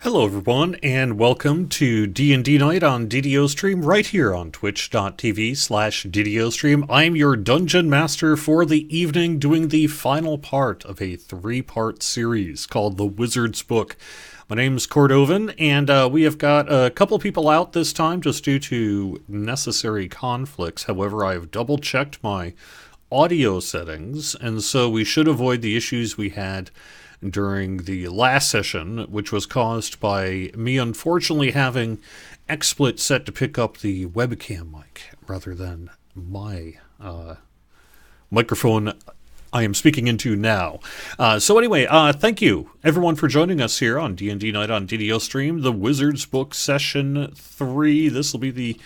Hello everyone, and welcome to D&D Night on DDOstream right here on twitch.tv/DDOstream. I'm your Dungeon Master for the evening, doing the final part of a 3-part series called The Wizard's Book. My name's Cordovan, and we have got a couple people out this time just due to necessary conflicts. However, I have double-checked my audio settings, and so we should avoid the issues we had during the last session, which was caused by me unfortunately having XSplit set to pick up the webcam mic rather than my microphone I am speaking into now. So anyway, thank you everyone for joining us here on D&D Night on DDOstream, the Wizard's Book Session 3. This will be the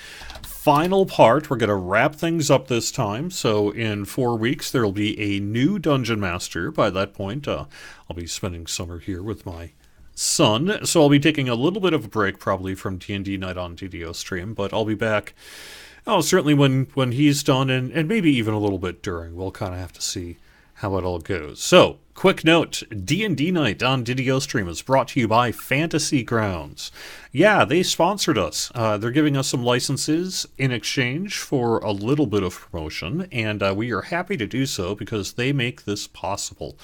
final part. We're going to wrap things up this time. So in 4 weeks, there will be a new Dungeon Master. By that point, I'll be spending summer here with my son. So I'll be taking a little bit of a break probably from D&D Night on DDOstream, but I'll be back, certainly when he's done and maybe even a little bit during. We'll kind of have to see how it all goes. So, quick note, D&D Night on DDOstream is brought to you by Fantasy Grounds. Yeah, they sponsored us. They're giving us some licenses in exchange for a little bit of promotion, and we are happy to do so because they make this possible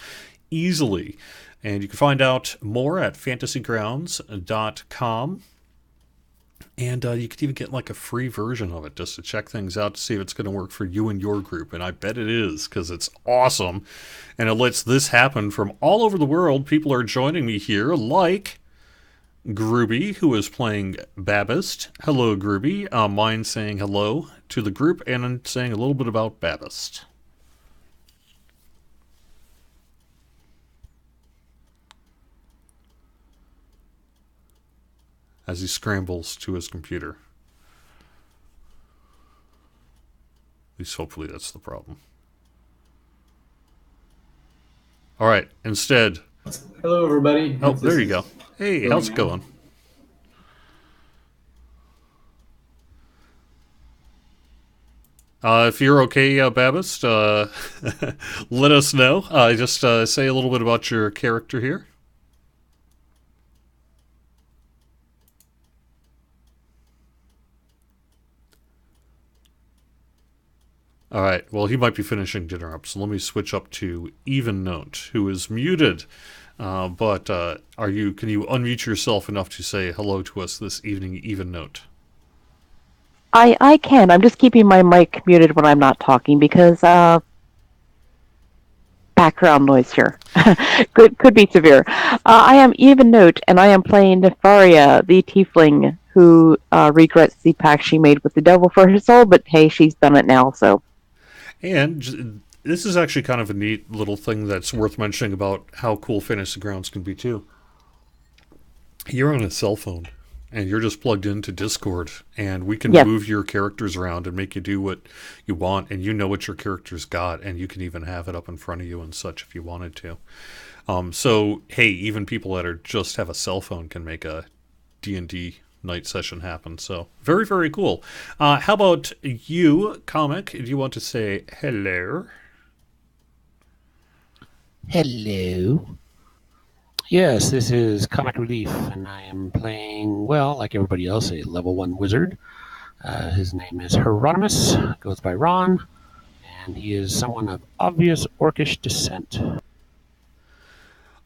easily. And you can find out more at fantasygrounds.com. And you could even get like a free version of it just to check things out to see if it's going to work for you and your group. And I bet it is, because it's awesome. And it lets this happen from all over the world. People are joining me here, like Grooby, who is playing Babist. Hello, Grooby. Mine saying hello to the group and saying a little bit about Babist. As he scrambles to his computer. At least hopefully that's the problem. All right, instead... Hello, everybody. Oh, there you go. Hey, how's it going? If you're okay, Babist, let us know. Just say a little bit about your character here. All right, well, he might be finishing dinner up, so let me switch up to Even Note, who is muted. But can you unmute yourself enough to say hello to us this evening, Even Note? I can. I'm just keeping my mic muted when I'm not talking because background noise here could be severe. I am Even Note, and I am playing Nefaria, the tiefling who regrets the pact she made with the devil for her soul, but hey, she's done it now, so... And this is actually kind of a neat little thing that's worth mentioning about how cool Fantasy Grounds can be, too. You're on a cell phone, and you're just plugged into Discord, and we can move your characters around and make you do what you want, and you know what your character's got, and you can even have it up in front of you and such if you wanted to. So, hey, even people that are just have a cell phone can make a D&D night session happen. So very, very cool. How about you, Comic? Do you want to say hello? Hello. Yes, this is Comic Relief, and I am playing, well, like everybody else, a level 1 wizard. His name is Hieronymus, goes by Ron, and he is someone of obvious orcish descent.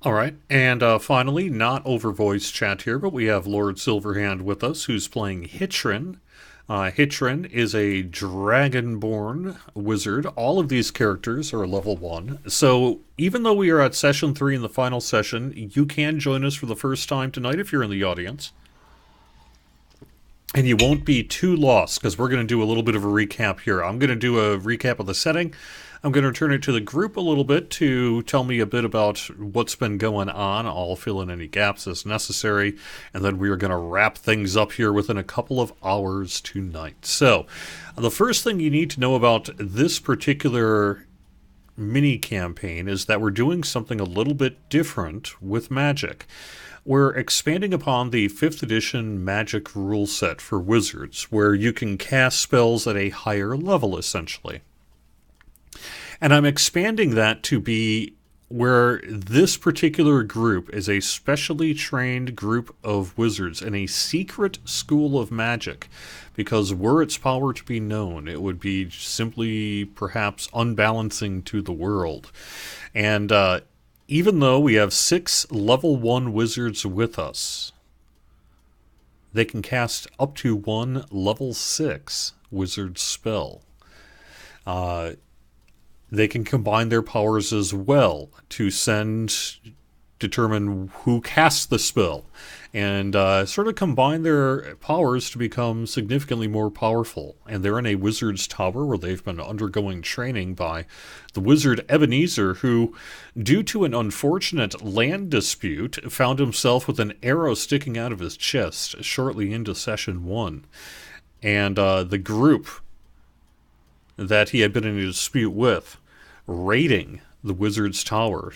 All right, and finally, not over voice chat here, but we have Lord Silverhand with us, who's playing Hitrin. Hitrin is a dragonborn wizard. All of these characters are level 1. So even though we are at session 3 in the final session, you can join us for the first time tonight if you're in the audience. And you won't be too lost, because we're going to do a little bit of a recap here. I'm going to do a recap of the setting. I'm going to return it to the group a little bit to tell me a bit about what's been going on. I'll fill in any gaps as necessary, and then we are going to wrap things up here within a couple of hours tonight. So, the first thing you need to know about this particular mini-campaign is that we're doing something a little bit different with magic. We're expanding upon the 5th edition magic rule set for wizards, where you can cast spells at a higher level, essentially. And I'm expanding that to be where this particular group is a specially trained group of wizards in a secret school of magic, because were its power to be known, it would be simply perhaps unbalancing to the world. And even though we have 6 level 1 wizards with us, they can cast up to 1 level 6 wizard spell. They can combine their powers as well to determine who casts the spell, and sort of combine their powers to become significantly more powerful. And they're in a wizard's tower where they've been undergoing training by the wizard Ebenezer, who, due to an unfortunate land dispute, found himself with an arrow sticking out of his chest shortly into session 1. And the group that he had been in a dispute with, raiding the wizard's tower,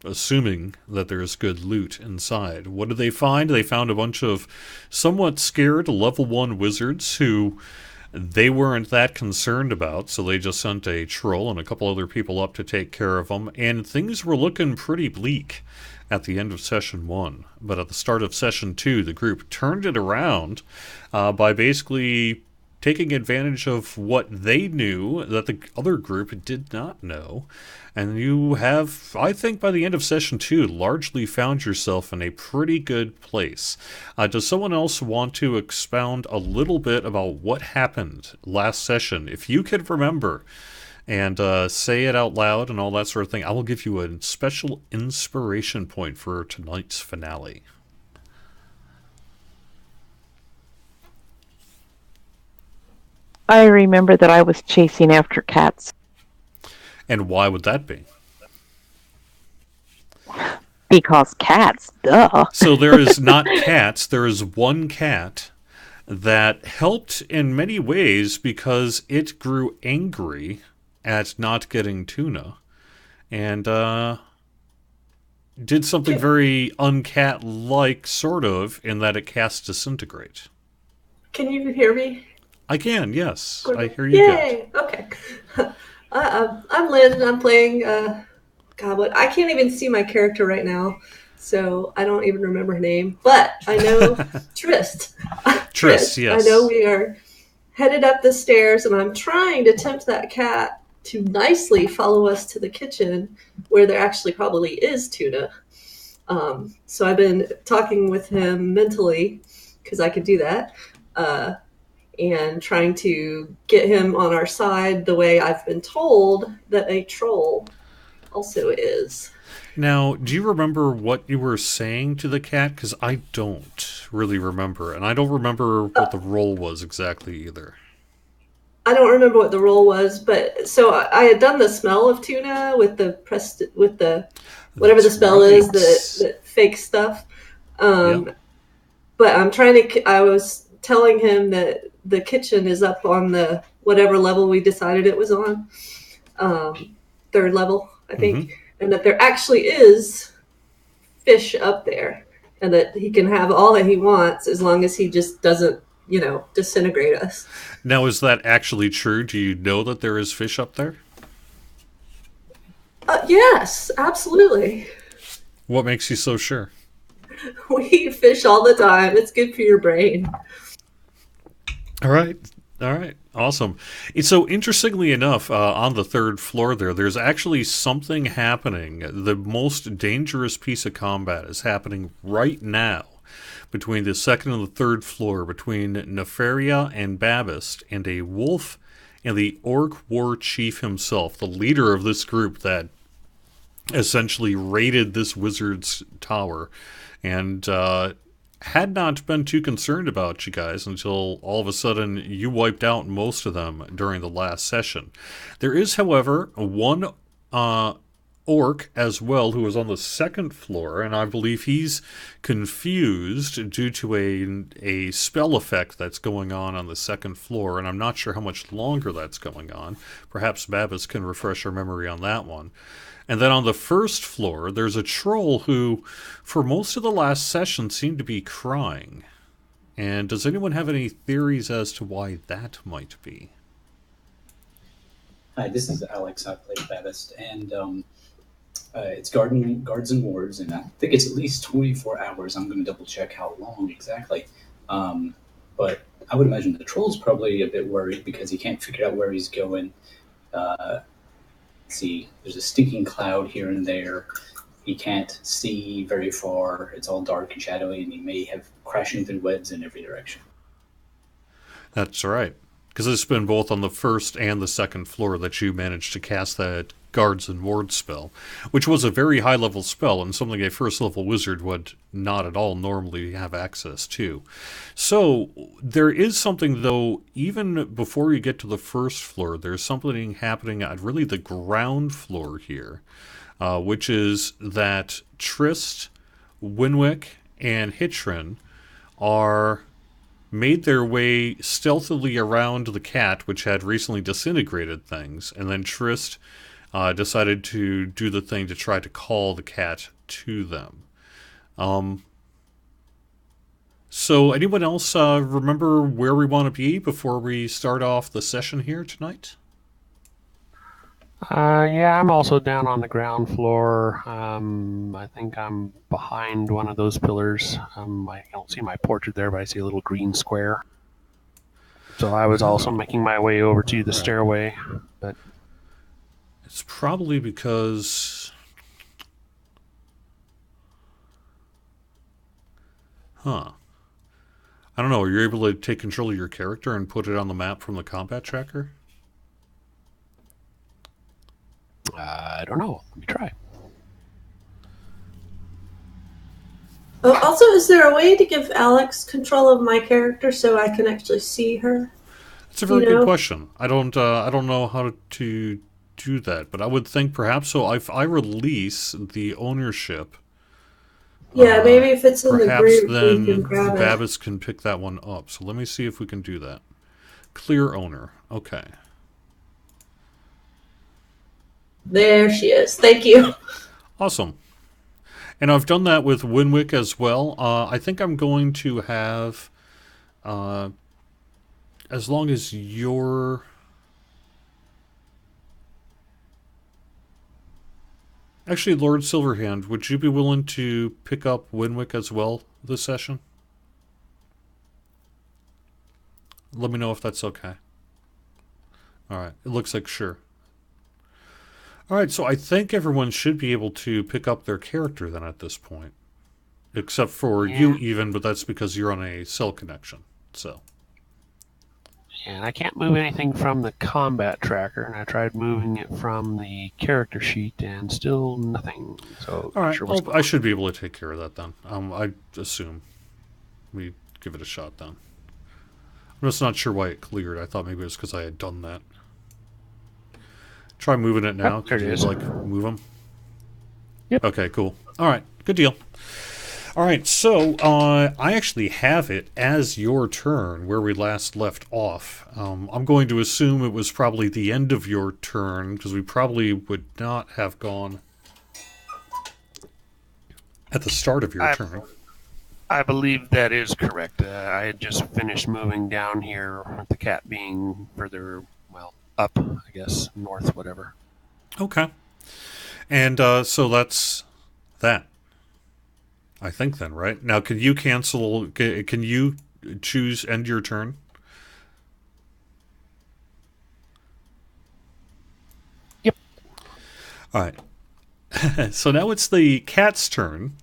assuming that there's good loot inside. What did they find? They found a bunch of somewhat scared level 1 wizards who they weren't that concerned about, so they just sent a troll and a couple other people up to take care of them, and things were looking pretty bleak at the end of session 1. But at the start of session 2, the group turned it around by basically taking advantage of what they knew that the other group did not know. And you have, I think by the end of session 2, largely found yourself in a pretty good place. Does someone else want to expound a little bit about what happened last session? If you could remember and say it out loud and all that sort of thing, I will give you a special inspiration point for tonight's finale. I remember that I was chasing after cats. And why would that be? Because cats, duh. So there is not cats. There is one cat that helped in many ways because it grew angry at not getting tuna and did something very uncat-like, sort of, in that it cast Disintegrate. Can you hear me? I can, yes. I hear you. Yay! Good. Okay. I'm Lynn, and I'm playing. What? I can't even see my character right now, so I don't even remember her name. But I know Trist. Trist, yes. I know we are headed up the stairs, and I'm trying to tempt that cat to nicely follow us to the kitchen, where there actually probably is tuna. So I've been talking with him mentally, because I could do that. And trying to get him on our side the way I've been told that a troll also is. Now, do you remember what you were saying to the cat? Because I don't really remember, and I don't remember what the role was exactly either. I don't remember what the role was, but so I had done the smell of tuna with the whatever the spell is, the fake stuff. But I'm trying to. I was telling him that the kitchen is up on the whatever level we decided it was on, 3rd level, I think, and that there actually is fish up there, and that he can have all that he wants as long as he just doesn't, disintegrate us. Now, is that actually true? Do you know that there is fish up there? Yes, absolutely. What makes you so sure? We eat fish all the time. It's good for your brain. All right. Awesome. So, interestingly enough, on the 3rd floor there's actually something happening. The most dangerous piece of combat is happening right now between the 2nd and the 3rd floor, between Nefaria and Babist, and a wolf and the Orc War Chief himself, the leader of this group that essentially raided this wizard's tower, and had not been too concerned about you guys until all of a sudden you wiped out most of them during the last session. There is, however, one orc as well who is on the 2nd floor, and I believe he's confused due to a spell effect that's going on the 2nd floor, and I'm not sure how much longer that's going on. Perhaps Babis can refresh our memory on that one. And then on the 1st floor, there's a troll who, for most of the last session, seemed to be crying. And does anyone have any theories as to why that might be? Hi, this is Alex. I play Babist, and It's guards and wards, and I think it's at least 24 hours. I'm going to double check how long exactly. But I would imagine the troll's probably a bit worried because he can't figure out where he's going. Let's see, there's a stinking cloud here and there. He can't see very far. It's all dark and shadowy, and he may have crashing through webs in every direction. That's right. Because it's been both on the first and the second floor that you managed to cast that Guards and Wards spell, which was a very high-level spell and something a first-level wizard would not at all normally have access to. So there is something, though, even before you get to the first floor, there's something happening at really the ground floor here, which is that Trist, Winwick, and Hitrin are made their way stealthily around the cat, which had recently disintegrated things, and then Trist decided to do the thing to try to call the cat to them. So anyone else remember where we want to be before we start off the session here tonight? Yeah, I'm also down on the ground floor. I think I'm behind one of those pillars. I don't see my portrait there, but I see a little green square. So I was also making my way over to the stairway, but it's probably because... I don't know, are you able to take control of your character and put it on the map from the combat tracker? I don't know. Let me try. Also, is there a way to give Alex control of my character so I can actually see her? It's a very good question. I don't know how to do that, but I would think perhaps so. If I release the ownership, maybe if it's in the group, then we can grab it. Babbitt can pick that one up. So let me see if we can do that. Clear owner. Okay. There she is. Thank you. Awesome. And I've done that with Winwick as well. I think I'm going to have, as long as you're... Actually, Lord Silverhand, would you be willing to pick up Winwick as well this session? Let me know if that's okay. Alright, it looks like sure. Alright, so I think everyone should be able to pick up their character then at this point. Except for you even, but that's because you're on a cell connection. So. And I can't move anything from the combat tracker, and I tried moving it from the character sheet, and still nothing. So, alright, well, I should be able to take care of that then. I assume. We give it a shot then. I'm just not sure why it cleared. I thought maybe it was because I had done that. Try moving it now. There it is. Like, move them? Yep. Okay, cool. Alright, good deal. Alright, so I actually have it as your turn where we last left off. I'm going to assume it was probably the end of your turn, because we probably would not have gone at the start of your turn. I believe that is correct. I had just finished moving down here, with the cat being further, well, up, I guess, north, whatever. Okay. And so that's that. I think then, right? Now, can you cancel... Can you choose end your turn? Yep. All right. So now it's the cat's turn.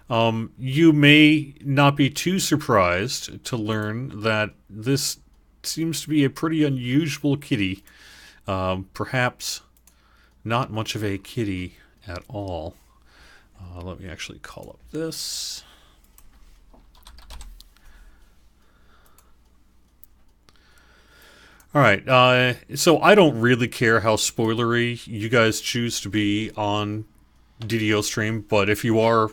You may not be too surprised to learn that this seems to be a pretty unusual kitty. Perhaps not much of a kitty at all. Let me actually call up this. Alright, so I don't really care how spoilery you guys choose to be on DDOstream, but if you are,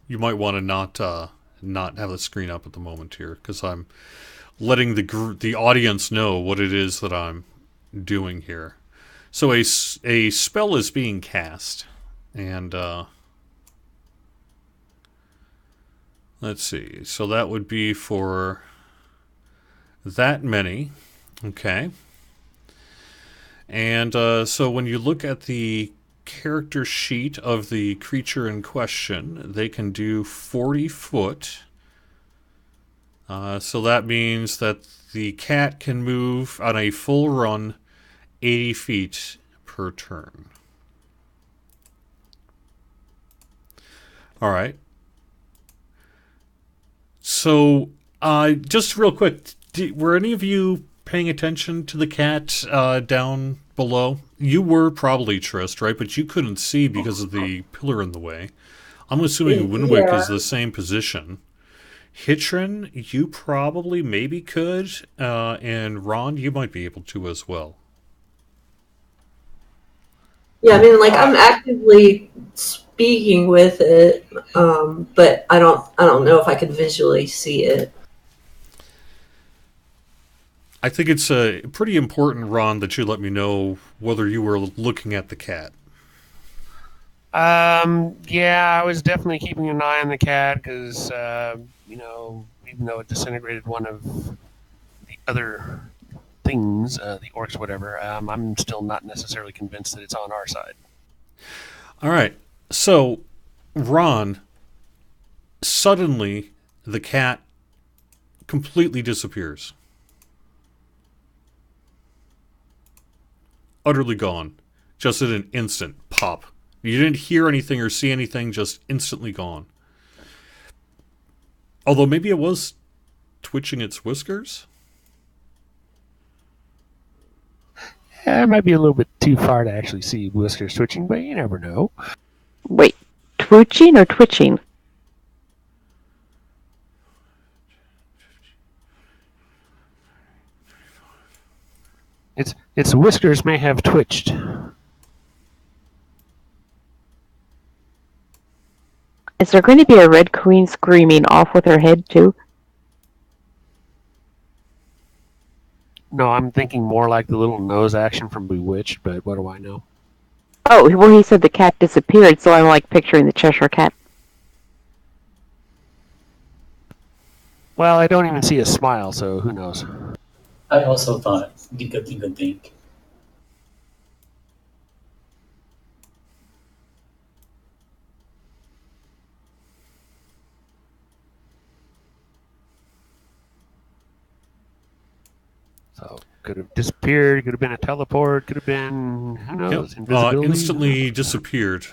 you might want to not have the screen up at the moment here, because I'm letting the audience know what it is that I'm doing here. So a spell is being cast, and let's see. So that would be for that many. Okay. And so when you look at the character sheet of the creature in question, they can do 40 foot. So that means that the cat can move on a full run 80 feet per turn. All right. So, just real quick, were any of you paying attention to the cat down below? You were probably, Trist, right? But you couldn't see because of the pillar in the way. I'm assuming Winwick is the same position. Hitrin, you probably maybe could, and Ron, you might be able to as well. Yeah, I mean, like, I'm actively speaking with it, but I don't know if I could visually see it. I think it's pretty important, Ron, that you let me know whether you were looking at the cat. Yeah, I was definitely keeping an eye on the cat because, even though it disintegrated one of the other things, the orcs, whatever, I'm still not necessarily convinced that it's on our side. All right. So, Ron, suddenly the cat completely disappears. Utterly gone. Just in an instant. Pop. You didn't hear anything or see anything, just instantly gone. Although maybe it was twitching its whiskers? Yeah, it might be a little bit too far to actually see whiskers twitching, but you never know. Wait, twitching or twitching? Its whiskers may have twitched. Is there going to be a red queen screaming off with her head too? No, I'm thinking more like the little nose action from Bewitched, but what do I know? Oh, well, he said the cat disappeared, so I'm like picturing the Cheshire Cat. Well, I don't even see a smile, so who knows? I also thought dinka dinka dink. So could have disappeared, could have been a teleport, could have been, who knows, invisibility. Instantly disappeared.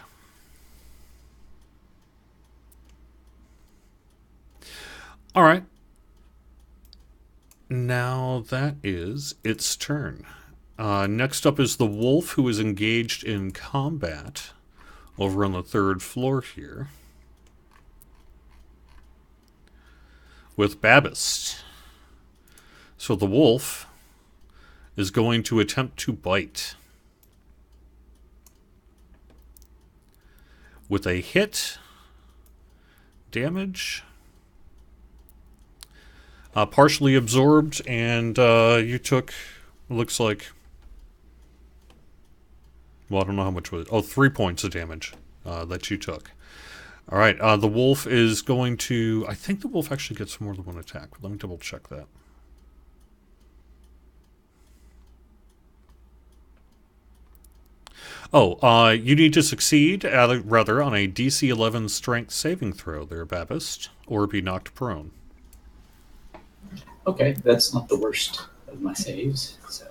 All right. Now that is its turn. Next up is the wolf, who is engaged in combat over on the third floor here with Babist. So the wolf is going to attempt to bite. With a hit, damage, partially absorbed, and you took, looks like, well, I don't know how much was it. Oh, 3 points of damage that you took. All right, the wolf is going to, I think the wolf actually gets more than one attack. Let me double check that. Oh, you need to succeed, rather, on a DC 11 strength saving throw there, Babist, or be knocked prone. Okay, that's not the worst of my saves, so.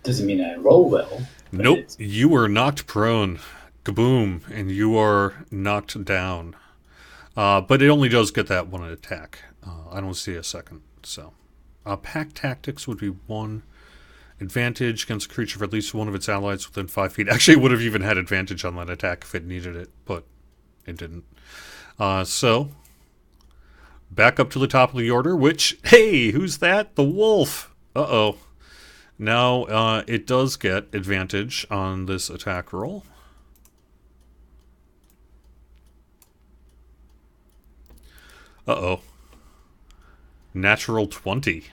Doesn't mean I roll well. Nope, you were knocked prone. Kaboom, and you are knocked down. But it only does get that one attack. I don't see a second. So, pack tactics would be 1 advantage against a creature of at least one of its allies within 5 feet. Actually, it would have even had advantage on that attack if it needed it, but it didn't. So, back up to the top of the order, which, hey, who's that? The wolf. Uh-oh. Now, it does get advantage on this attack roll. Uh-oh. Natural 20.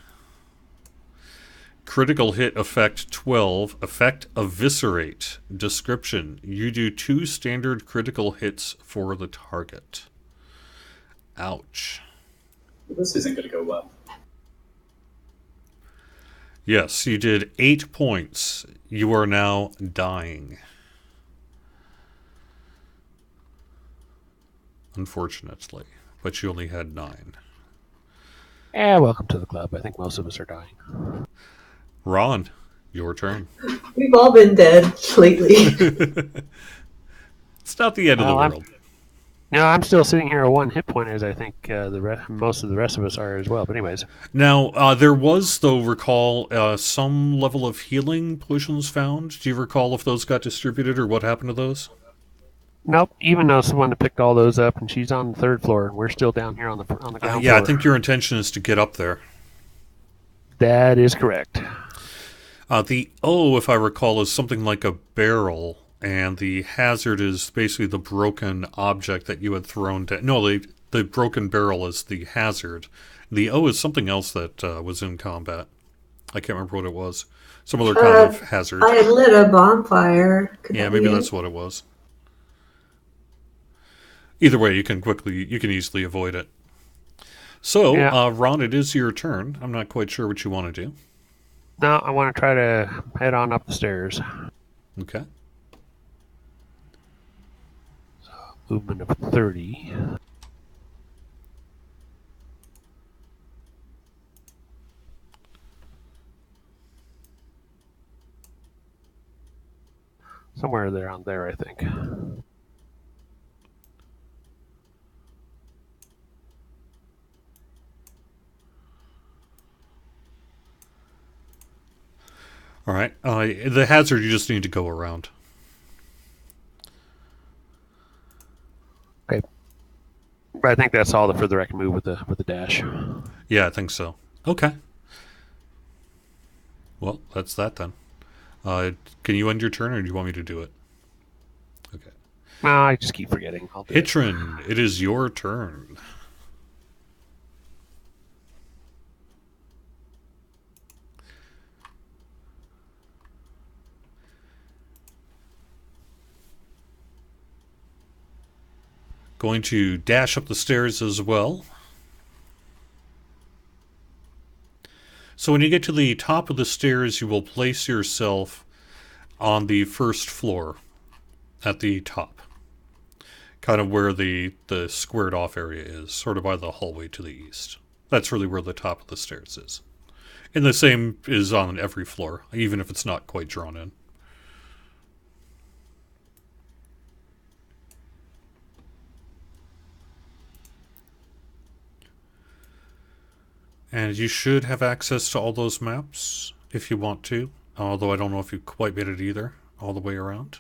Critical hit effect 12. Effect eviscerate. Description. You do 2 standard critical hits for the target. Ouch. This isn't going to go well. Yes, you did 8 points. You are now dying. Unfortunately. But you only had 9. Welcome to the club. I think most of us are dying. Ron, your turn. We've all been dead lately. It's not the end of the world. No, I'm still sitting here at 1 hit point, as I think most of the rest of us are as well. But anyways. Now, there was, though, recall, some level of healing potions found. Do you recall if those got distributed or what happened to those? Nope. Even though someone picked all those up, and she's on the 3rd floor, and we're still down here on the ground floor. Yeah, I think your intention is to get up there. That is correct. The O, if I recall, is something like a barrel, and the hazard is basically the broken object that you had thrown down. No, the broken barrel is the hazard. The O is something else that was in combat. I can't remember what it was. Some other kind of hazard. I had lit a bonfire. Yeah, maybe that's what it was. Either way, you can easily avoid it. So, Ron, it is your turn. I'm not quite sure what you want to do. No, I want to try to head on up the stairs. Okay. So, movement of 30. Somewhere around there, I think. All right. The hazard, you just need to go around. Okay. But I think that's all the further I can move with the dash. Yeah, I think so. Okay. Well, that's that then. Can you end your turn, or do you want me to do it? Okay. No, I just keep forgetting. Hitrin, it is your turn. Going to dash up the stairs as well. So when you get to the top of the stairs, you will place yourself on the 1st floor at the top. Kind of where the squared off area is, sort of by the hallway to the east. That's really where the top of the stairs is. And the same is on every floor, even if it's not quite drawn in. And you should have access to all those maps if you want to, although I don't know if you quite made it either, all the way around.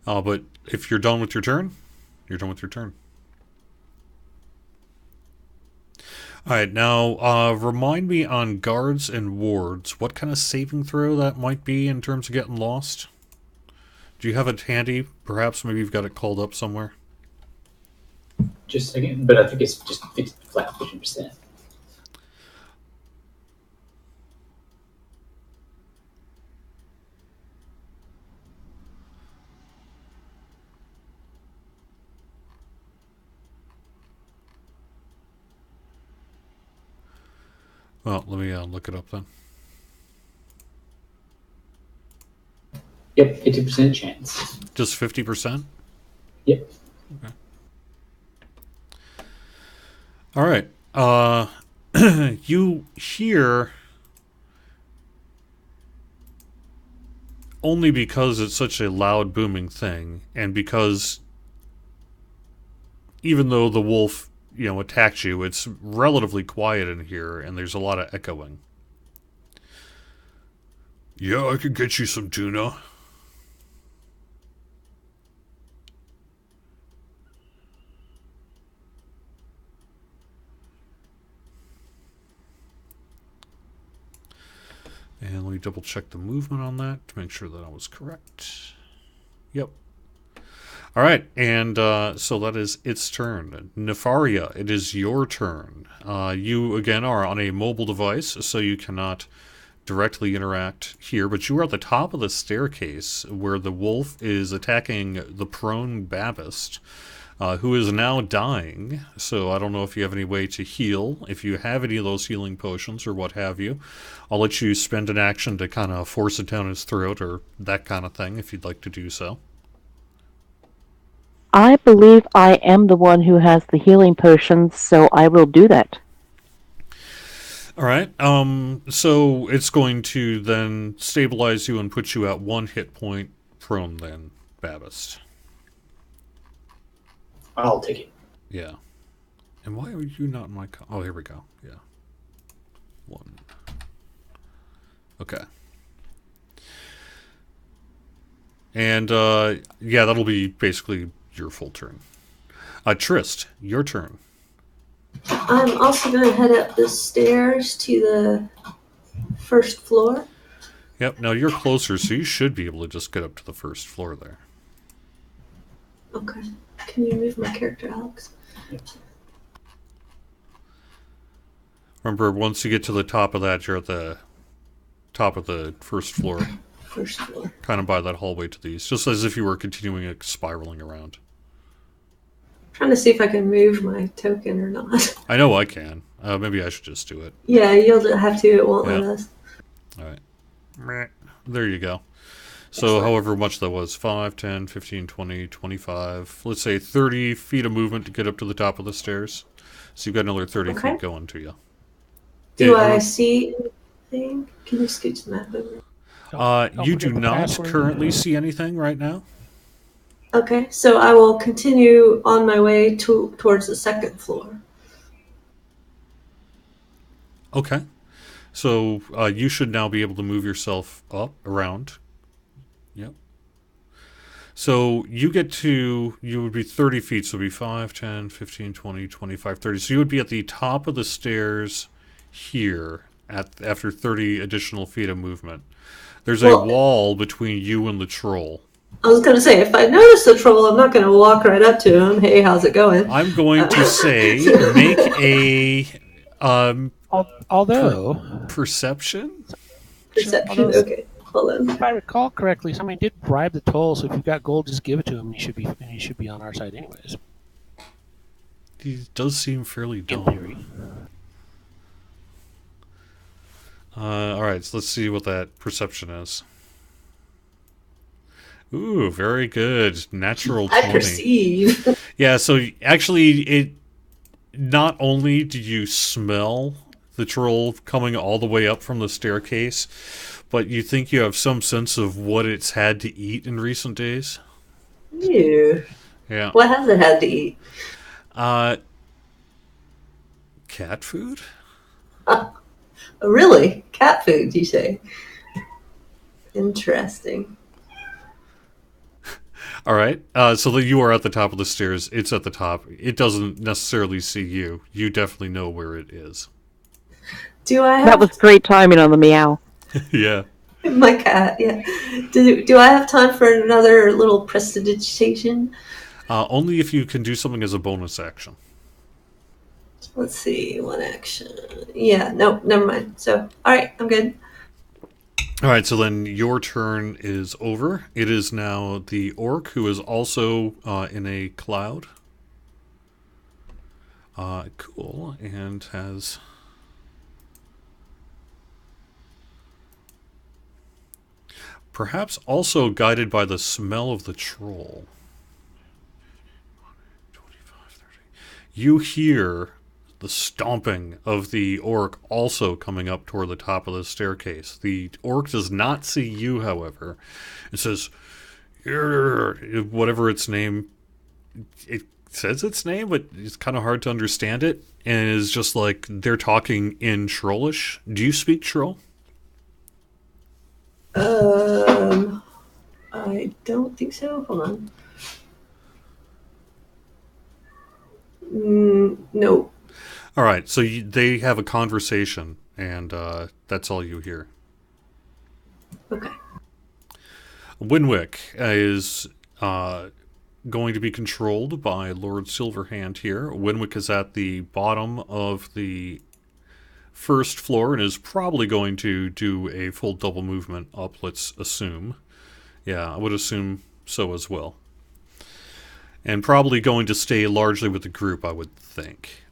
But if you're done with your turn, you're done with your turn. Alright, now remind me on guards and wards, what kind of saving throw that might be in terms of getting lost? Do you have it handy? Perhaps maybe you've got it called up somewhere. Just a second, but I think it's just flat 50%. Well, let me look it up then. Yep, 50% chance. Just 50%? Yep. Okay. All right. You hear, only because it's such a loud booming thing, and because even though the wolf, attacked you, it's relatively quiet in here, and there's a lot of echoing. Yeah, I could get you some tuna. And let me double check the movement on that to make sure that I was correct. Yep. All right, and so that is its turn. Nefaria, it is your turn. You, again, are on a mobile device, so you cannot directly interact here, but you are at the top of the staircase where the wolf is attacking the prone Babist, who is now dying. So I don't know if you have any way to heal. If you have any of those healing potions or what have you, I'll let you spend an action to kind of force it down his throat or that kind of thing if you'd like to do so. I believe I am the one who has the healing potions, so I will do that. All right. So it's going to then stabilize you and put you at 1 hit point prone then, Babist. I'll take it. Yeah. And why are you not in my... Oh, here we go. Yeah. 1. Okay. And, yeah, that'll be basically your full turn. Trist, your turn. I'm also going to head up the stairs to the first floor. Yep, now you're closer, so you should be able to just get up to the first floor there. Okay. Can you move my character, Alex? Remember, once you get to the top of that, you're at the top of the first floor. First floor. Kind of by that hallway to the east, just as if you were continuing spiraling around. Trying to see if I can move my token or not. I know I can. Maybe I should just do it. Yeah, you'll have to. It won't let us. All right. There you go. So Excellent. however much that was, 5, 10, 15, 20, 25, let's say 30 feet of movement to get up to the top of the stairs. So you've got another 30 Okay. feet going to you. Do I see anything? Can you scooch the map over? You do not currently see anything right now. Okay, so I will continue on my way towards the second floor. Okay. So you should now be able to move yourself up, around. Yep. So you would be 30 feet, so it would be 5, 10, 15, 20, 25, 30. So you would be at the top of the stairs here after 30 additional feet of movement. There's a wall between you and the troll. I was going to say, if I notice the troll, I'm not going to walk right up to him. Hey, how's it going? I'm going to say make a perception? Perception, okay. Hold on. If I recall correctly, somebody did bribe the troll, so if you've got gold, just give it to him. He should be on our side anyways. He does seem fairly In dumb. theory. All right, so let's see what that perception is. Ooh, very good. Natural 20. I perceive. Yeah, so actually, not only do you smell the troll coming all the way up from the staircase, but you think you have some sense of what it's had to eat in recent days. Ew. Yeah. What has it had to eat? Cat food? Really? Cat food, you say? Interesting. All right. So that you are at the top of the stairs. It's at the top. It doesn't necessarily see you. You definitely know where it is. Do I have... That was great timing on the meow. Yeah. My cat, yeah. Do I have time for another little prestidigitation? Only if you can do something as a bonus action. Let's see, one action. Yeah, no, never mind. So, all right, I'm good. All right, so then your turn is over. It is now the orc, who is also in a cloud. Cool, and has... perhaps also guided by the smell of the troll. 25, 30. You hear the stomping of the orc also coming up toward the top of the staircase. The orc does not see you, however. It says, whatever its name, it says its name, but it's kind of hard to understand it, and is just like, they're talking in Trollish. Do you speak Troll? I don't think so. Hold on. No. All right, so they have a conversation, and that's all you hear. Okay. Winwick is going to be controlled by Lord Silverhand here. Winwick is at the bottom of the first floor and is probably going to do a full double movement up, let's assume. Yeah, I would assume so as well. And probably going to stay largely with the group, I would think.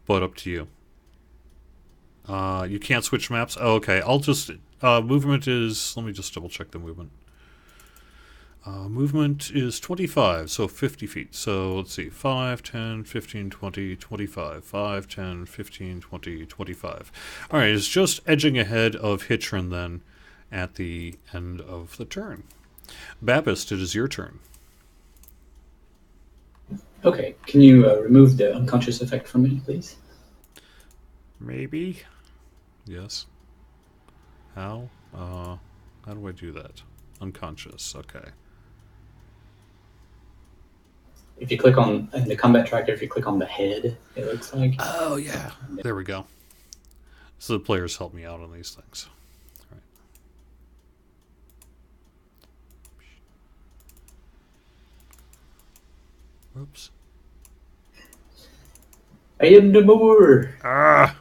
But up to you. You can't switch maps? Oh, okay, I'll just... movement is... Let me just double check the movement. Movement is 25, so 50 feet. So let's see, 5, 10, 15, 20, 25. 5, 10, 15, 20, 25. Alright, it's just edging ahead of Hitchrin then at the end of the turn. Babist, it is your turn. Okay, can you remove the unconscious effect from me, please? Maybe? Yes. How? How do I do that? Unconscious, okay. If you click on, in the combat tracker, if you click on the head, it looks like. Oh, yeah. There we go. So the players help me out on these things. All right. Oops. I am the Moor! Ah!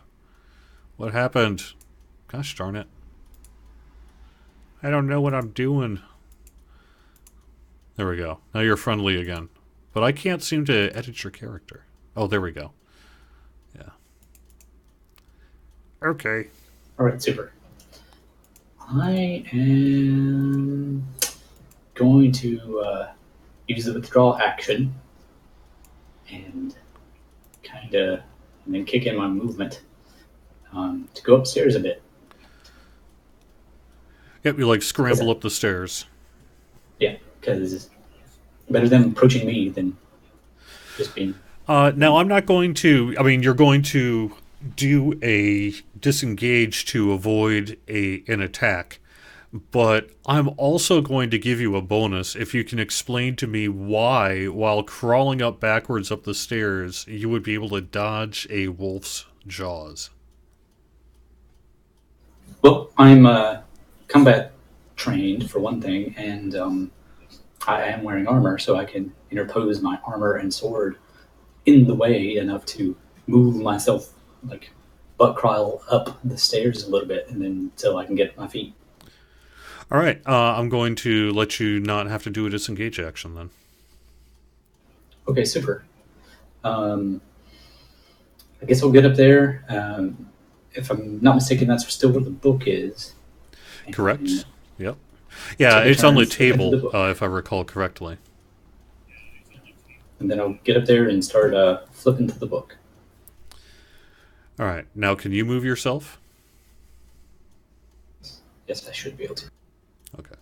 What happened? Gosh darn it. I don't know what I'm doing. There we go. Now you're friendly again. But I can't seem to edit your character. Oh, there we go. Yeah. Okay. Alright, super. I am going to use the withdrawal action and then kick in my movement to go upstairs a bit. Yep, you like scramble up the stairs. Yeah, because better than approaching me than just being... Now, I'm not going to... I mean, you're going to do a disengage to avoid an attack, but I'm also going to give you a bonus if you can explain to me why, while crawling up backwards up the stairs, you would be able to dodge a wolf's jaws. Well, I'm combat trained, for one thing, and I am wearing armor, so I can interpose my armor and sword in the way enough to move myself, like, butt crawl up the stairs a little bit, and then until I can get my feet. All right, I'm going to let you not have to do a disengage action then. Okay, super. I guess I'll get up there. If I'm not mistaken, that's still where the book is. Correct. And Yep. Yeah, it's on the table, the if I recall correctly. and then I'll get up there and start flipping to the book. All right. Now, can you move yourself? Yes, I should be able to. Okay.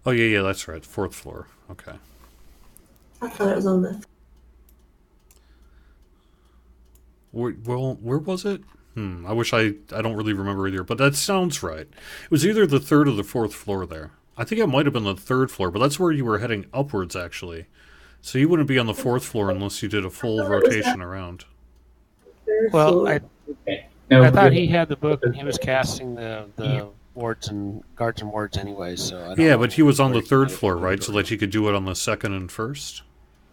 Oh, yeah, that's right. 4th floor. Okay. I thought it was on the... Where was it? I wish I don't really remember either, but that sounds right. It was either the 3rd or the 4th floor there. I think it might have been the 3rd floor, but that's where you were heading upwards, actually. So you wouldn't be on the 4th floor unless you did a full rotation around. Well, Okay. No, I thought he had the book and he was casting the wards and guards and wards anyway. So I don't Yeah, know but he was on the where 3rd floor, right? So that he could do it on the 2nd and 1st.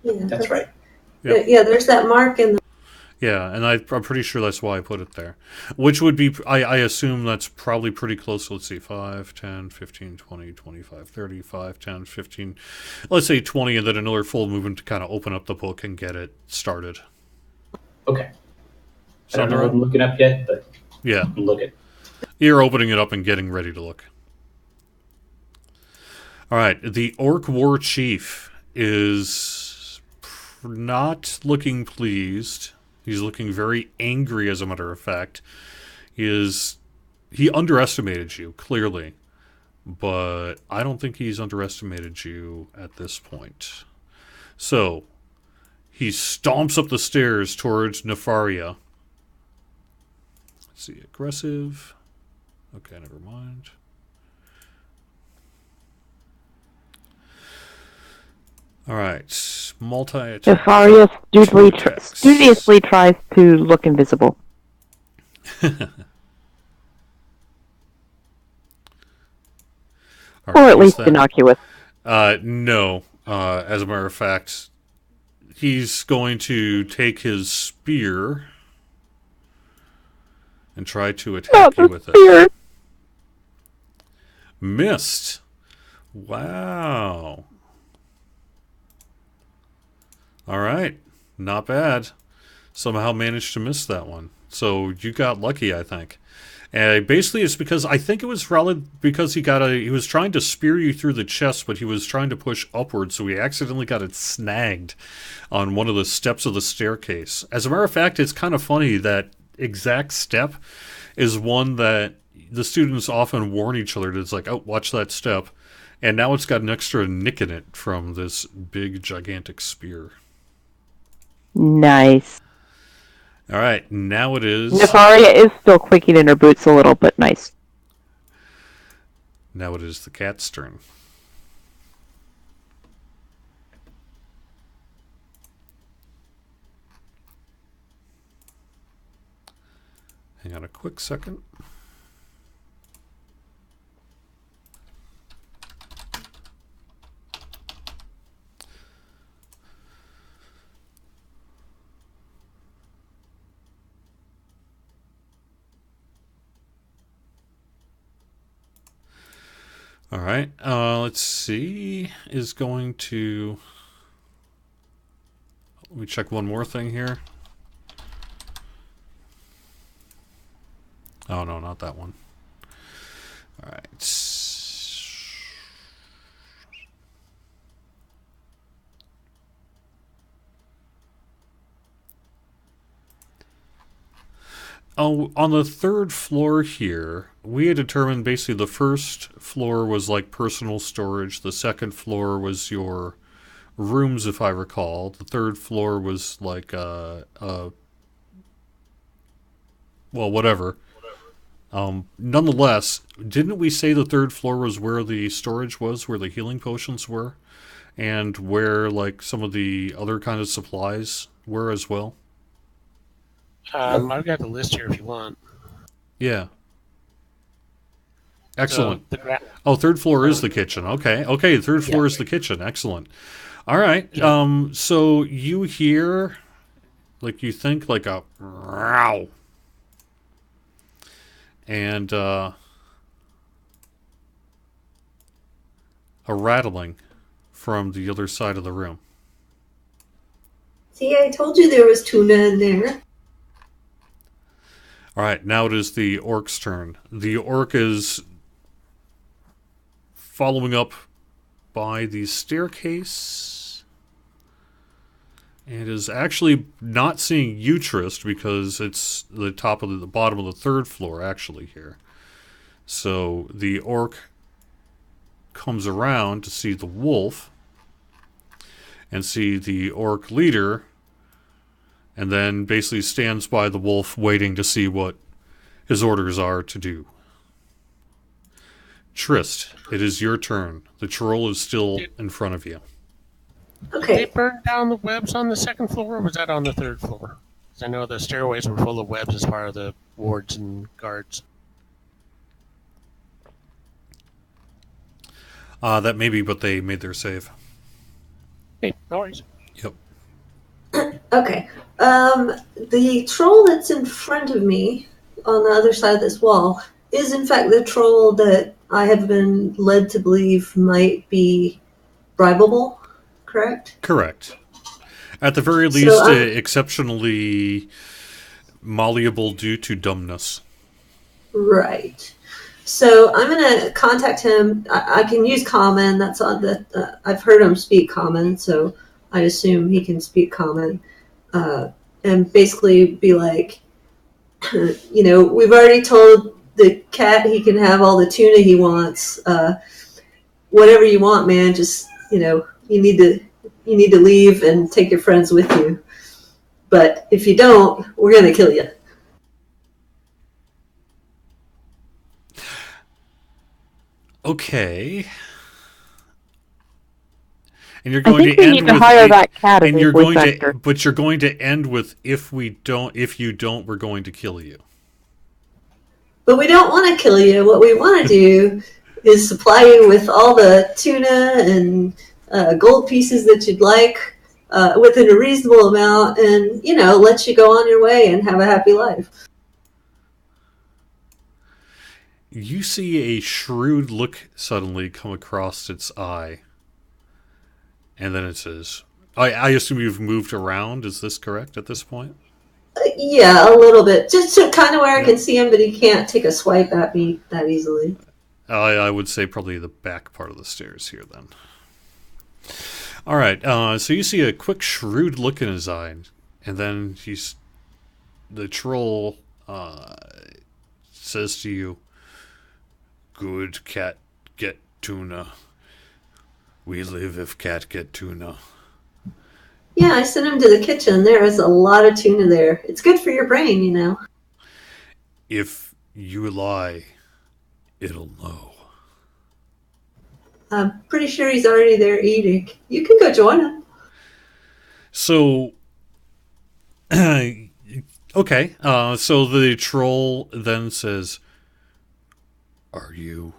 Yeah, that's right. Yep. Yeah, there's that mark in the... Yeah, and I'm pretty sure that's why I put it there. Which would be, I assume that's probably pretty close. Let's see, 5, 10, 15, 20, 25, 30, 5, 10, 15. Let's say 20, and then another full movement to kind of open up the book and get it started. Okay. I Sound don't know what right? I'm looking up yet, but Yeah, I'm looking. you're opening it up and getting ready to look. All right, the Orc War Chief is not looking pleased. He's looking very angry, as a matter of fact. He underestimated you, clearly. But I don't think he's underestimated you at this point. So, he stomps up the stairs towards Nefaria. Let's see, aggressive. Okay, never mind. All right, multi-attack. Nefaria Two attacks. studiously tries to look invisible. All Or right, at what's least that? innocuous. No. As a matter of fact, he's going to take his spear and try to Not attack you the with it. spear. Missed. Wow. All right. Not bad. Somehow managed to miss that one. So you got lucky, I think. And basically, it's because I think it was probably because he was trying to spear you through the chest, but he was trying to push upward, so he accidentally got it snagged on one of the steps of the staircase. As a matter of fact, it's kind of funny that exact step is one that the students often warn each other that it's like, oh, watch that step. And now it's got an extra nick in it from this big, gigantic spear. Nice. All right, now it is. Nefaria is still quaking in her boots a little, but nice. Now it is the cat's turn. Hang on a quick second. All right. Let's see. Is going to. Let me check one more thing here. Oh, no, not that one. All right. Oh, on the third floor here, we had determined basically the first floor was like personal storage. The second floor was your rooms, if I recall. The third floor was like well, whatever. Nonetheless, didn't we say the third floor was where the storage was, where the healing potions were, and where like some of the other kind of supplies were as well? I've got the list here if you want. Yeah. Excellent. So Oh, third floor is the kitchen. Okay. Okay, third floor is the kitchen. Excellent. All right. Yeah. So you hear, like you think like a row. And a rattling from the other side of the room. See, I told you there was tuna in there. All right, now it is the orc's turn. The orc is following up by the staircase and is actually not seeing you, Trist, because it's the top of the bottom of the third floor actually here. So the orc comes around to see the wolf and see the orc leader, and then basically stands by the wolf waiting to see what his orders are to do. Trist, it is your turn. The troll is still in front of you. Did Okay. they burn down the webs on the second floor, or was that on the third floor? 'Cause I know the stairways were full of webs as part of the wards and guards. That may be, but they made their save. Hey, no worries. Yep. Okay. The troll that's in front of me on the other side of this wall is in fact the troll that I have been led to believe might be bribable, correct? Correct. At the very So least, I'm- exceptionally malleable due to dumbness. Right. So I'm going to contact him. I can use common. That's on the. I've heard him speak common, so I assume he can speak common. And basically be like, we've already told the cat he can have all the tuna he wants. Whatever you want, man. Just you need to leave and take your friends with you. But if you don't, we're gonna kill you. Okay. And you're I going think to we end need to with hire that cat as and a you're voice going actor. to, but you're going to end with if you don't, we're going to kill you. But we don't want to kill you. What we want to do is supply you with all the tuna and gold pieces that you'd like within a reasonable amount, and let you go on your way and have a happy life. You see a shrewd look suddenly come across its eye, and then it says, I assume you've moved around. Is this correct at this point? Yeah, a little bit. Just to kind of where I can see him, but he can't take a swipe at me that easily. I would say probably the back part of the stairs here, then. All right, so you see a quick, shrewd look in his eye, and then the troll says to you, "Good cat get tuna. We live if cat get tuna." Yeah, I sent him to the kitchen. There is a lot of tuna there. It's good for your brain, If you lie, it'll know. I'm pretty sure he's already there eating. You can go join him. So, okay. So the troll then says, "Are you?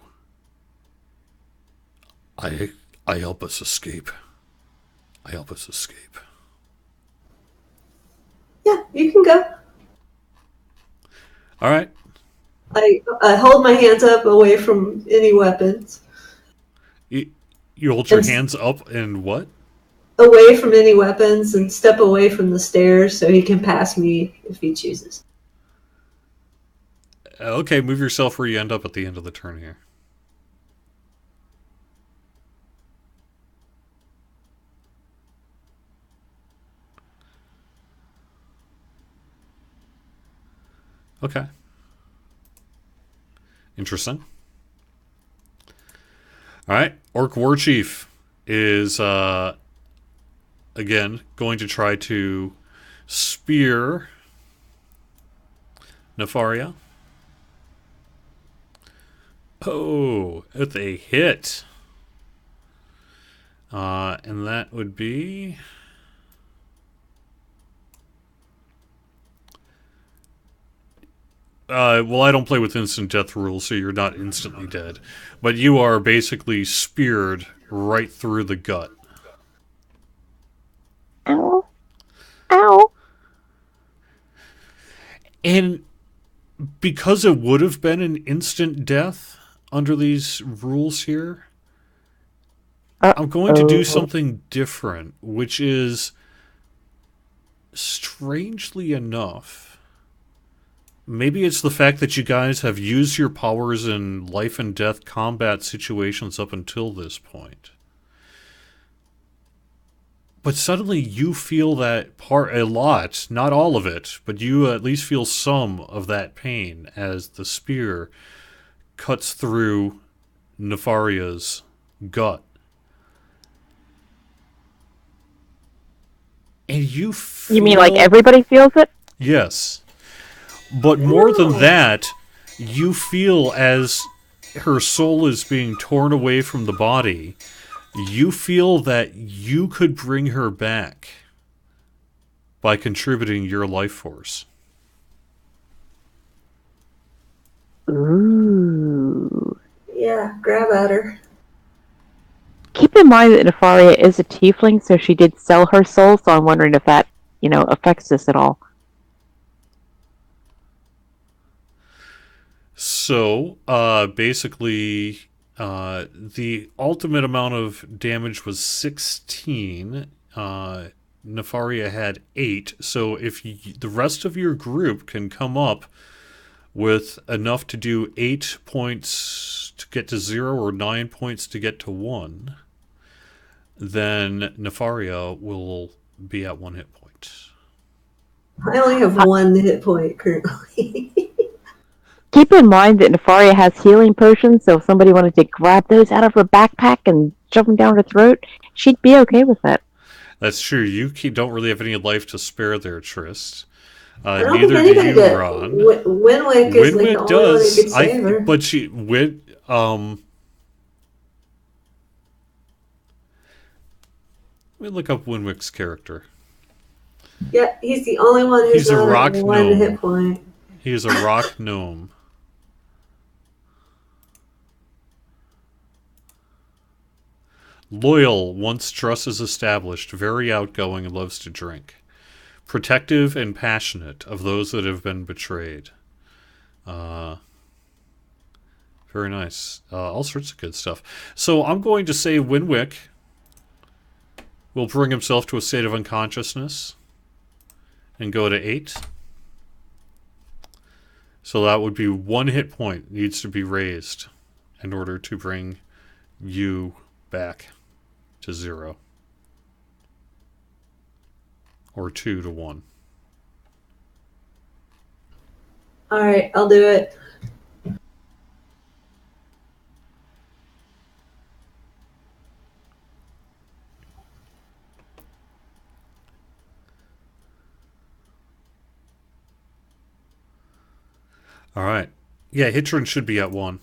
I help us escape. I help us escape." Yeah, you can go. All right. I hold my hands up away from any weapons. You hold your hands up and what? Away from any weapons and step away from the stairs so he can pass me if he chooses. Okay, move yourself where you end up at the end of the turn here. Okay. Interesting. All right. Orc Warchief is, again, going to try to spear Nefaria. Oh, with a hit. And that would be... well, I don't play with instant death rules, so you're not instantly dead. But you are basically speared right through the gut. Ow. Ow. And because it would have been an instant death under these rules here, I'm going to do something different, which is, strangely enough, maybe it's the fact that you guys have used your powers in life and death combat situations up until this point. But suddenly you feel that part a lot, not all of it, but you at least feel some of that pain as the spear cuts through Nefaria's gut. And you feel... You mean like everybody feels it? Yes. But more than that, you feel as her soul is being torn away from the body, you feel that you could bring her back by contributing your life force. Ooh. Yeah, grab at her. Keep in mind that Nefaria is a tiefling, so she did sell her soul, so I'm wondering if that, affects this at all. So, basically, the ultimate amount of damage was 16. Nefaria had 8. So if the rest of your group can come up with enough to do 8 points to get to 0 or 9 points to get to 1, then Nefaria will be at 1 hit point. I only have 1 hit point currently. Keep in mind that Nefaria has healing potions, so if somebody wanted to grab those out of her backpack and shove them down her throat, she'd be okay with that. That's true. You don't really have any life to spare there, Trist. I don't Neither think do anybody you, Ron. Winwick is like the only one who could save her. But she... Let me look up Winwick's character. Yeah, he's the only one who's He's a not rock at 1 gnome. hit point. He is a rock gnome. Loyal once trust is established, very outgoing and loves to drink. Protective and passionate of those that have been betrayed. Very nice. All sorts of good stuff. So I'm going to say Winwick will bring himself to a state of unconsciousness and go to 8. So that would be 1 hit point needs to be raised in order to bring you back to 0. Or 2 to 1. All right, I'll do it. All right. Yeah, Hitron should be at 1.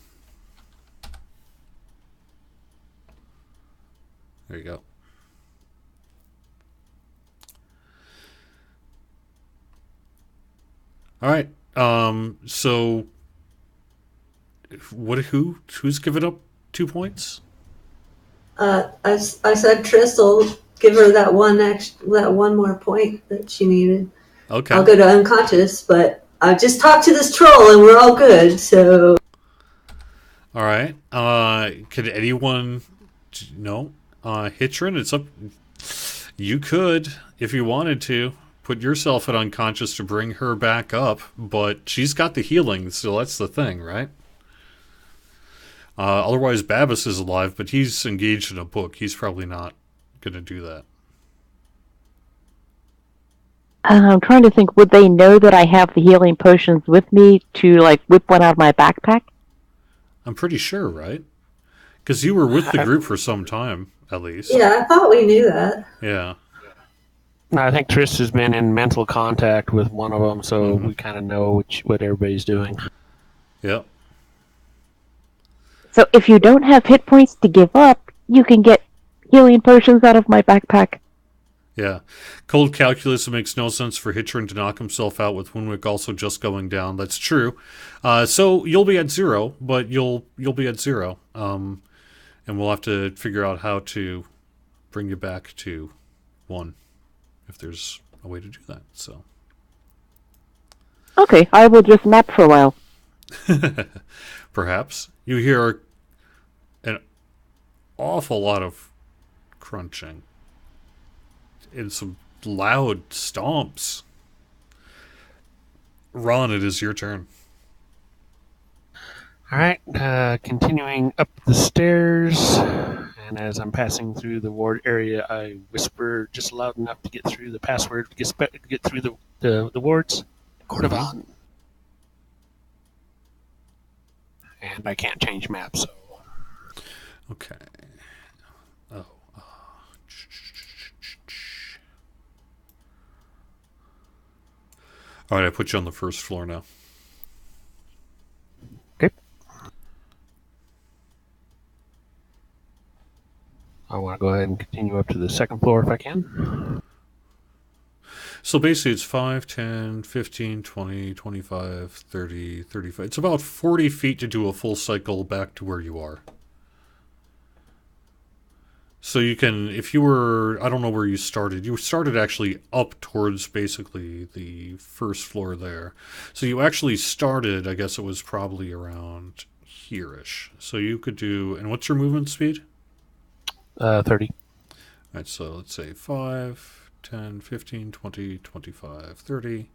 There you go. All right. So who's given up 2 points? I said Triss will give her that one more point that she needed. Okay. I'll go to unconscious, but I just talked to this troll and we're all good. So. All right. Could anyone? No. Hitron, it's up. You could, if you wanted to, put yourself at unconscious to bring her back up, but she's got the healing, so that's the thing, right? Otherwise, Babas is alive, but he's engaged in a book. He's probably not going to do that. I'm trying to think, would they know that I have the healing potions with me to, like, whip one out of my backpack? I'm pretty sure, right? Because you were with the group for some time, at least. Yeah, I thought we knew that. Yeah. I think Trish has been in mental contact with one of them, so we kind of know what everybody's doing. Yep. So if you don't have hit points to give up, you can get healing potions out of my backpack. Yeah. Cold calculus, it makes no sense for Hitron to knock himself out with Winwick also just going down. That's true. So you'll be at 0, but you'll be at 0. And we'll have to figure out how to bring you back to 1, if there's a way to do that. So. Okay, I will just nap for a while. Perhaps. You hear an awful lot of crunching and some loud stomps. Ron, it is your turn. All right, continuing up the stairs, and as I'm passing through the ward area, I whisper just loud enough to get through the password, get through the wards. Cordovan. And I can't change maps, so. Okay. Oh. All right, I put you on the first floor now. Okay. I want to go ahead and continue up to the second floor if I can. So basically it's 5, 10, 15, 20, 25, 30, 35. It's about 40 feet to do a full cycle back to where you are. So you can, if you were, I don't know where you started. You started actually up towards basically the first floor there. So you actually started, I guess it was probably around here-ish. So you could do, and what's your movement speed? 30. All right, so let's say 5, 10, 15, 20, 25, 30.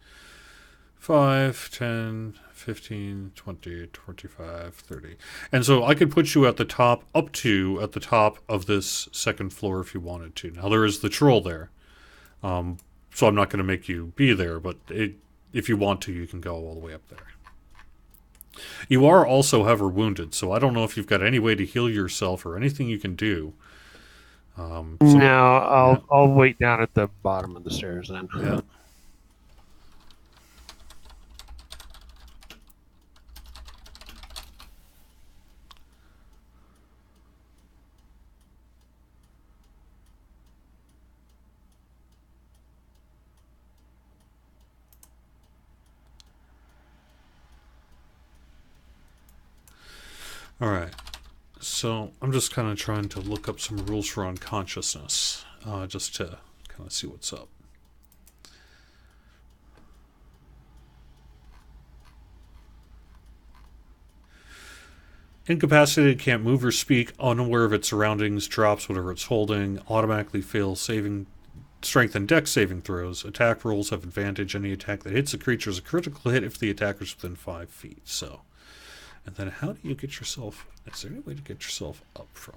5, 10, 15, 20, 25, 30. And so I could put you at the top, up to at the top of this second floor if you wanted to. Now there is the troll there. So I'm not going to make you be there, but if you want to, you can go all the way up there. You are also heavily wounded, so I don't know if you've got any way to heal yourself or anything you can do. No, I'll wait down at the bottom of the stairs then. Yeah. All right. So I'm just kind of trying to look up some rules for unconsciousness, just to kind of see what's up. Incapacitated, can't move or speak, unaware of its surroundings, drops whatever it's holding, automatically fails saving strength and dex saving throws. Attack rolls have advantage. Any attack that hits a creature is a critical hit if the attacker's within 5 feet. So, and then how do you get yourself... Is there any way to get yourself up from?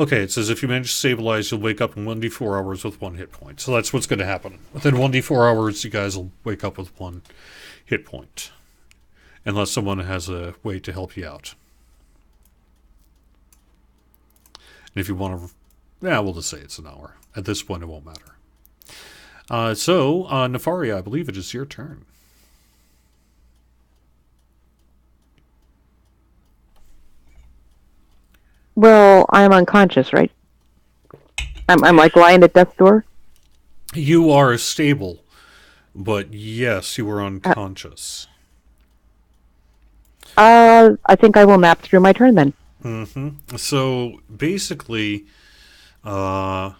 Okay, it says if you manage to stabilize, you'll wake up in 1d4 hours with 1 hit point. So that's what's going to happen. Within 1d4 hours, you guys will wake up with 1 hit point. Unless someone has a way to help you out. And if you want to... Yeah, we'll just say it's an hour. At this point, it won't matter. Nefaria, I believe it is your turn. Well, I'm unconscious, right? I'm like lying at death's door? You are stable, but yes, you were unconscious. I think I will nap through my turn then. Mm-hmm. So, basically, yeah,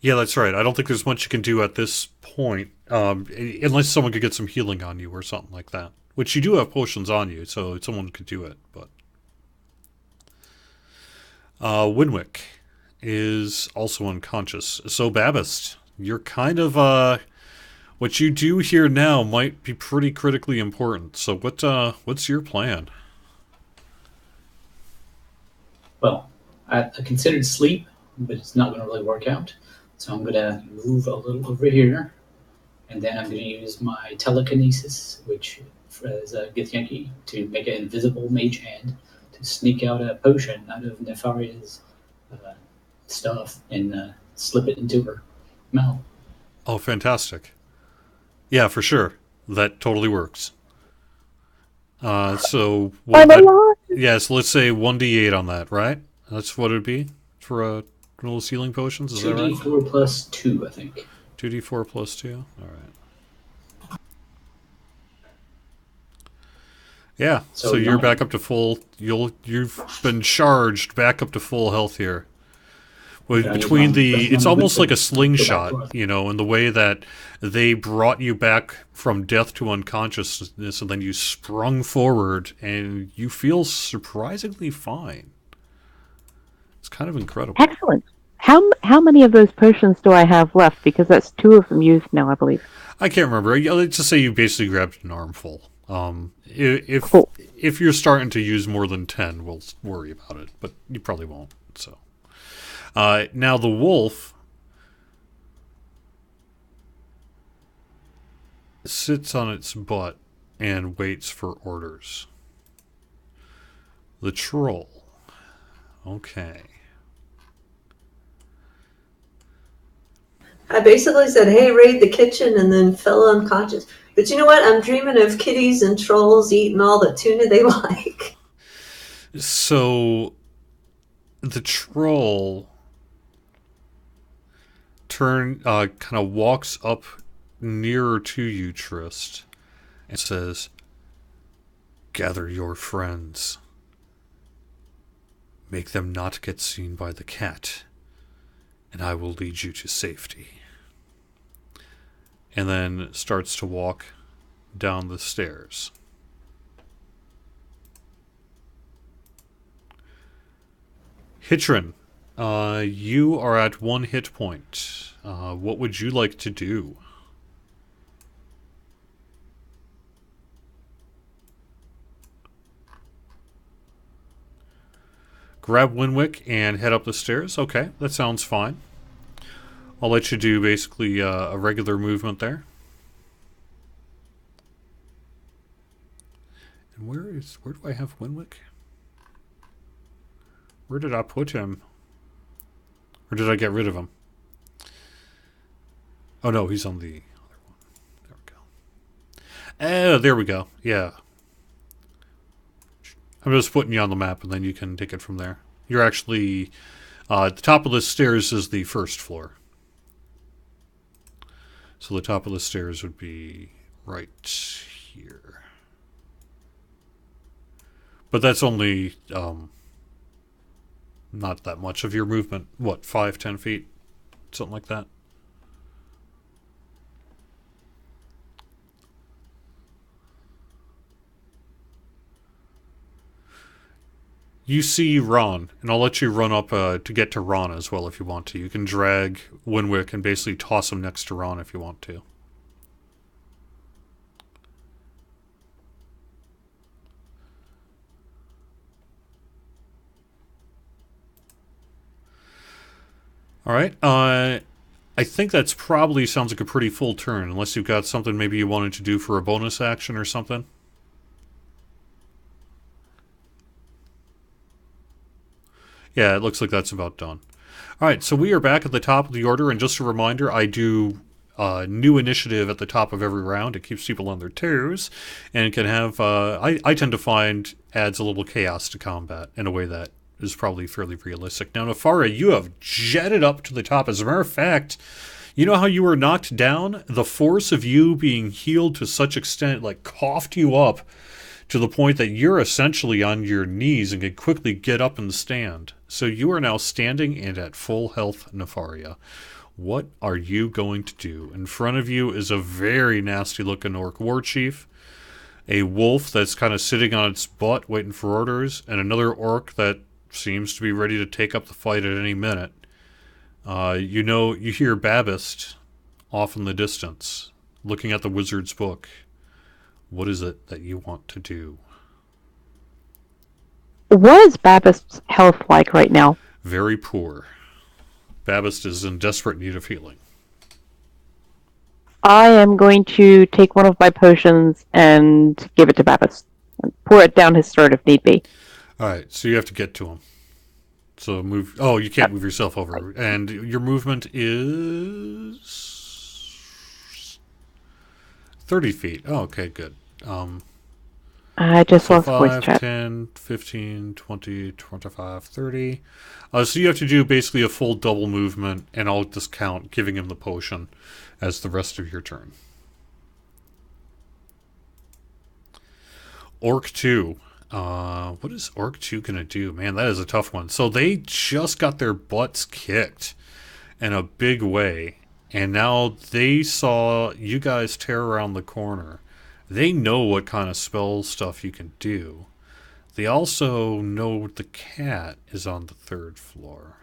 that's right. I don't think there's much you can do at this point, unless someone could get some healing on you or something like that. Which you do have potions on you, so someone could do it, but... Winwick is also unconscious. So, Babist, you're kind of, what you do here now might be pretty critically important. So, what's your plan? Well, I considered sleep, but it's not going to really work out. So I'm going to move a little over here, and then I'm going to use my telekinesis, which is a Githyanki, to make an invisible mage hand to sneak out a potion out of Nefaria's stuff and slip it into her mouth. Oh, fantastic. Yeah, for sure. That totally works. So... Yes, let's say 1d8 on that, right? That's what it would be for roll of healing potions, is that right? 2d4 plus 2, I think. 2d4 plus 2? Alright. Yeah, so you're back up to full... You've been charged back up to full health here. Between it's almost like a slingshot, you know, in the way that they brought you back from death to unconsciousness, and then you sprung forward, and you feel surprisingly fine. It's kind of incredible. Excellent. How many of those potions do I have left? Because that's 2 of them used now, I believe. I can't remember. Let's just say you basically grabbed an armful. If Cool. If you're starting to use more than 10, we'll worry about it, but you probably won't. So. Now the wolf sits on its butt and waits for orders. The troll. Okay. I basically said, hey, raid the kitchen, and then fell unconscious. But you know what? I'm dreaming of kitties and trolls eating all the tuna they like. So, the troll kind of walks up nearer to you, Trist, and says, "Gather your friends. Make them not get seen by the cat, and I will lead you to safety." And then starts to walk down the stairs. Hitrin, you are at 1 hit point. What would you like to do? Grab Winwick and head up the stairs. Okay, that sounds fine. I'll let you do basically a regular movement there. And where do I have Winwick? Where did I put him? Or did I get rid of him? Oh no, he's on the other one. There we go. Oh, there we go. Yeah. I'm just putting you on the map, and then you can take it from there. You're actually... at the top of the stairs is the first floor. So the top of the stairs would be right here. But that's only not that much of your movement. What, 5-10 feet? Something like that. You see Ron, and I'll let you run up to get to Ron as well if you want to. You can drag Winwick and basically toss him next to Ron if you want to. All right. I think that's probably sounds like a pretty full turn, unless you've got something maybe you wanted to do for a bonus action or something. Yeah, it looks like that's about done. All right, so we are back at the top of the order, and just a reminder, I do new initiative at the top of every round. It keeps people on their toes, and it can have, I tend to find, adds a little chaos to combat in a way that is probably fairly realistic. Now, Nefara, you have jetted up to the top. As a matter of fact, you know how you were knocked down? The force of you being healed to such extent, like, coughed you up to the point that you're essentially on your knees and can quickly get up and stand. So you are now standing and at full health, Nefaria. What are you going to do? In front of you is a very nasty-looking orc war chief, a wolf that's kind of sitting on its butt waiting for orders, and another orc that seems to be ready to take up the fight at any minute. You hear Babist off in the distance, looking at the wizard's book. What is it that you want to do? What is Babist's health like right now? Very poor. Babist is in desperate need of healing. I am going to take one of my potions and give it to Babist. And pour it down his throat if need be. Alright, so you have to get to him. So move... Oh, you can't move yourself over. And your movement is... 30 feet. Oh, okay, good. I just so lost 5, voice chat. 10, 15, 20, 25, 30. So you have to do basically a full double movement, and I'll just count giving him the potion as the rest of your turn. Orc 2. What is Orc 2 going to do? Man, that is a tough one. So they just got their butts kicked in a big way, and now they saw you guys tear around the corner. They know what kind of spell stuff you can do. They also know the cat is on the 3rd floor.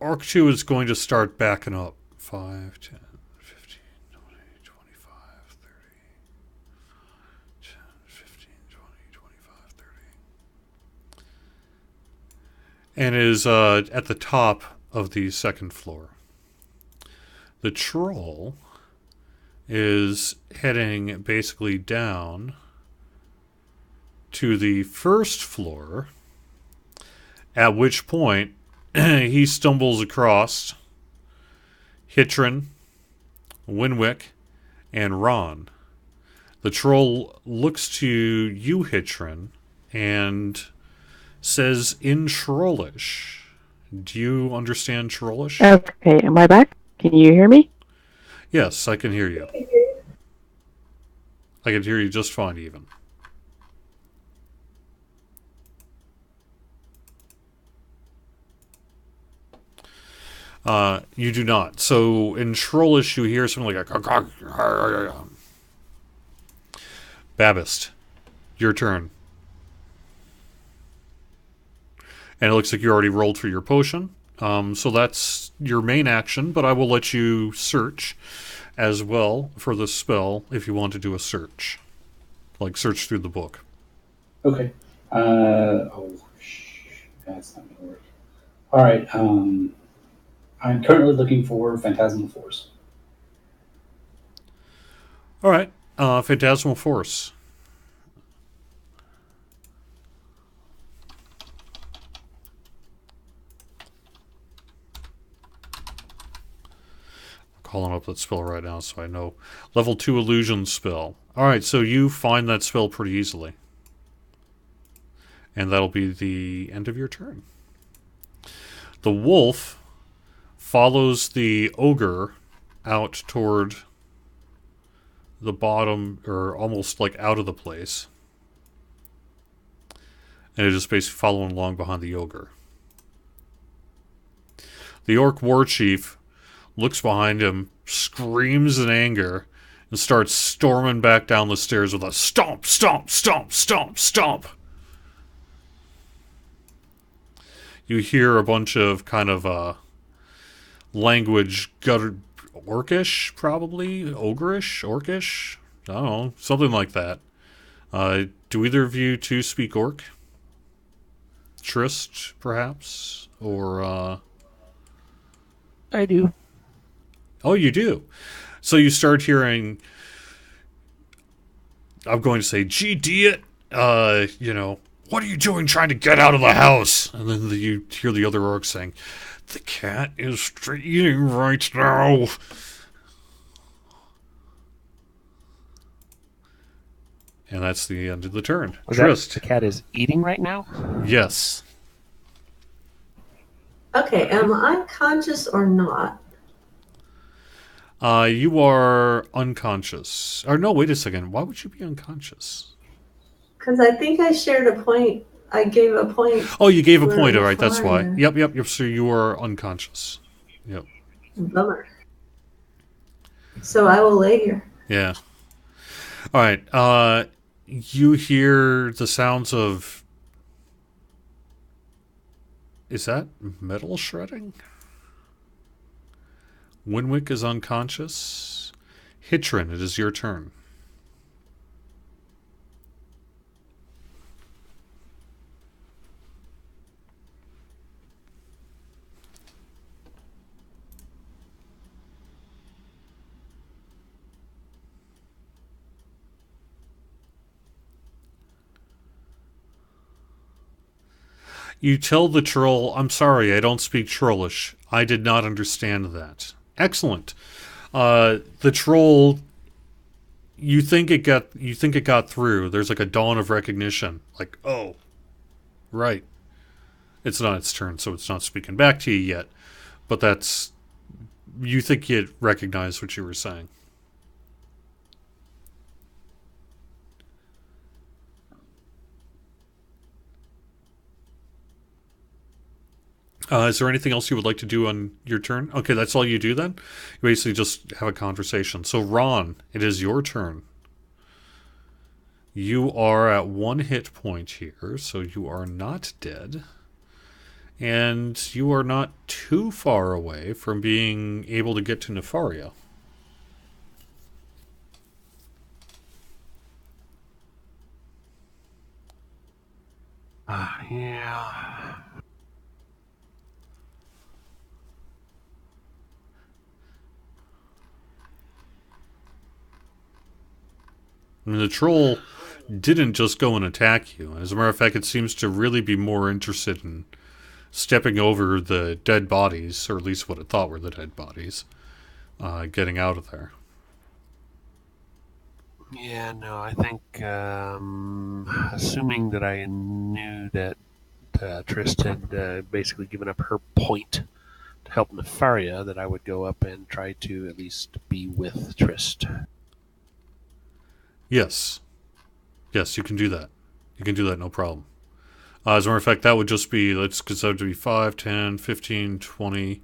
Orc 2 is going to start backing up. 5, 10, 15, 20, 25, 30. 10, 15, 20, 25, 30. And is at the top of the 2nd floor. The troll is heading basically down to the 1st floor, at which point he stumbles across Hitrin, Winwick, and Ron. The troll looks to you, Hitrin, and says in Trollish. Do you understand Trollish? Okay, am I back? Can you hear me? Yes, I can hear you. I can hear you just fine, even. You do not. So in Trollish, you hear something like a... Babist, your turn. And it looks like you already rolled for your potion. So that's your main action, but I will let you search as well for the spell if you want to do a search. Like search through the book. Okay. That's not going to work. All right. I'm currently looking for Phantasmal Force. All right. Phantasmal Force. calling up that spell right now so I know. Level 2 illusion spell. Alright, so you find that spell pretty easily. And that'll be the end of your turn. The wolf follows the ogre out toward the bottom, or almost like out of the place. And it is basically following along behind the ogre. The orc war chief looks behind him, screams in anger, and starts storming back down the stairs with a stomp, stomp, stomp, stomp, stomp. You hear a bunch of kind of language guttered, orcish, probably? Ogreish? Orcish? I don't know. Something like that. Do either of you two speak orc? Trist, perhaps? Or, I do. Oh, you do. So you start hearing, I'm going to say, gee, Diet, what are you doing trying to get out of the house? And then you hear the other orc saying, the cat is eating right now. And that's the end of the turn. Trist. The cat is eating right now? Yes. Okay, am I conscious or not? You are unconscious. Or no, wait a second. Why would you be unconscious? Because I think I shared a point. I gave a point. Oh, you gave a point. All right, that's why. Yep. So you are unconscious. Yep. Bummer. So I will lay here. Yeah. All right. You hear the sounds of... Is that metal shredding? Winwick is unconscious. Hitrin, it is your turn. You tell the troll, I'm sorry, I don't speak Trollish. I did not understand that. Excellent. The troll, you think it got through. There's like a dawn of recognition. Like, oh, right. It's not its turn, so it's not speaking back to you yet. But you think it recognized what you were saying. Is there anything else you would like to do on your turn? Okay, that's all you do then? You basically just have a conversation. So, Ron, it is your turn. You are at 1 hit point here, so you are not dead. And you are not too far away from being able to get to Nefaria. Yeah. I mean, the troll didn't just go and attack you. As a matter of fact, it seems to really be more interested in stepping over the dead bodies, or at least what it thought were the dead bodies, getting out of there. Yeah, no, I think, assuming that I knew that Trist had basically given up her point to help Nefaria, that I would go up and try to at least be with Trist. Yes. Yes, you can do that. You can do that, no problem. As a matter of fact, that would just be, let's consider it to be 5, 10, 15, 20.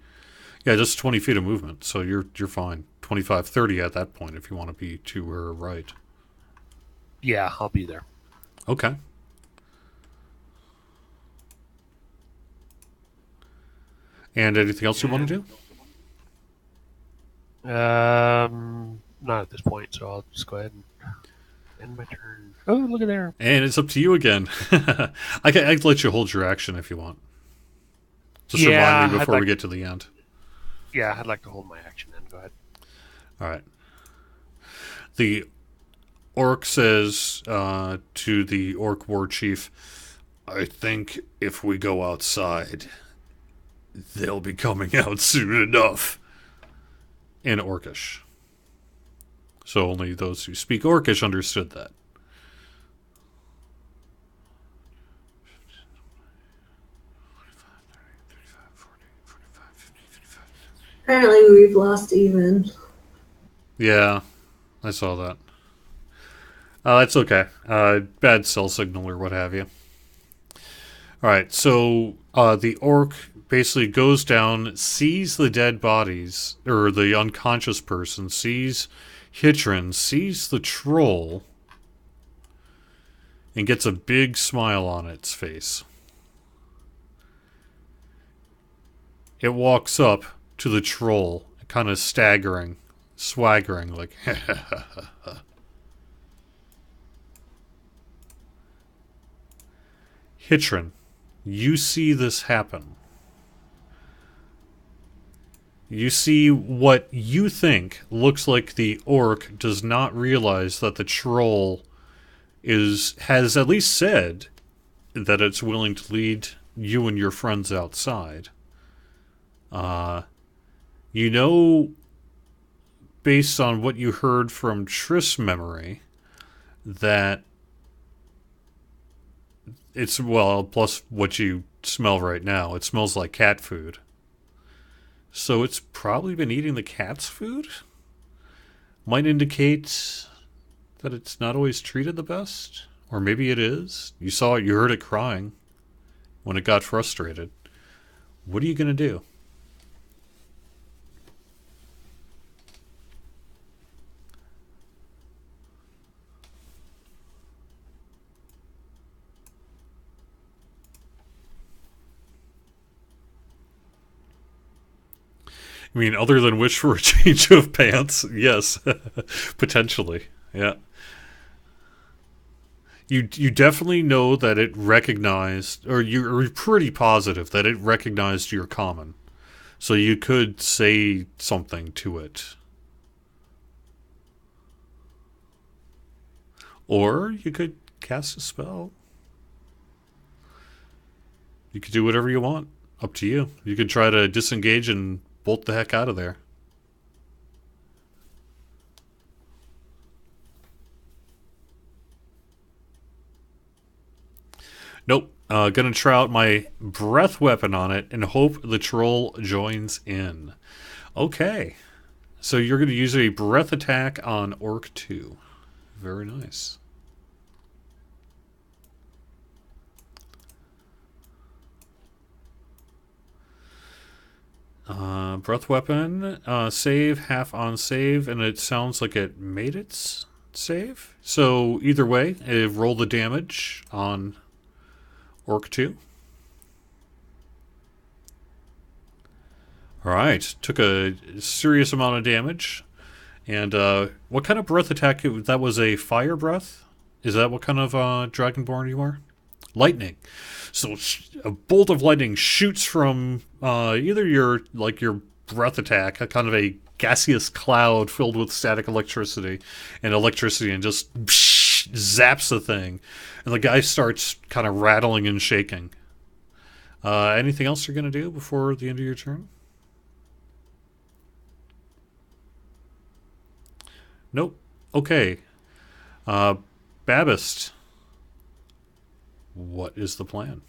Yeah, just 20 feet of movement, so you're fine. 25, 30 at that point if you want to be to her right. Yeah, I'll be there. Okay. And anything else you want to do? Not at this point, so I'll just go ahead and end my turn. Oh, look at there. And it's up to you again. I can let you hold your action if you want. Just remind me before we get to the end. Yeah, I'd like to hold my action then. Go ahead. All right. The orc says to the orc war chief, I think if we go outside, they'll be coming out soon enough. in Orcish. So only those who speak Orcish understood that. Apparently we've lost even. Yeah, I saw that. That's okay. Bad cell signal or what have you. Alright, so the orc basically goes down, sees the dead bodies, or the unconscious person, sees Hitrin, sees the troll, and gets a big smile on its face. It walks up to the troll, kind of swaggering, like, Hitrin, you see this happen. You see what you think looks like the orc does not realize that the troll has at least said that it's willing to lead you and your friends outside. You know, based on what you heard from Triss' memory, that it's, well, plus what you smell right now, it smells like cat food. So it's probably been eating the cat's food? Might indicate that it's not always treated the best? Or maybe it is. You saw it, you heard it crying when it got frustrated. What are you going to do? I mean, other than wish for a change of pants, yes, potentially, yeah. You definitely know that it recognized, or you're pretty positive that it recognized your common, so you could say something to it, or you could cast a spell. You could do whatever you want. Up to you. You could try to disengage and bolt the heck out of there. Nope. Gonna try out my breath weapon on it and hope the troll joins in. Okay. So you're going to use a breath attack on Orc 2. Very nice. Breath weapon, save, half on save, and it sounds like it made its save. So either way, roll the damage on Orc 2. Alright, took a serious amount of damage. And what kind of breath attack? That was a fire breath? Is that what kind of Dragonborn you are? Lightning. So a bolt of lightning shoots from either your breath attack, a kind of a gaseous cloud filled with static electricity, and just zaps the thing, and the guy starts kind of rattling and shaking. Anything else you're going to do before the end of your turn? Nope. Okay. Babist. What is the plan?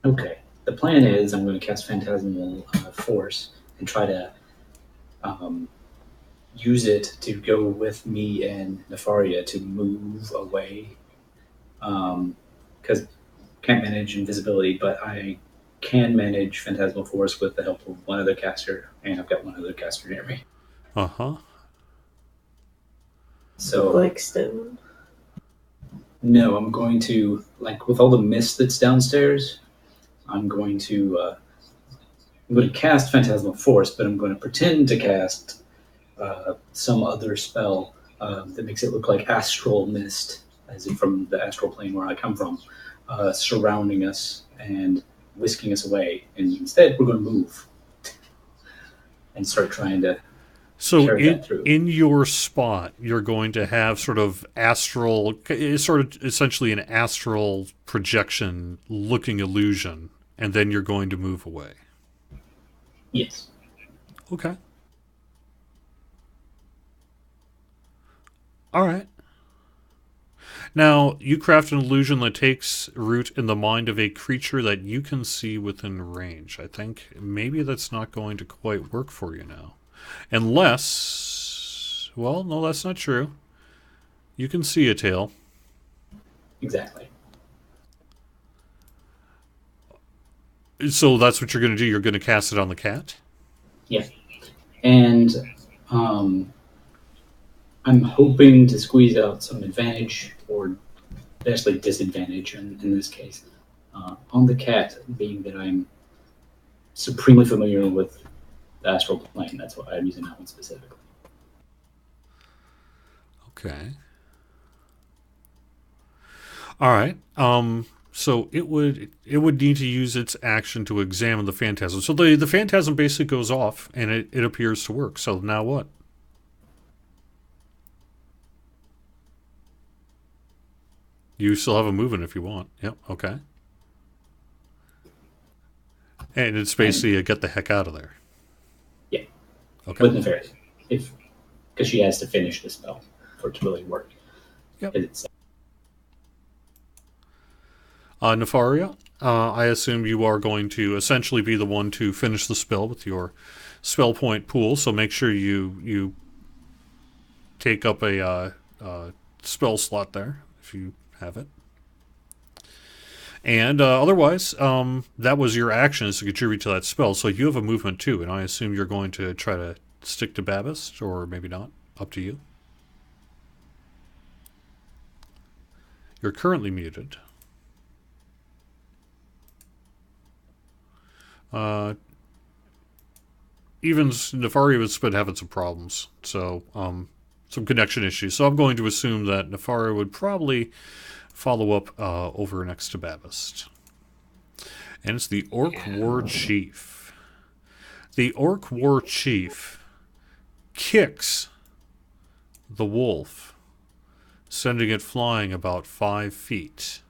Okay. The plan is I'm going to cast Phantasmal Force and try to use it to go with me and Nefaria to move away. Because can't manage invisibility, but I can manage Phantasmal Force with the help of one other caster, and I've got one other caster near me. Uh-huh. So, like stone. No, I'm going to, like, with all the mist that's downstairs, I'm going to cast Phantasmal Force, but I'm going to pretend to cast some other spell that makes it look like astral mist, as if from the astral plane where I come from, surrounding us and whisking us away. And instead, we're going to move and start trying to carry that through. In your spot, you're going to have sort of essentially an astral projection looking illusion, and then you're going to move away. Yes. Okay. All right. Now, you craft an illusion that takes root in the mind of a creature that you can see within range. I think maybe that's not going to quite work for you now. Unless... Well, no, that's not true. You can see a tail. Exactly. So that's what you're going to do? You're going to cast it on the cat? Yeah. And I'm hoping to squeeze out some advantage, or basically disadvantage in this case, on the cat, being that I'm supremely familiar with the astral plane. That's why I'm using that one specifically. Okay. All right. So it would need to use its action to examine the phantasm. So the phantasm basically goes off, and it appears to work. So now what? You still have a movement if you want. Yep. Okay. And it's basically a get the heck out of there. Yeah. Okay. With Nefarious, because she has to finish the spell for it to really work. Yep. It's, Nefaria, I assume you are going to essentially be the one to finish the spell with your spell point pool, so make sure you take up a spell slot there, if you have it. And otherwise, that was your action, is to contribute to that spell, so you have a movement too, and I assume you're going to try to stick to Babis, or maybe not. Up to you. You're currently muted. Even Nefaria has been having some problems, so some connection issues. So I'm going to assume that Nefaria would probably follow up over next to Babist. And it's the Orc War Chief. The Orc War Chief kicks the wolf, sending it flying about 5 feet,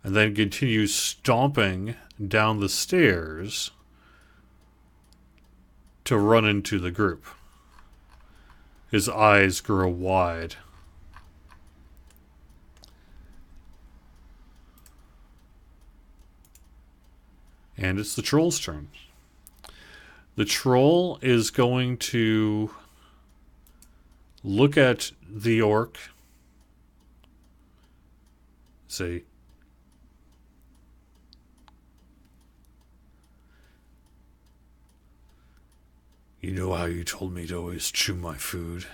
and then continues stomping down the stairs to run into the group. His eyes grow wide. And it's the troll's turn. The troll is going to look at the orc, say, "You know how you told me to always chew my food?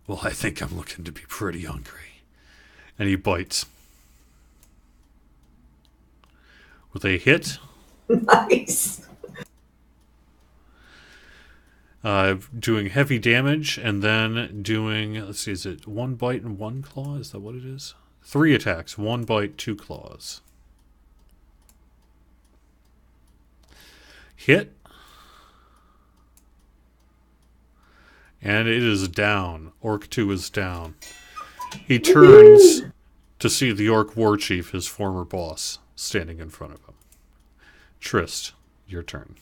Well, I think I'm looking to be pretty hungry." And he bites. With a hit. Nice. Doing heavy damage, and then doing, let's see, is it 1 bite and 1 claw? Is that what it is? 3 attacks, 1 bite, 2 claws. Hit. And it is down. Orc 2 is down. He turns to see the Orc War Chief, his former boss, standing in front of him. Trist, your turn.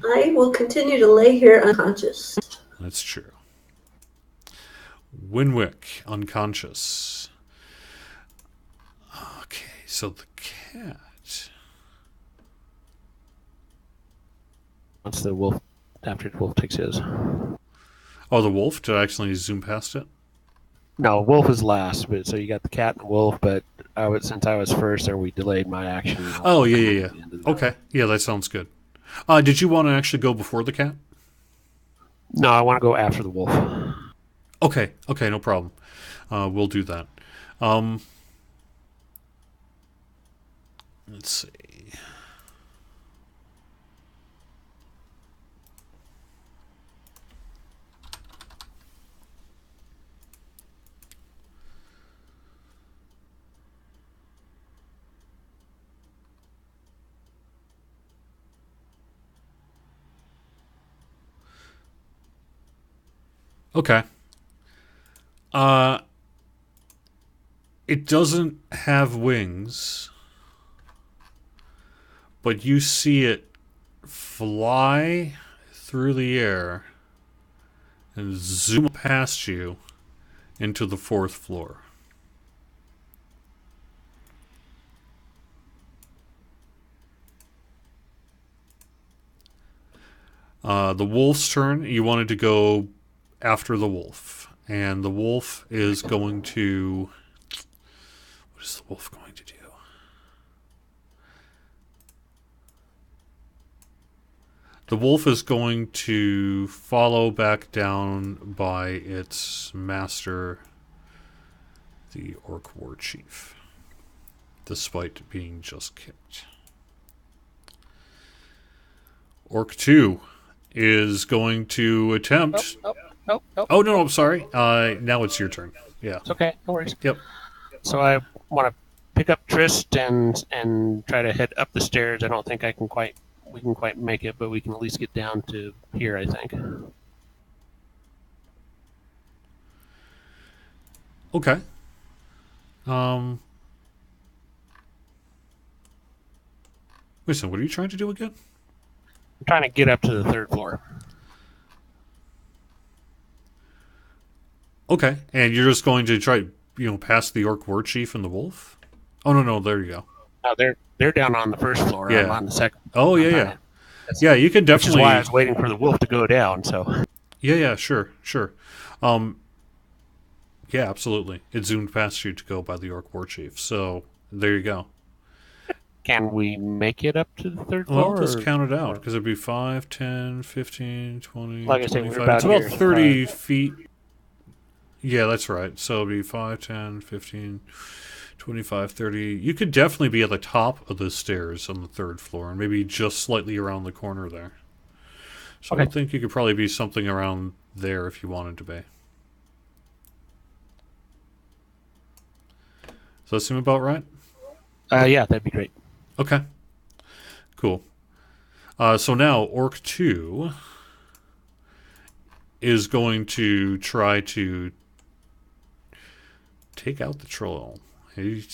I will continue to lay here unconscious. That's true. Winwick, unconscious. Okay, so the cat. Once the wolf, after the wolf takes his. Oh, the wolf? Did I accidentally zoom past it? No, wolf is last, but so you got the cat and wolf, but since I was first there, we delayed my action. Oh, yeah. Okay, yeah, that sounds good. Did you want to actually go before the cat? No, I want to go after the wolf. Okay, no problem. We'll do that. Let's see. Okay. It doesn't have wings, but you see it fly through the air and zoom past you into the 4th floor. The wolf's turn. You wanted to go after the wolf. And the wolf is going to... What is the wolf going to do? The wolf is going to follow back down by its master, the Orc War Chief, despite being just kicked. Orc 2 is going to attempt... Nope. Oh, no, I'm sorry. Now it's your turn. Yeah. It's okay. No worries. Yep. So I want to pick up Trist and try to head up the stairs. I don't think we can quite make it, but we can at least get down to here, I think. Okay. Listen, what are you trying to do again? I'm trying to get up to the 3rd floor. Okay, and you're just going to try, past the Orc War Chief and the wolf? Oh, no, there you go. No, they're down on the 1st floor. Yeah. I'm on the 2nd. Oh, yeah. Yeah, you can definitely... Which is why I was waiting for the wolf to go down, so... Yeah, sure. Yeah, absolutely. It zoomed past you to go by the Orc War Chief, so there you go. Can we make it up to the 3rd floor? Well, just count it out, because it'd be 5, 10, 15, 20, like I said, 25. we're about It's about here, 30 feet. Yeah, that's right. So it'd be 5, 10, 15, 25, 30. You could definitely be at the top of the stairs on the 3rd floor, and maybe just slightly around the corner there. So Okay. I think you could probably be something around there if you wanted to be. Does that seem about right? Yeah, that'd be great. Okay. Cool. So now Orc 2 is going to try to take out the troll. He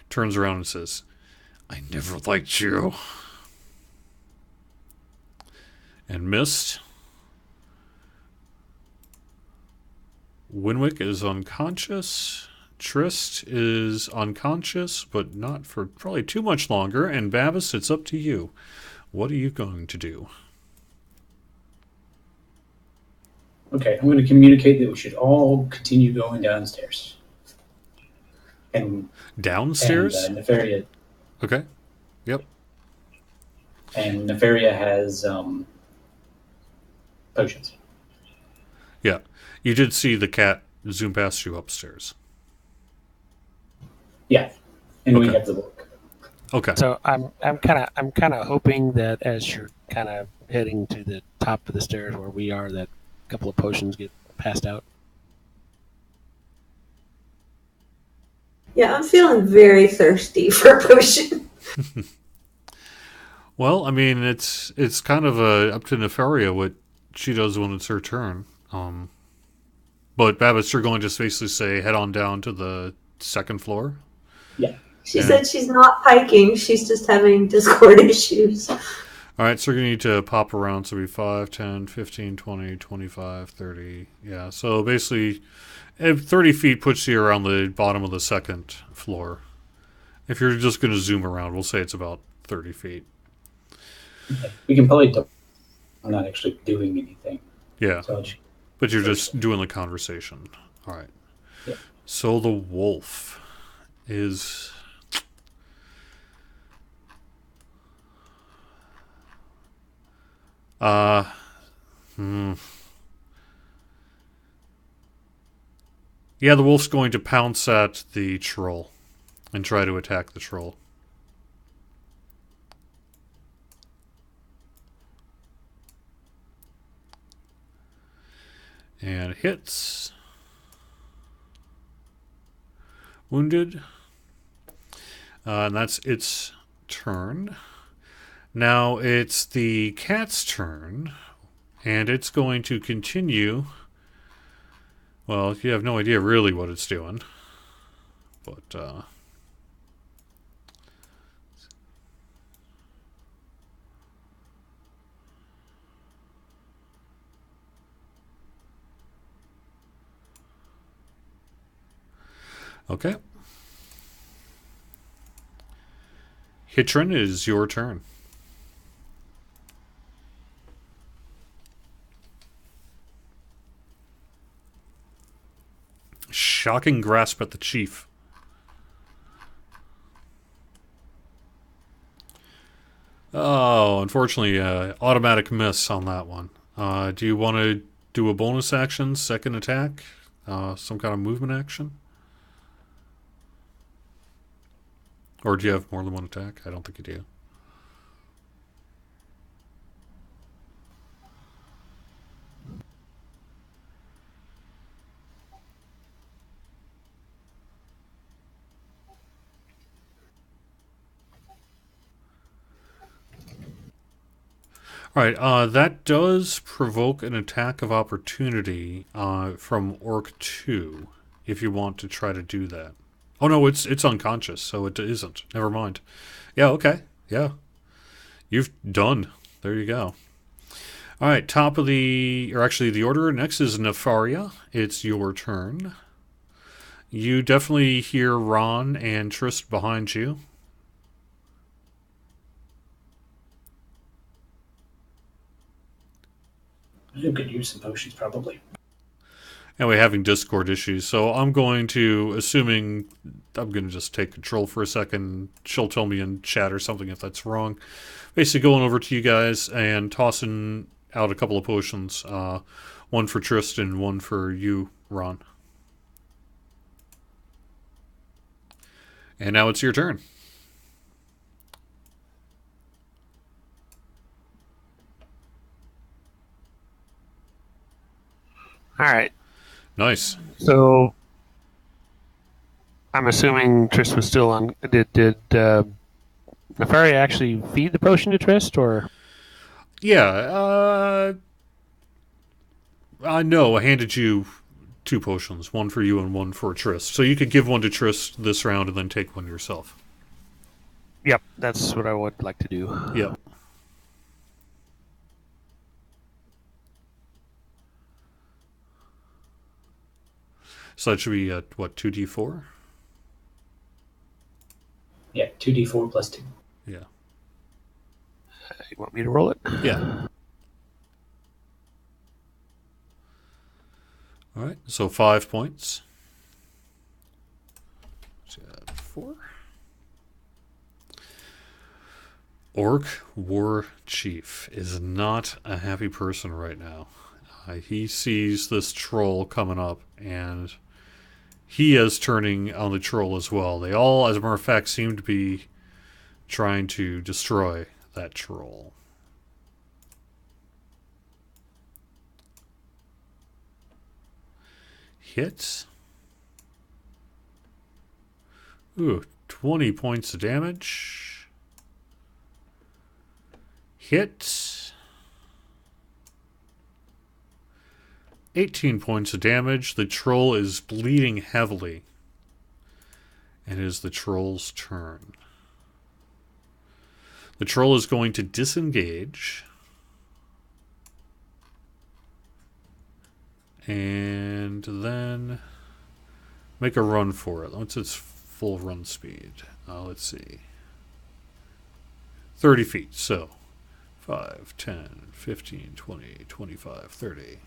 turns around and says, "I never liked you." And missed. Winwick is unconscious. Trist is unconscious, but not for probably too much longer. And Babis, it's up to you. What are you going to do? Okay, I'm going to communicate that we should all continue going downstairs. And Downstairs? And Nefaria. Okay. Yep. And Nefaria has potions. Yeah. You did see the cat zoom past you upstairs. Yeah, and Okay. we have the book. Okay. So I'm kind of hoping that as you're kind of heading to the top of the stairs where we are, that a couple of potions get passed out. Yeah, I'm feeling very thirsty for a potion. Well, I mean, it's kind of up to Nefaria what she does when it's her turn. But Babbitt, you're going to just basically say head on down to the 2nd floor? Yeah. She said she's not hiking, she's just having Discord issues. All right, so you're going to need to pop around. So it'll be 5, 10, 15, 20, 25, 30. Yeah, so basically, if 30 feet puts you around the bottom of the 2nd floor. If you're just going to zoom around, we'll say it's about 30 feet. We can probably I'm not actually doing anything. Yeah, So but you're just doing the conversation. All right. Yeah. So the wolf is... Yeah, the wolf's going to pounce at the troll and try to attack the troll. And hits. Wounded. And that's its turn. Now it's the cat's turn, and it's going to continue. Well, you have no idea really what it's doing, but Okay. Hitron, it is your turn. Shocking grasp at the chief. Oh, unfortunately, automatic miss on that one. Do you want to do a bonus action, second attack, some kind of movement action? Or do you have more than one attack? I don't think you do. All right, that does provoke an attack of opportunity from Orc 2, if you want to try to do that. Oh, no, it's unconscious, so it isn't. Never mind. Yeah, okay. Yeah. You've done. There you go. All right, top of the order. Next is Nefaria. It's your turn. You definitely hear Ron and Trist behind you. You could use some potions, probably. And we're having Discord issues, so I'm going to just take control for a second. She'll tell me in chat or something if that's wrong. Basically going over to you guys and tossing out a couple of potions. One for Tristan, one for you, Ron. And now it's your turn. All right. Nice. So I'm assuming Trist was still on. Did Nefaria actually feed the potion to Trist, or? Yeah. No, I handed you 2 potions, one for you and one for Trist. So you could give one to Trist this round and then take one yourself. Yep, that's what I would like to do. Yep. So that should be, 2d4? Yeah, 2d4 plus 2. Yeah. You want me to roll it? Yeah. All right, so 5 points. So 4. Orc War Chief is not a happy person right now. He sees this troll coming up, and he is turning on the troll as well. They all, as a matter of fact, seem to be trying to destroy that troll. Hits. Ooh, 20 points of damage. Hit. 18 points of damage. The troll is bleeding heavily. And it is the troll's turn. The troll is going to disengage. And then make a run for it. What's its full run speed? Let's see. 30 feet. So 5, 10, 15, 20, 25, 30.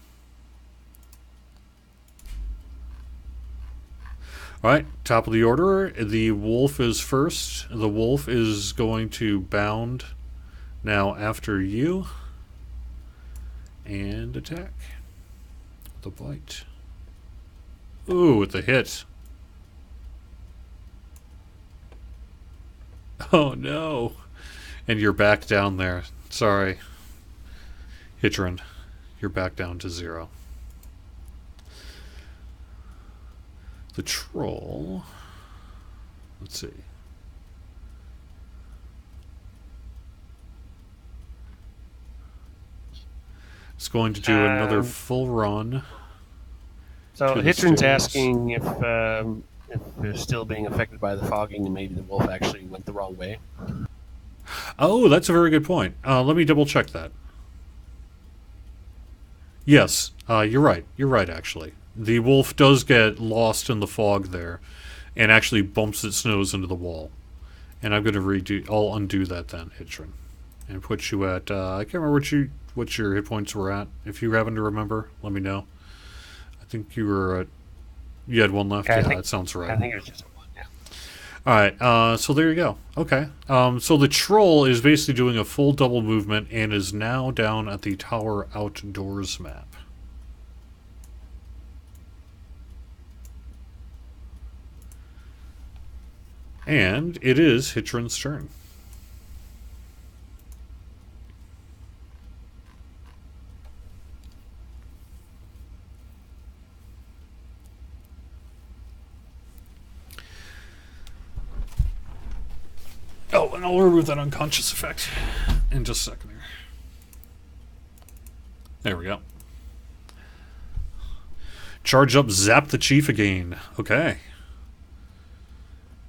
All right, top of the order. The wolf is first. The wolf is going to bound now after you and attack. The bite. Ooh, with the hit. Oh no. And you're back down there. Sorry. Hitron, you're back down to 0. The troll. Let's see. It's going to do another full run. So Hitron's asking if they're still being affected by the fogging, and maybe the wolf actually went the wrong way. Oh, that's a very good point. Let me double check that. Yes, you're right. You're right, actually. The wolf does get lost in the fog there, and actually bumps its nose into the wall. And I'm going to I'll undo that then, Hitron, and put you at. I can't remember what your hit points were at. If you happen to remember, let me know. I think you were at. You had one left. Yeah, that sounds right. I think it was just one. Yeah. All right. So there you go. Okay. So the troll is basically doing a full double movement and is now down at the Tower Outdoors map. And it is Hitron's turn. Oh, and I'll remove that unconscious effect in just a second here. There we go. Charge up, zap the chief again. Okay.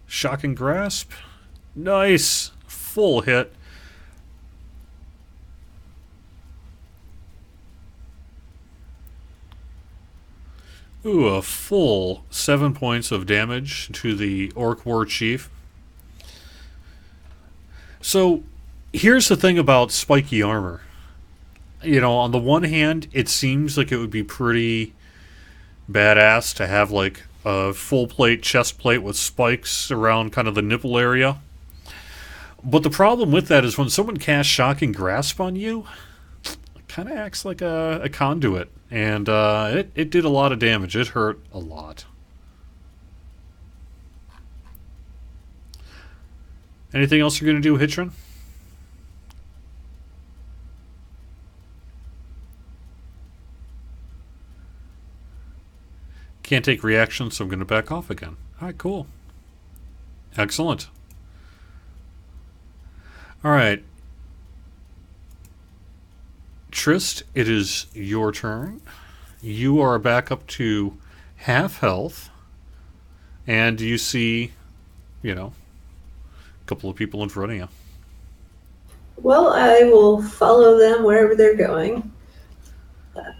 Shocking grasp. Nice. Full hit. Ooh, a full 7 points of damage to the Orc War Chief. So, here's the thing about spiky armor. You know, on the one hand, it seems like it would be pretty badass to have, like, a full plate chest plate with spikes around kind of the nipple area. But the problem with that is when someone casts Shocking Grasp on you, it kind of acts like a conduit. And it did a lot of damage. It hurt a lot. Anything else you're going to do, Hitron? Can't take reactions, so I'm going to back off again. All right, cool. Excellent. All right. Trist, it is your turn. You are back up to half health. And you see, you know, a couple of people in front of you. Well, I will follow them wherever they're going.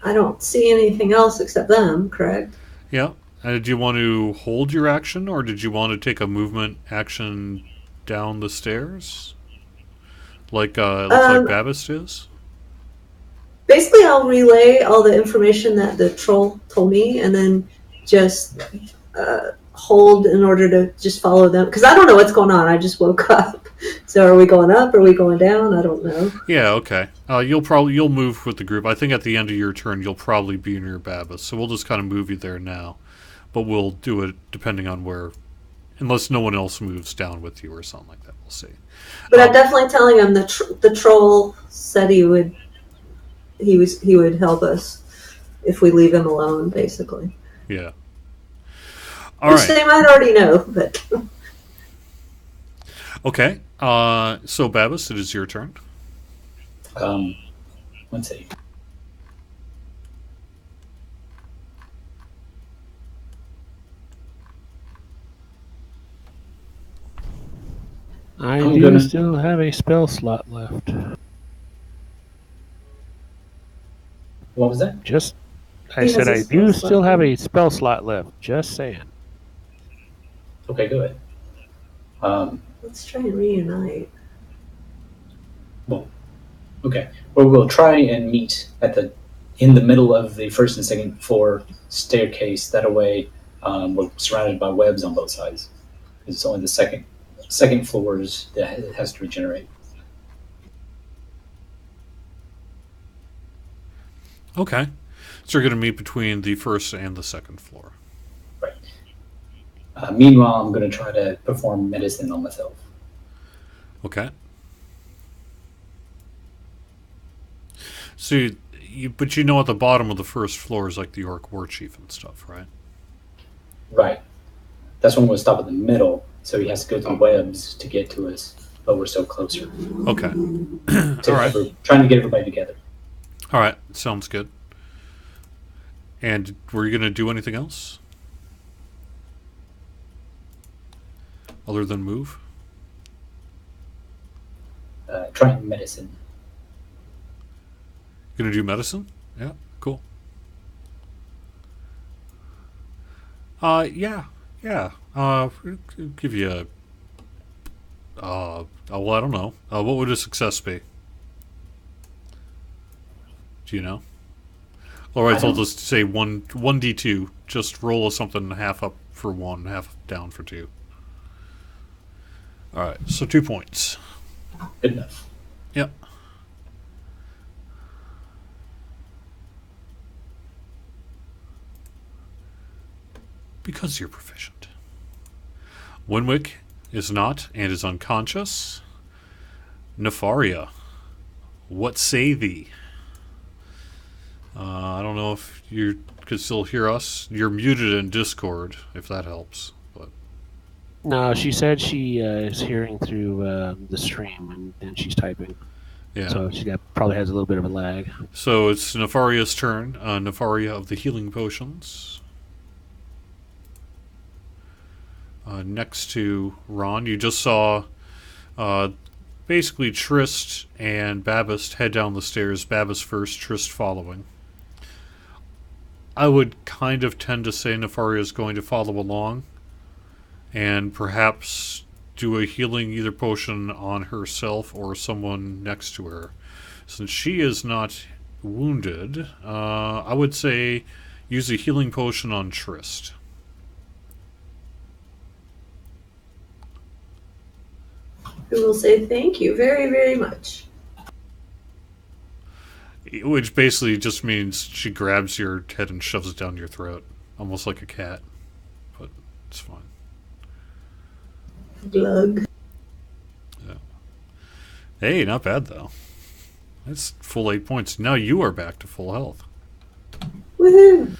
I don't see anything else except them, correct? Yeah. Did you want to hold your action, or did you want to take a movement action down the stairs? Like it looks like Babist is? Basically, I'll relay all the information that the troll told me, and then just hold in order to just follow them. Because I don't know what's going on. I just woke up. So are we going up? Are we going down? I don't know. Yeah, okay. You'll move with the group. I think at the end of your turn, you'll probably be near Babis. So we'll just kind of move you there now. But we'll do it depending on where, unless no one else moves down with you or something like that. We'll see. But I'm definitely telling him the troll said he would help us if we leave him alone, basically. Yeah. Which they might already know, but okay. So Babis, it is your turn. Let's see. I do still have a spell slot left. What was that? I said I do still have a spell slot left. Just saying. Okay, good. Let's try and reunite. Well, okay. Well, we'll try and meet in the middle of the first and second floor staircase. That way, we're surrounded by webs on both sides. It's only the second floors that it has to regenerate. Okay. So you're going to meet between the first and the second floor. Right. Meanwhile, I'm going to try to perform medicine on myself. Okay. So, but you know at the bottom of the first floor is like the Orc War Chief and stuff, right? Right. That's when we'll stop at the middle, so he has to go through webs to get to us, but we're so closer. Okay. All right. Trying to get everybody together. All right. Sounds good. And were you going to do anything else? Other than move? Trying medicine. Going to do medicine? Yeah, cool. Yeah, Yeah. Give you a. Well, I don't know. What would a success be? Do you know? All right, so I'll just say 1d2. Just roll something half up for 1, half down for 2. All right, so 2 points. Good enough. Yep. Because you're proficient. Winwick is not and is unconscious. Nefaria, what say thee? I don't know if you could still hear us. You're muted in Discord, if that helps. But No, she said she is hearing through the stream and she's typing. yeah. So she probably has a little bit of a lag. So it's Nefaria's turn. Nefaria of the healing potions. Next to Ron, you just saw basically Trist and Babist head down the stairs. Babist first, Trist following. I would kind of tend to say Nefaria is going to follow along and perhaps do a healing either potion on herself or someone next to her. Since she is not wounded, I would say use a healing potion on Trist. Who will say thank you very, very much. Which basically just means she grabs your head and shoves it down your throat. Almost like a cat. But it's fine. Glug. Yeah. Hey, not bad though. That's full 8 points. Now you are back to full health. Woohoo!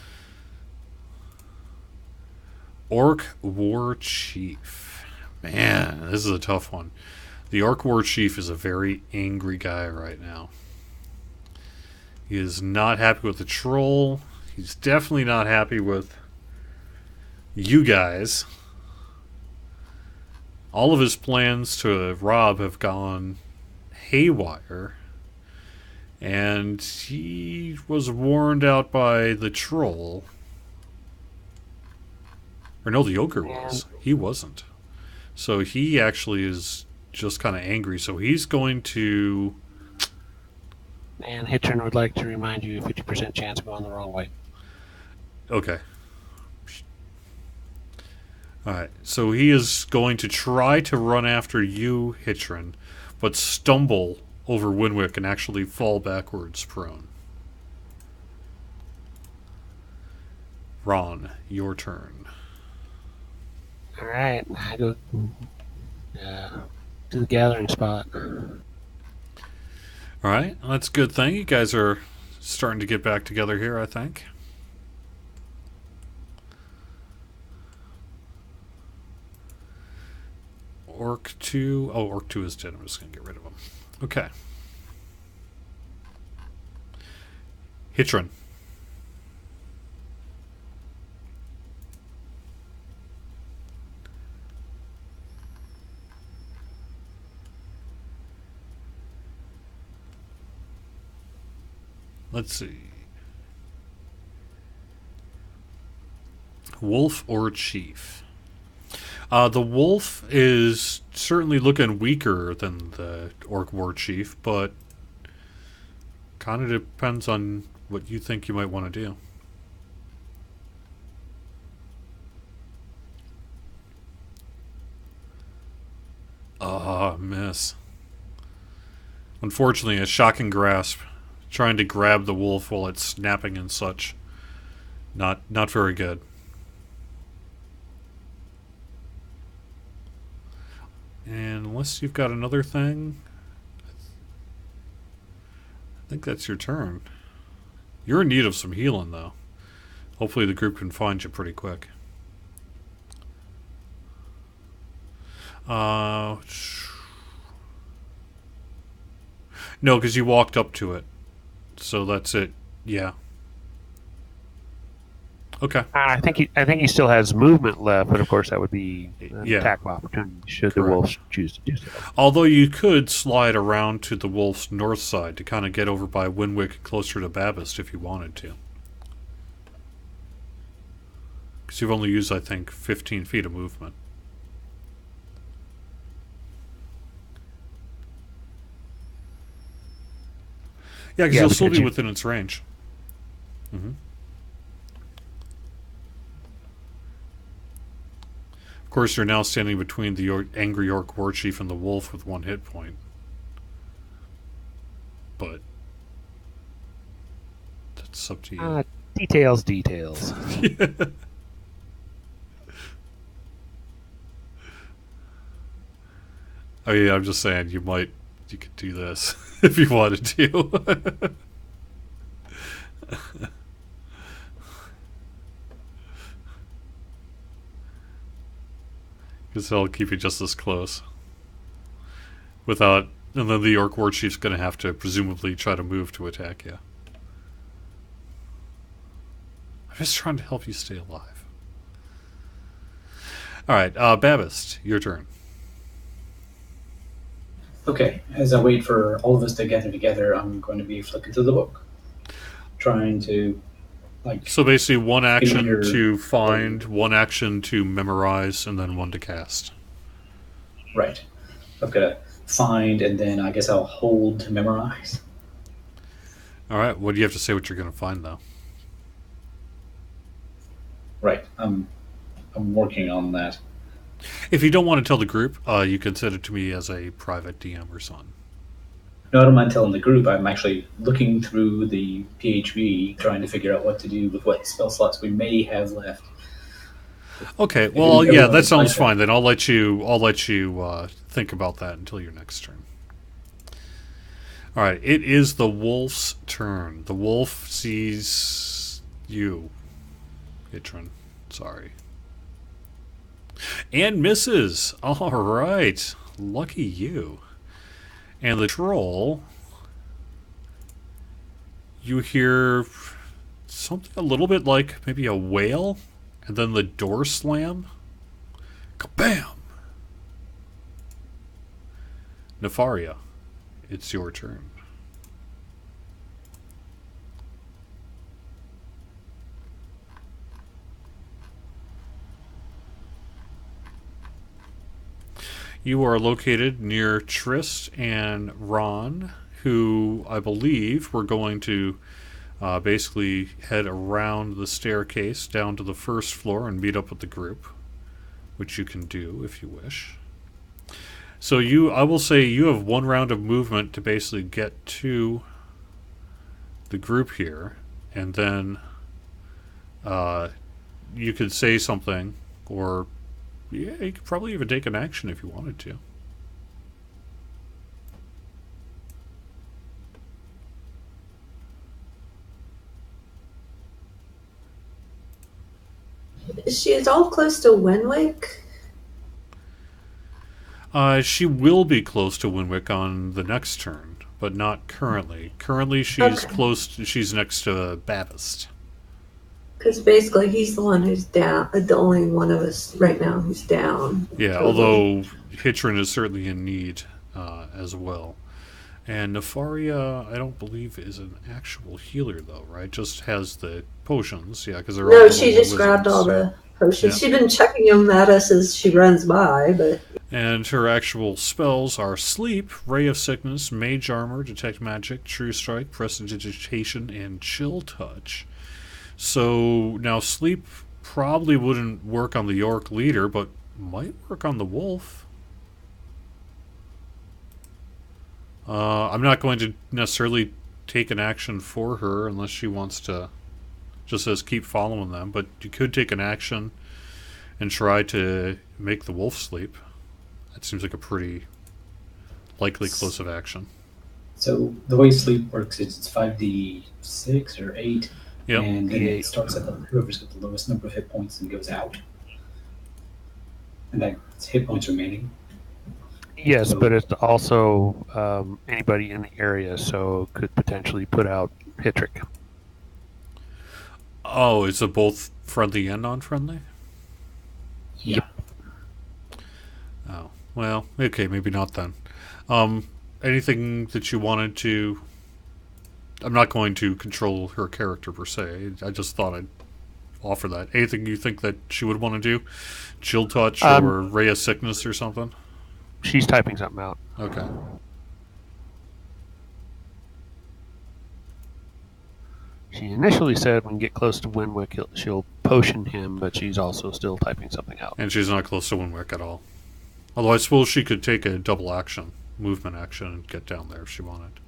Orc War Chief. Man, this is a tough one. The Orc War Chief is a very angry guy right now. He is not happy with the troll. He's definitely not happy with you guys. All of his plans to rob have gone haywire. And he was warned out by the troll. Or no, the ogre was. He wasn't. So he actually is just kind of angry. So he's going to... And Hitchin would like to remind you 50% chance of going the wrong way. Okay. Alright, so he is going to try to run after you, Hitchin, but stumble over Winwick and actually fall backwards prone. Ron, your turn. Alright, I go to the gathering spot. Alright, that's a good thing. You guys are starting to get back together here, I think. Orc 2. Oh, Orc 2 is dead. I'm just going to get rid of him. Okay. Hitron. Let's see. Wolf or Chief? The wolf is certainly looking weaker than the Orc War Chief, but kind of depends on what you think you might want to do. Miss. Unfortunately, a shocking grasp. Trying to grab the wolf while it's snapping and such. Not very good. And unless you've got another thing, I think that's your turn. You're in need of some healing, though. Hopefully the group can find you pretty quick. No, because you walked up to it. So that's it. Yeah. Okay. I think he still has movement left, but of course that would be an attack of opportunity should the wolves choose to do so. Although you could slide around to the wolf's north side to kind of get over by Winwick closer to Babist if you wanted to. Because you've only used, I think, 15 feet of movement. Yeah, because you'll still be within its range. Mm-hmm. Of course, you're now standing between the angry orc war chief and the wolf with 1 hit point. But that's up to you. Details. Yeah. Oh yeah, I'm just saying you could do this if you wanted to. Because it'll keep you just as close. And then the orc war chief's going to have to presumably try to move to attack you. I'm just trying to help you stay alive. Alright, Babist, your turn. Okay, as I wait for all of us to gather together, I'm going to be flicking through the book. Trying to, So basically 1 action to find, 1 action to memorize, and then 1 to cast. Right. I've got to find, and then I guess I'll hold to memorize. Alright, what do you have to say what you're going to find, though? Right. I'm working on that. If you don't want to tell the group, you can send it to me as a private DM or something. No, I don't mind telling the group. I'm actually looking through the PHB, trying to figure out what to do with what spell slots we may have left. Okay, well, yeah, that sounds fine. Then I'll let you think about that until your next turn. All right, it is the wolf's turn. The wolf sees you, Itron. Sorry. And misses. All right. Lucky you. And the troll, you hear something a little bit like maybe a wail, and then the door slam. Kabam! Nefaria, it's your turn. You are located near Trist and Ron, who I believe were going to basically head around the staircase down to the first floor and meet up with the group, which you can do if you wish. So I will say you have 1 round of movement to basically get to the group here, and then you could say something, or yeah, you could probably even take an action if you wanted to. She is all close to Wenwick. She will be close to Winwick on the next turn, but not currently. Currently, she's close. She's next to Babist. Because basically, he's the one who's down. The only one of us right now who's down. Yeah, although Hitron is certainly in need as well. And Nefaria, I don't believe, is an actual healer, though, right? Just has the potions, yeah, because they're all... No, she just grabbed all the potions. Yeah. She's been chucking them at us as she runs by, but... And her actual spells are Sleep, Ray of Sickness, Mage Armor, Detect Magic, True Strike, Prestidigitation, and Chill Touch. So, now Sleep probably wouldn't work on the York leader, but might work on the wolf. I'm not going to necessarily take an action for her unless she wants to just says keep following them, but you could take an action and try to make the wolf sleep. That seems like a pretty likely close of action. So the way sleep works is it's 5d6 or 8, yep. And then it starts at whoever's got the lowest number of hit points and goes out. And that's hit points remaining. Yes, so, but it's also anybody in the area, so could potentially put out hit trick. Oh, is it both friendly and non-friendly? Yep. Oh, well, okay, maybe not then. Anything that you wanted to... I'm not going to control her character per se. I just thought I'd offer that. Anything you think that she would want to do? Chill touch or ray of sickness or something? She's typing something out. Okay. She initially said when you get close to Winwick, she'll potion him, but she's also still typing something out. And she's not close to Winwick at all. Although I suppose she could take a double action, movement action, and get down there if she wanted.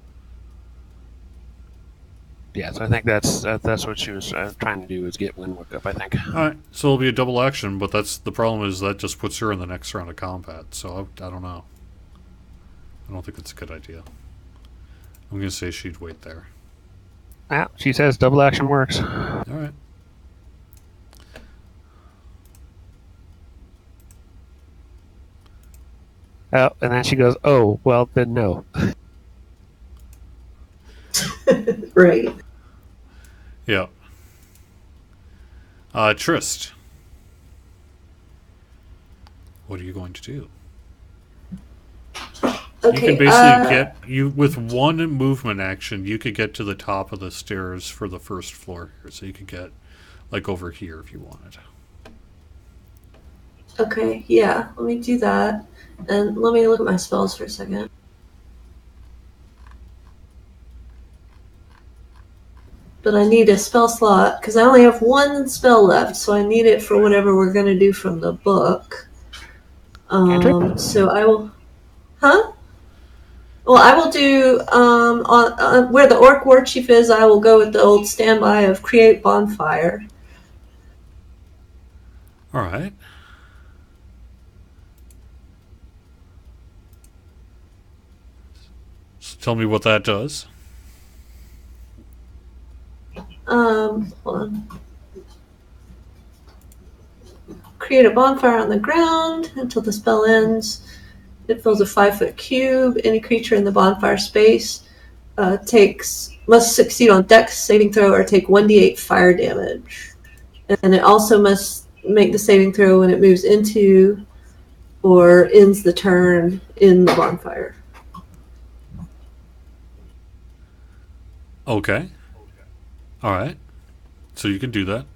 Yeah, so I think that's what she was trying to do, is get Winwick up, I think. Alright, so it'll be a double action, but that's the problem is that just puts her in the next round of combat, so I don't know. I don't think it's a good idea. I'm going to say she'd wait there. Yeah, she says double action works. Alright. Oh, and then she goes, oh, well, then no. Right. Yeah. Trist. What are you going to do? Okay, you can basically with one movement action, you could get to the top of the stairs for the first floor here. So you could get, like, over here if you wanted. Okay, yeah, let me do that. And let me look at my spells for a second. But I need a spell slot, because I only have one spell left, so I need it for whatever we're going to do from the book. So I will... Huh? Well, I will do, on where the Orc War Chief is, I will go with the old standby of Create Bonfire. Alright. So tell me what that does. Hold on. Create a bonfire on the ground until the spell ends. It fills a 5-foot cube. Any creature in the bonfire space must succeed on Dex saving throw or take 1d8 fire damage. And it also must make the saving throw when it moves into or ends the turn in the bonfire. Okay. Alright. So you can do that.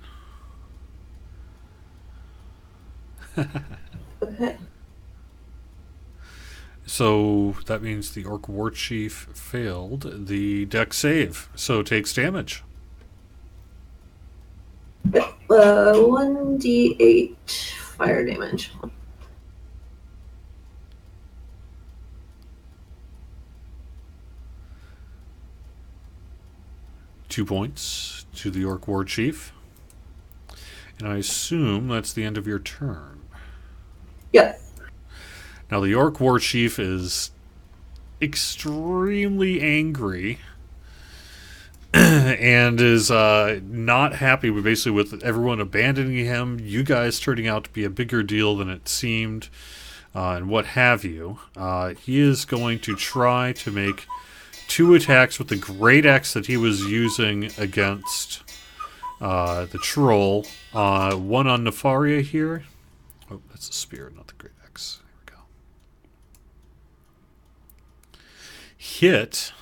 Okay. So that means the Orc War Chief failed the Dex save, so takes damage. 1d8 fire damage. Two points to the Orc War Chief. And I assume that's the end of your turn. Yep. Now, the Orc War Chief is extremely angry and is not happy basically with everyone abandoning him, you guys turning out to be a bigger deal than it seemed, and what have you. He is going to try to make 2 attacks with the great axe that he was using against the troll. One on Nefaria here. Oh, that's a spear, not the great axe. There we go. Hit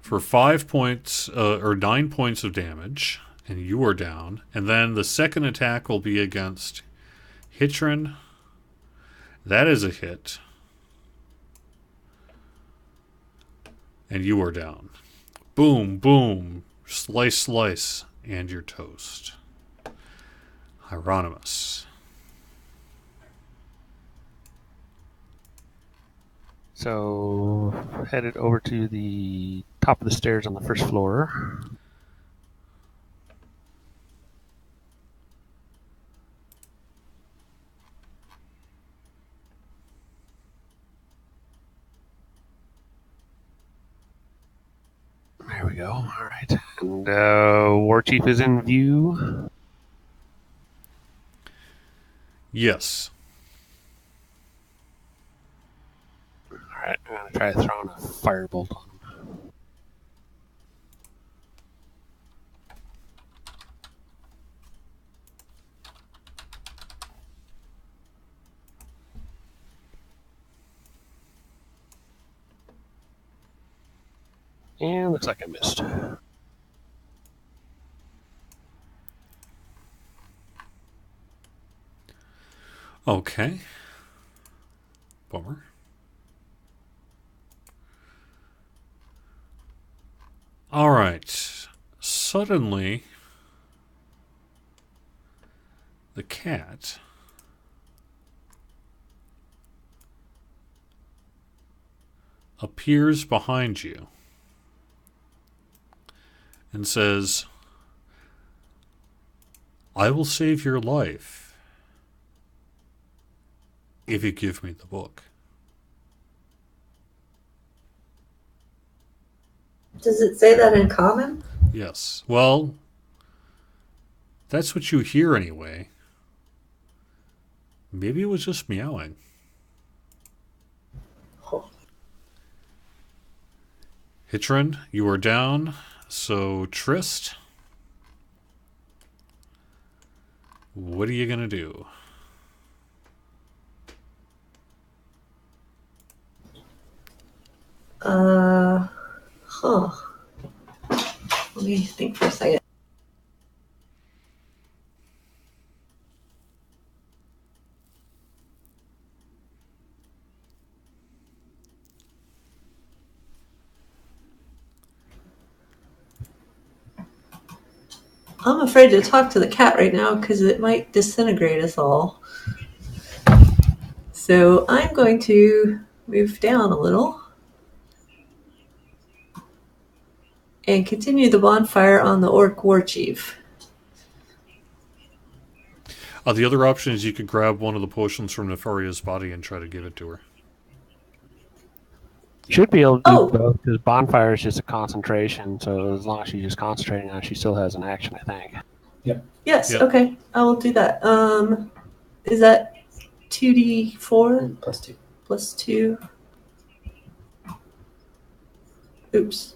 for 5 points, or 9 points of damage, and you are down. And then the second attack will be against Hitrin. That is a hit. And you are down. Boom, boom, slice, slice, and you're toast. Hieronymus. So, headed over to the top of the stairs on the first floor. There we go. All right. And War Chief is in view. Yes. All right. I'm going to try throwing a firebolt on him. And looks like I missed. Okay. Bummer. All right. Suddenly, the cat appears behind you and says, I will save your life if you give me the book. Does it say that in common? Yes. Well, that's what you hear anyway. Maybe it was just meowing. Oh. Hitrin, you are down. So, Trist, what are you going to do? Let me think for a second. I'm afraid to talk to the cat right now because it might disintegrate us all. So I'm going to move down a little and continue the bonfire on the Orc War Chief. The other option is you could grab one of the potions from Nefaria's body and try to give it to her. Should be able to do both, because bonfire is just a concentration, so as long as she's just concentrating on it, she still has an action, I think. Yep. Yes, Yep. okay. I will do that. Is that 2d4? Plus 2. Plus 2. Oops.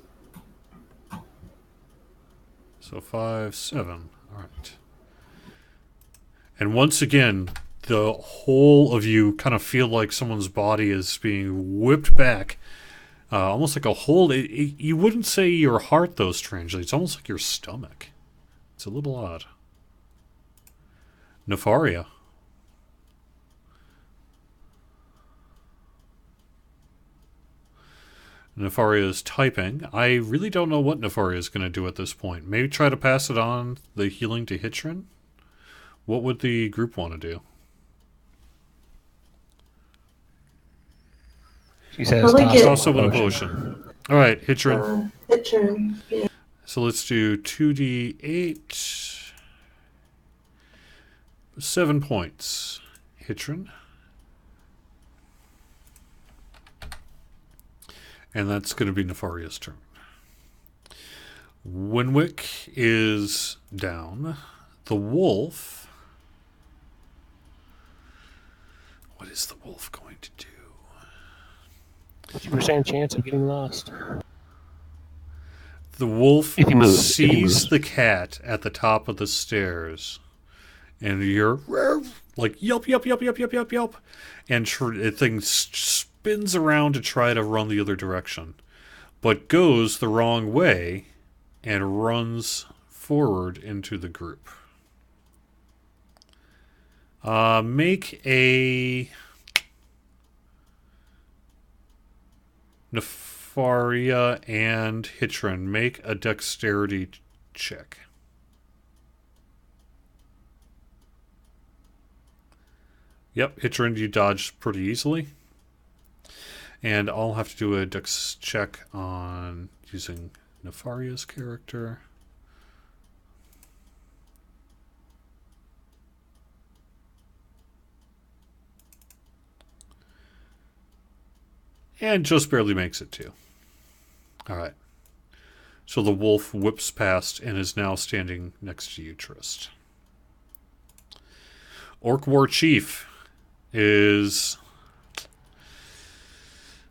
So 5, 7. All right. And once again, the whole of you kind of feel like someone's body is being whipped back. Almost like a whole... you wouldn't say your heart, though, strangely. It's almost like your stomach. It's a little odd. Nefaria. Nefaria is typing. I really don't know what Nefaria is going to do at this point. Maybe try to pass it on, the healing to Hitrin? What would the group want to do? She says, Toss up a potion. All right, Hitrin. Hitrin, yeah. So let's do 2d8. 7 points. Hitrin. And that's going to be Nefaria's turn. Winwick is down. The wolf. What is the wolf going to do? 50% chance of getting lost. The wolf If he moves, sees the cat at the top of the stairs. And you're like, yelp, yelp, yelp, yelp, yelp, yelp, yelp. And the thing spins around to try to run the other direction. But goes the wrong way and runs forward into the group. Make a Nefaria and Hitrin. Make a dexterity check. Yep, Hitrin, you dodged pretty easily. And I'll have to do a dex check on using Nefaria's character. And just barely makes it too. Alright. So the wolf whips past and is now standing next to you, Trist. Orc War Chief is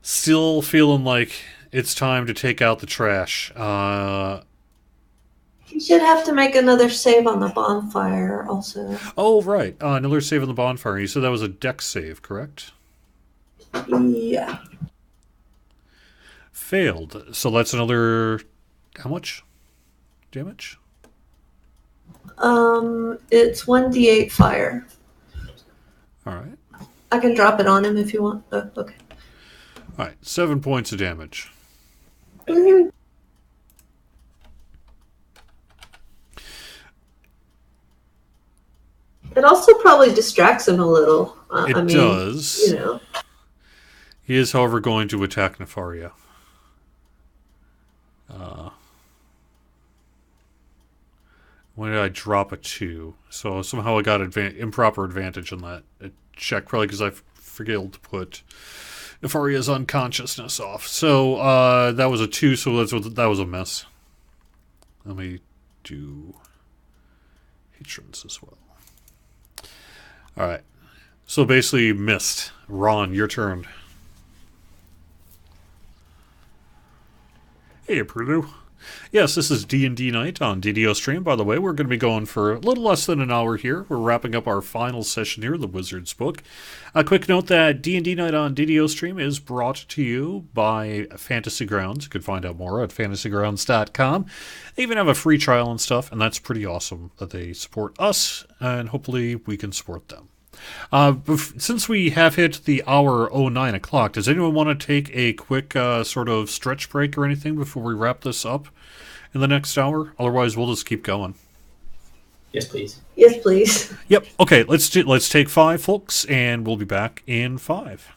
still feeling like it's time to take out the trash. You should have to make another save on the bonfire also. Oh, right. Another save on the bonfire. You said that was a dex save, correct? Yeah. Failed. So that's another... How much damage? It's 1d8 fire. All right. I can drop it on him if you want. Oh, okay. All right, 7 points of damage. Mhm. It also probably distracts him a little. It I mean, does. you know. He is, however, going to attack Nefaria. When did I drop a 2? So somehow I got improper advantage on that check, probably because I failed to put Nefaria's unconsciousness off. So that was a 2, so that was a miss. Let me do patrons as well. Alright. So basically missed. Ron, your turn. Hey, Purdue. Yes, this is D&D Night on DDOstream. By the way, we're going to be going for a little less than an hour here. We're wrapping up our final session here, the Wizard's Book. A quick note that D&D Night on DDOstream is brought to you by Fantasy Grounds. You can find out more at fantasygrounds.com. They even have a free trial and stuff, and that's pretty awesome that they support us, and hopefully we can support them. Since we have hit the hour 09 o'clock, does anyone want to take a quick sort of stretch break or anything before we wrap this up in the next hour? Otherwise, we'll just keep going. Yes, please. Yes, please. Yep. Okay. Let's take 5, folks, and we'll be back in 5.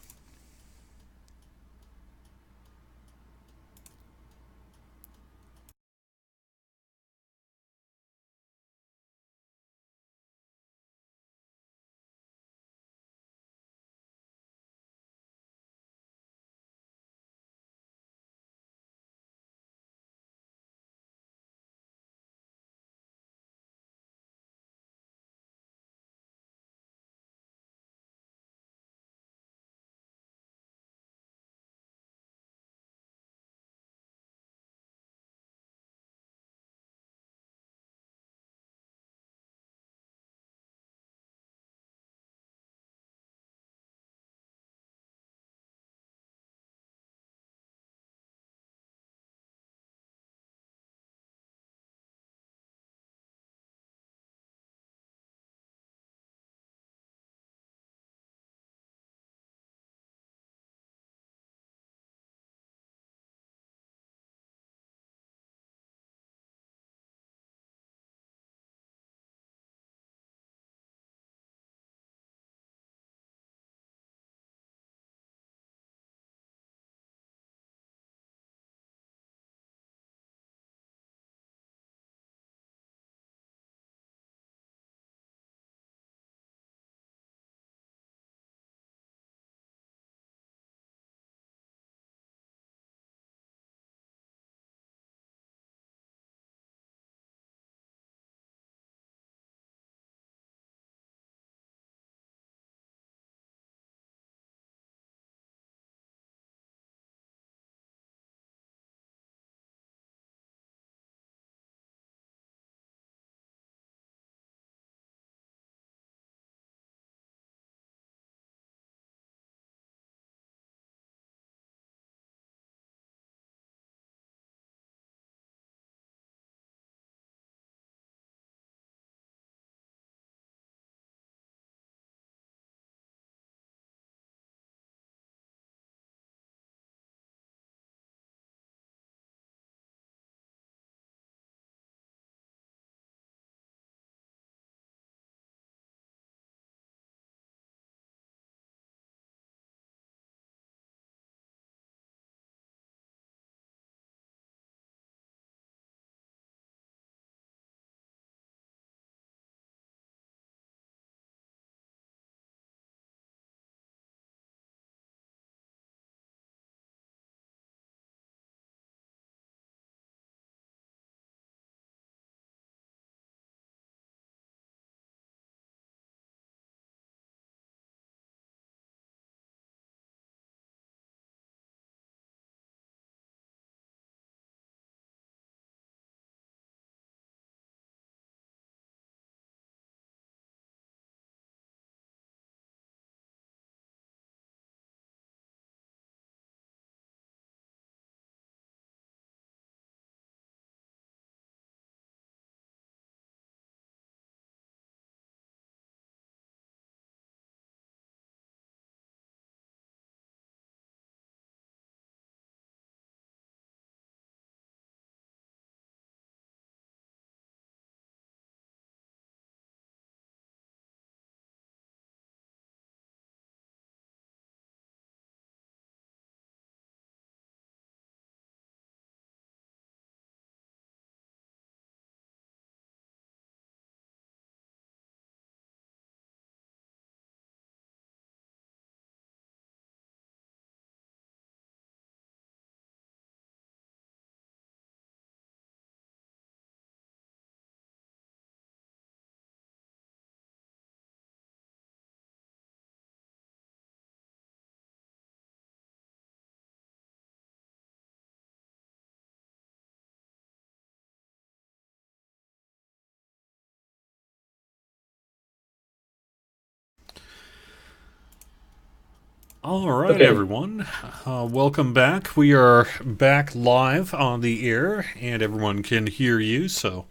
All right, Okay. everyone. Welcome back. We are back live on the air, and everyone can hear you, so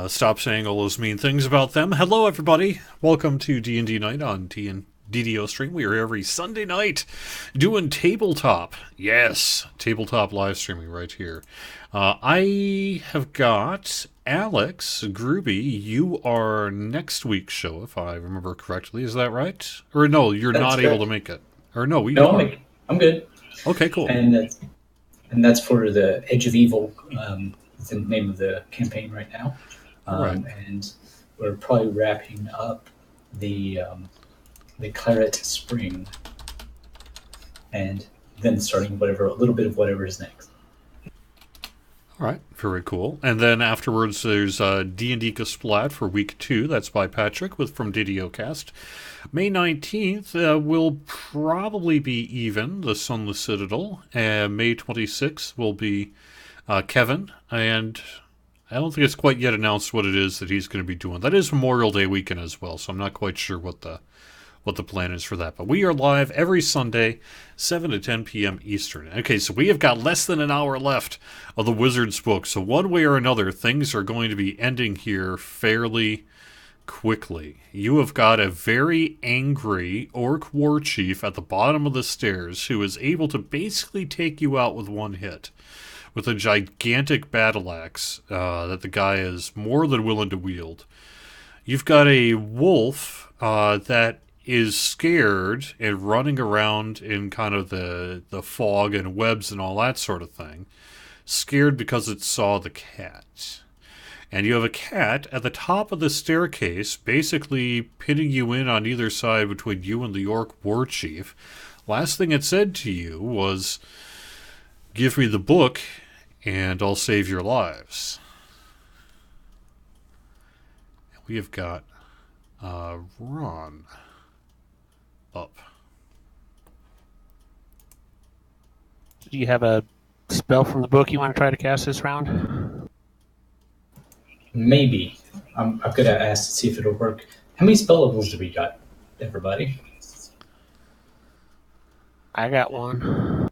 stop saying all those mean things about them. Hello, everybody. Welcome to D&D Night on DDOstream. We are every Sunday night doing tabletop. Yes, tabletop live streaming right here. I have got Alex Gruby. You are next week's show, if I remember correctly. Is that right? Or no, you're That's not able correct. to make it. Or no, we No, are. I'm good. Okay, cool. And that's for the Edge of Evil. It's the name of the campaign right now. All right. And we're probably wrapping up the Claret Spring, and then starting a little bit of whatever is next. All right, very cool. And then afterwards, there's D&D Splat for week 2. That's by Patrick from DDOcast. May 19th will probably be Even, the Sunless Citadel. And May 26th will be Kevin. And I don't think it's quite yet announced what it is that he's going to be doing. That is Memorial Day weekend as well, so I'm not quite sure what the plan is for that. But we are live every Sunday, 7 to 10 p.m. Eastern. Okay, so we have got less than an hour left of the Wizard's book. So one way or another, things are going to be ending here fairly quickly. You have got a very angry orc war chief at the bottom of the stairs who is able to basically take you out with one hit, with a gigantic battle axe that the guy is more than willing to wield. You've got a wolf that is scared and running around in kind of the fog and webs and all that sort of thing. Scared because it saw the cat. And you have a cat at the top of the staircase, basically pinning you in on either side between you and the orc war chief. Last thing it said to you was, "Give me the book, and I'll save your lives." We have got Ron up. Do you have a spell from the book you want to try to cast this round? Maybe. I'm going to ask to see if it'll work. How many spell levels do we got, everybody? I got one.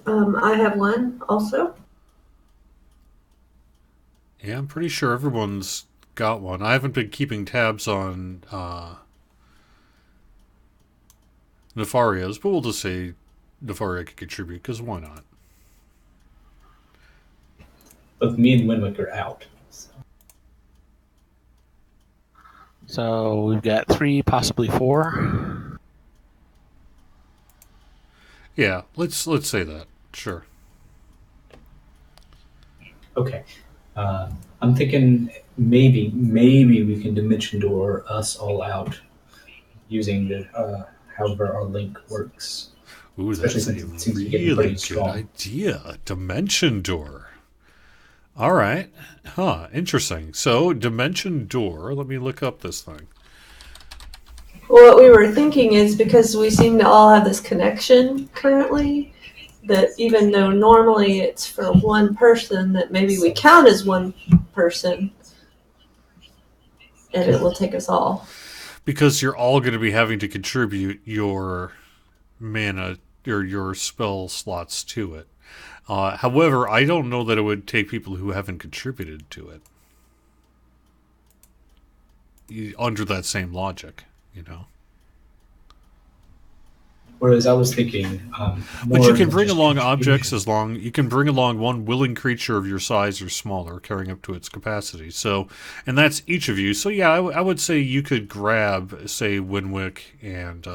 I have one also. Yeah, I'm pretty sure everyone's got one. I haven't been keeping tabs on Nefaria's, but we'll just say Nefaria could contribute, because why not? Both me and Winwick are out. So we've got 3, possibly 4. Yeah, let's say that. Sure. Okay. I'm thinking maybe we can Dimension Door us all out using the however our link works. Ooh, that's Especially a since it seems to be getting really pretty good strong. idea. Dimension Door. All right. Huh, interesting. So, Dimension Door, let me look up this thing. Well, what we were thinking is because we seem to all have this connection currently, that even though normally it's for one person, that maybe we count as one person, and it will take us all. Because you're all going to be having to contribute your mana or your spell slots to it. However, I don't know that it would take people who haven't contributed to it. Under that same logic, you know. Whereas I was thinking, but you can bring along objects you can bring along one willing creature of your size or smaller, carrying up to its capacity. So, and that's each of you. So yeah, I would say you could grab, say, Winwick and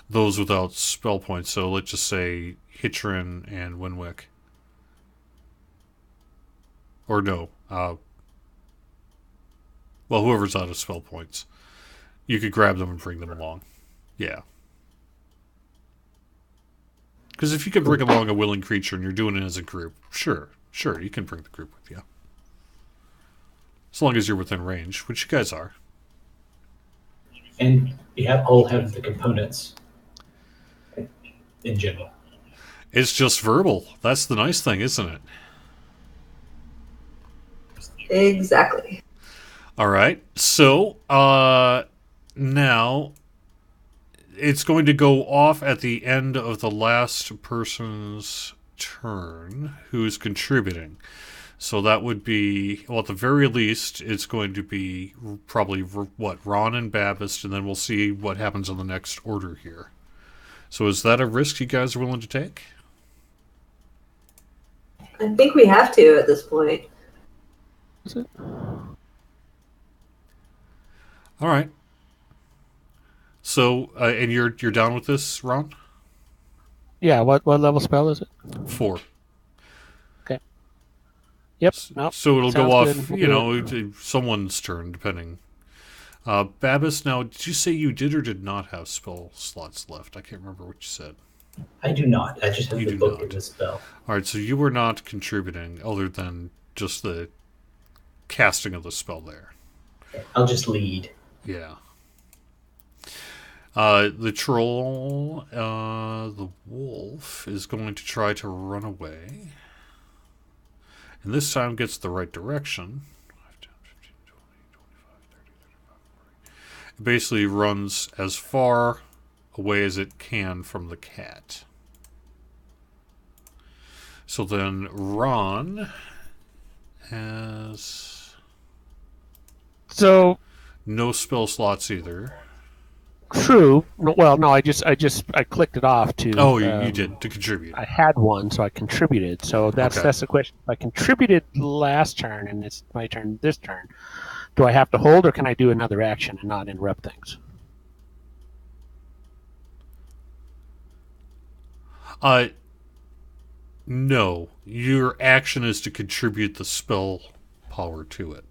those without spell points. So let's just say Hitrin and Winwick. Or no, well, whoever's out of spell points, you could grab them and bring them along. Yeah. Because if you can bring along a willing creature and you're doing it as a group, sure, you can bring the group with you. As long as you're within range, which you guys are. And we all have the components in general. It's just verbal. That's the nice thing, isn't it? Exactly. All right. So, now, it's going to go off at the end of the last person's turn who's contributing. So that would be, well, at the very least, it's going to be probably, Ron and Babist, and then we'll see what happens in the next order here. So is that a risk you guys are willing to take? I think we have to at this point. Is it? All right. So, and you're down with this, Ron? Yeah, what level spell is it? 4. Okay. Yep. Nope. So it'll go Sounds off, good. someone's turn, depending. Babis, now, did you say you did or did not have spell slots left? I can't remember what you said. I do not. I just have You the do book not. and the spell. All right, so you were not contributing other than just the casting of the spell there. I'll just lead. Yeah. The troll, the wolf, is going to try to run away. And this time gets the right direction. 5, 10, 15, 20, 25, 30, 35, 40. It basically runs as far away as it can from the cat. So then Ron has no spell slots either. True. Well, no, I clicked it off to. Oh, you did, to contribute. I had one, so I contributed. So that's the question. If I contributed last turn and it's my turn this turn, do I have to hold or can I do another action and not interrupt things? No. Your action is to contribute the spell power to it.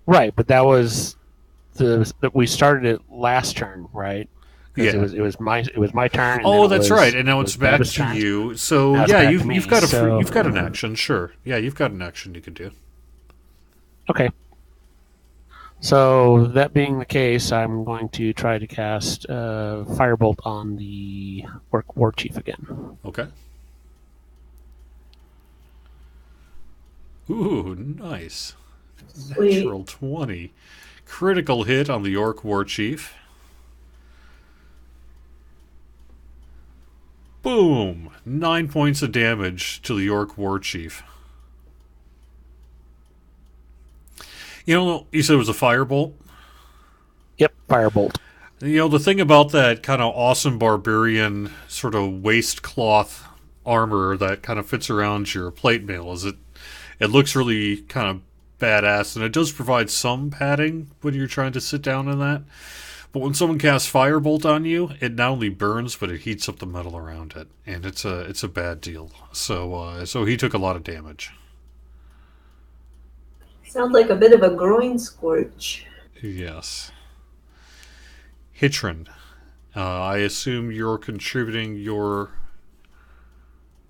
Right, but that was that we started it last turn, right? Yeah. It was my turn. And oh, that's right. And now it's back Babbitt's to turn. you. So Now it's yeah, back to you've me, got so- you've got an action. Sure. Yeah, you've got an action you can do. Okay. So that being the case, I'm going to try to cast Firebolt on the War Chief again. Okay. Ooh, nice. Sweet. Natural 20. Critical hit on the Orc War Chief. Boom! 9 points of damage to the Orc War Chief. You said it was a firebolt? Yep, Firebolt. The thing about that kind of awesome barbarian sort of waistcloth armor that kind of fits around your plate mail is it looks really kind of badass, and it does provide some padding when you're trying to sit down in that. But when someone casts Firebolt on you, it not only burns, but it heats up the metal around it, and it's a bad deal. So he took a lot of damage. Sounds like a bit of a groin scorch. Yes. Hitron, I assume you're contributing your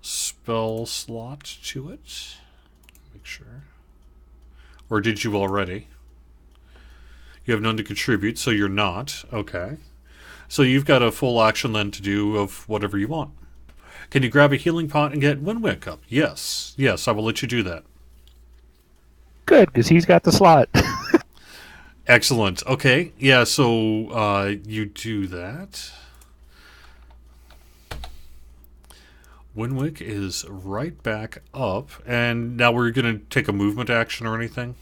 spell slot to it? Make sure. Or did you already? You have none to contribute, so you're not. Okay. So you've got a full action then to do of whatever you want. Can you grab a healing pot and get Winwick up? Yes. Yes, I will let you do that. Good, because he's got the slot. Excellent. Okay. Yeah, so you do that. Winwick is right back up. And now we're going to take a movement action or anything?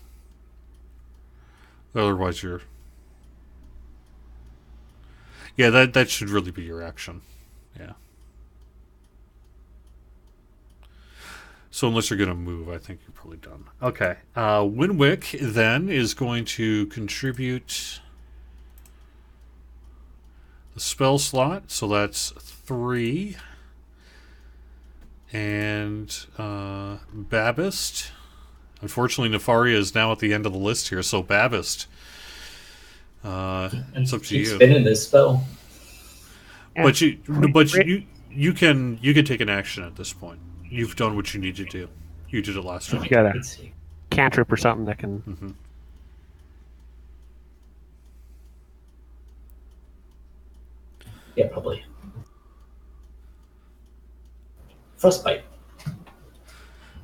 Otherwise you're... Yeah, that should really be your action. Yeah. So unless you're going to move, I think you're probably done. Okay. Winwick then is going to contribute the spell slot. So that's 3. And Babist. Unfortunately, Nefaria is now at the end of the list here. So Babist, it's up to Keep you. spinning this spell. But you can take an action at this point. You've done what you need to do. You did it last time. You got a Let's see. cantrip or something that can... Mm-hmm. Yeah, probably. Frostbite.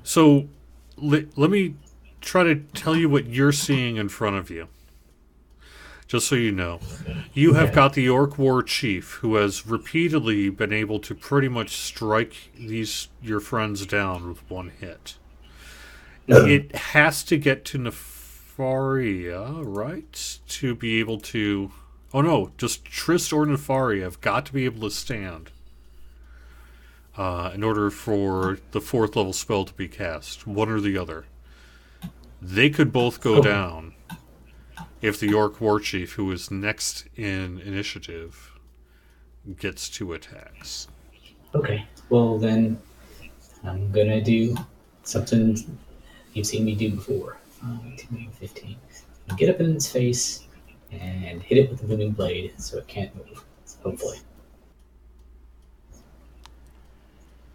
So let me try to tell you what you're seeing in front of you. just so you know. You have got the Orc War Chief, who has repeatedly been able to pretty much strike your friends down with one hit. It has to get to Nefaria, right? To be able to... Oh no, just Trist or Nefaria have got to be able to stand in order for the 4th level spell to be cast. One or the other. They could both go down if the Orc War Chief, who is next in initiative, gets 2 attacks. Okay. Well, then I'm going to do something you've seen me do before. 15. Get up in its face and hit it with the booming blade so it can't move, hopefully.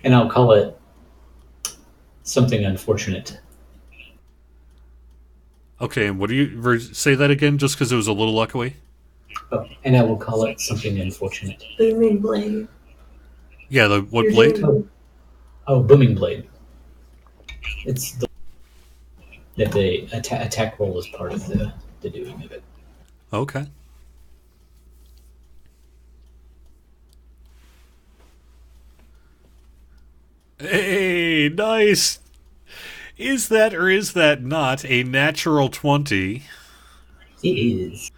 And I'll call it something unfortunate. Okay, and what do you... Say that again, just because it was a little echoey? Oh, and I will call it something unfortunate. Booming blade. Yeah, what blade? Booming blade. It's that the attack roll is part of the doing of it. Okay. Hey, nice! Is that or is that not a natural 20? It is.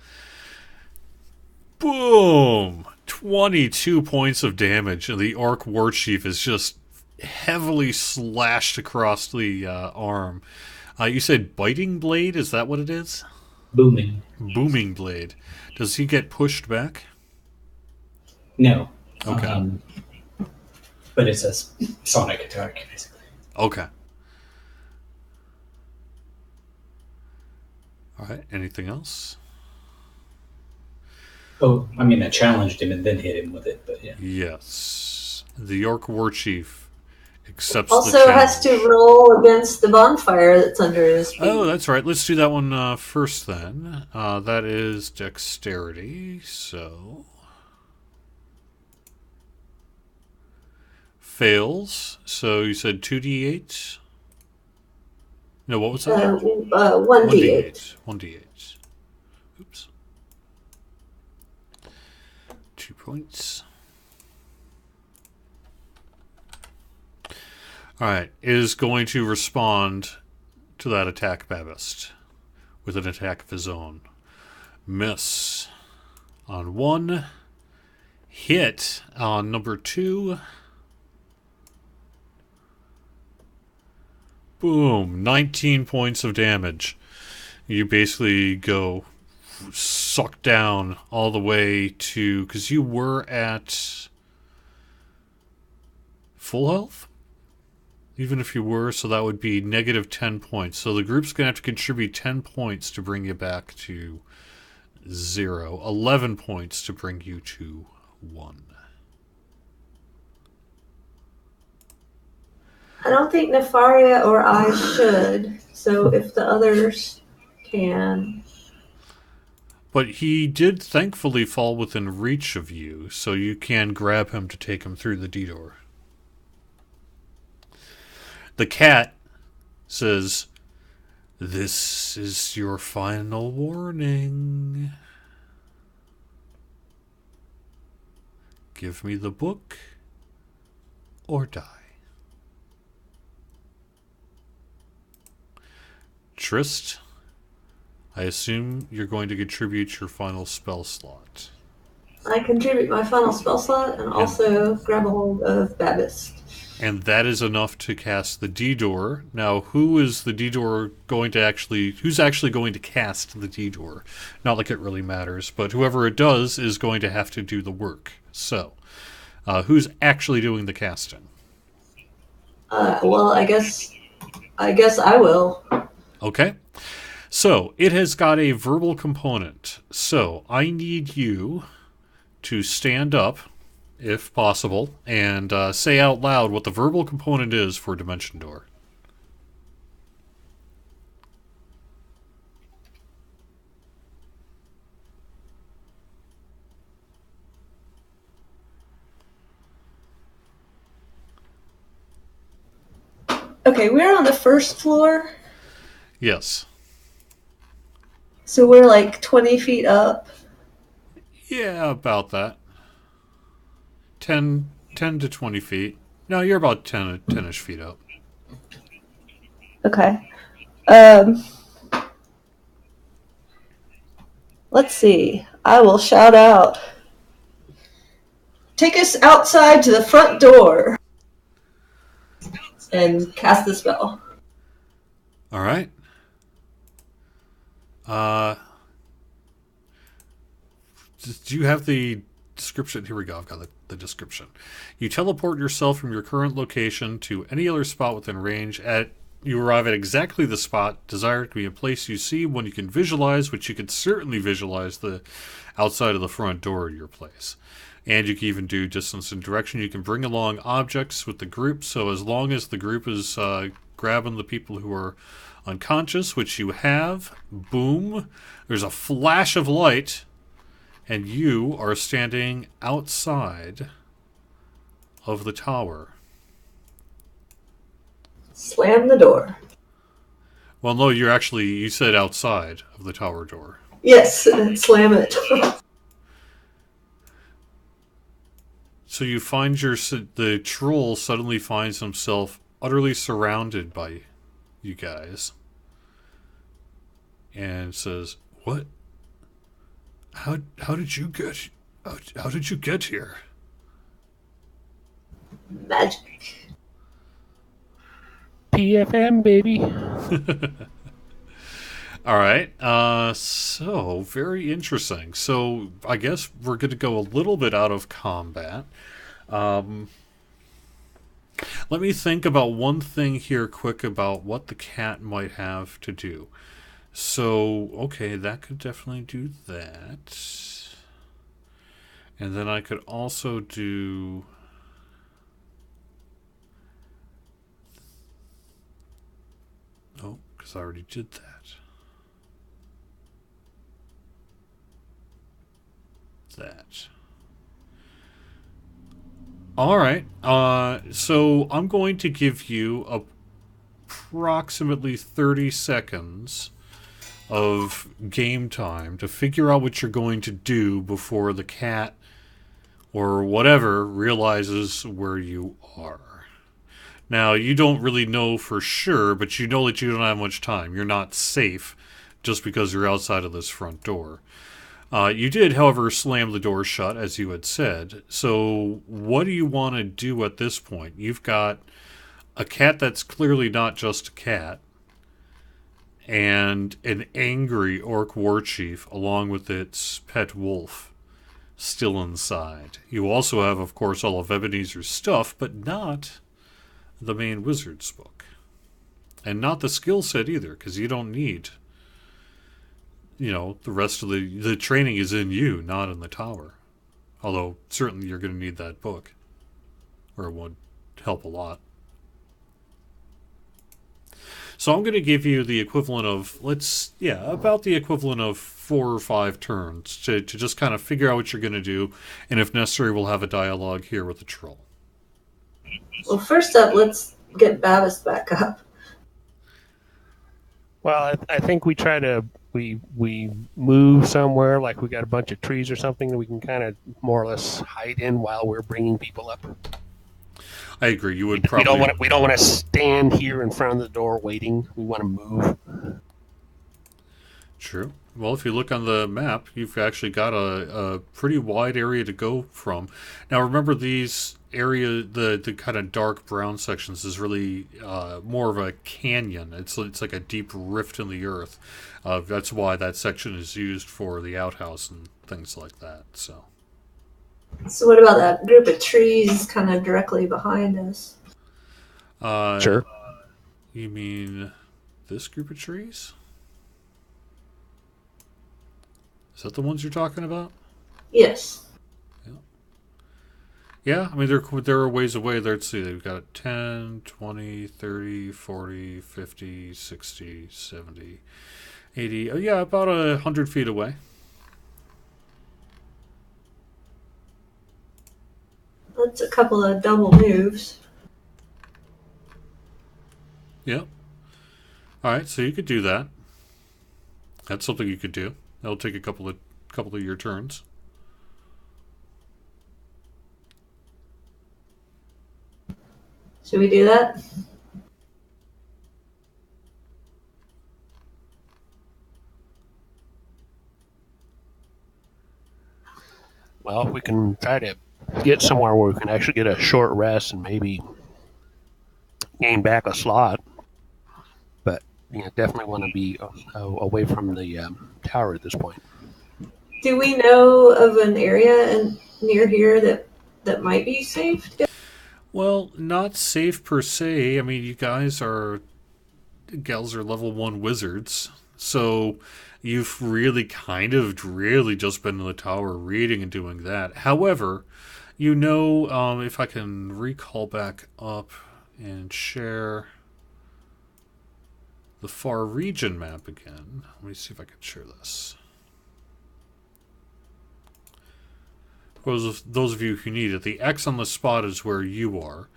Boom! 22 points of damage, and the Orc War Chief is just heavily slashed across the arm. You said biting blade? Is that what it is? Booming. Booming blade. Does he get pushed back? No. Okay. But it's a sonic attack, basically. Okay. All right. Anything else? Oh, I mean, I challenged him and then hit him with it, but yeah. Yes. The Orc War Chief accepts Also the challenge. has to roll against the bonfire that's under his feet. Oh, that's right. Let's do that one first then. That is dexterity, so... Fails. So you said 2d8? No, what was that? 1d8. 1d8. Oops. 2 points. Alright, is going to respond to that attack, Babist, with an attack of his own. Miss on 1. Hit on number 2. Boom, 19 points of damage. You basically go sucked down all the way to... Because you were at full health? Even if you were, so that would be negative 10 points. So the group's going to have to contribute 10 points to bring you back to 0. 11 points to bring you to 1. I don't think Nefaria or I should, so if the others can. But he did thankfully fall within reach of you, so you can grab him to take him through the D-door. The cat says, "This is your final warning. Give me the book or die." Trist, I assume you're going to contribute your final spell slot. I contribute my final spell slot and also grab a hold of Babist. And that is enough to cast the D-door. Now, who is the D-door going to actually... Who's actually going to cast the D-door? Not like it really matters, but whoever it does is going to have to do the work. So, who's actually doing the casting? Well, I guess I will. Okay. So, it has got a verbal component. So, I need you to stand up, if possible, and say out loud what the verbal component is for Dimension Door. Okay, we're on the first floor. Yes. So we're like 20 feet up. Yeah, about that. 10 to 20 feet. No, you're about 10-ish feet up. Okay. Let's see. I will shout out. Take us outside to the front door. And cast the spell. All right. Do you have the description? Here we go. I've got the description. You teleport yourself from your current location to any other spot within range. You arrive at exactly the spot desired to be a place you see when you can visualize, which you can certainly visualize the outside of the front door of your place. And you can even do distance and direction. You can bring along objects with the group. So as long as the group is grabbing the people who are unconscious, which you have, boom, there's a flash of light, and you are standing outside of the tower. Slam the door. Well, no, you said outside of the tower door. Yes, slam it. So you find the troll suddenly finds himself utterly surrounded by you guys. And says, "What? How did you get? How did you get here?" Magic. PFM, baby. All right. So very interesting. So I guess we're going to go a little bit out of combat. Let me think about one thing here quick about what the cat might have to do. So, okay, that could definitely do that. And then I could also do... Oh, because I already did that. That. All right. So I'm going to give you approximately 30 seconds of game time to figure out what you're going to do before the cat or whatever realizes where you are. Now, you don't really know for sure, but you know that you don't have much time. You're not safe just because you're outside of this front door. You did, however, slam the door shut, as you had said. So what do you want to do at this point? You've got a cat that's clearly not just a cat, and an angry orc war chief, along with its pet wolf, still inside. You also have, of course, all of Ebenezer's stuff, but not the main wizard's book. And not the skill set either, because you don't need... the rest of the training is in you, not in the tower. Although, certainly you're going to need that book. Or it would help a lot. So I'm going to give you the equivalent of, about the equivalent of 4 or 5 turns to just kind of figure out what you're going to do. And if necessary, we'll have a dialogue here with the troll. Well, first up, let's get Bavis back up. Well, I think we try to we move somewhere, like we got a bunch of trees or something that we can kind of more or less hide in while we're bringing people up. I agree. You would probably... We don't want to stand here in front of the door waiting. We want to move. True. Well, if you look on the map, you've actually got a pretty wide area to go from. Now, remember these area, the kind of dark brown sections is really more of a canyon. It's like a deep rift in the earth. That's why that section is used for the outhouse and things like that. So what about that group of trees kind of directly behind us? Sure. You mean this group of trees? Is that the ones you're talking about? Yes. Yeah, I mean, they're a ways away. Let's see, they've got 10, 20, 30, 40, 50, 60, 70, 80. Yeah, about 100 feet away. That's a couple of double moves. Yep. All right, so you could do that. That's something you could do. That'll take a couple of your turns. Should we do that? Well, we can try to get somewhere where we can actually get a short rest and maybe gain back a slot. But definitely want to be away from the tower at this point. Do we know of an area near here that might be safe? Well, not safe per se. I mean, you gals are level 1 wizards, so you've really just been in the tower reading and doing that. However, if I can recall back up and share the far region map again. Let me see if I can share this. Those of you who need it, the X on the spot is where you are.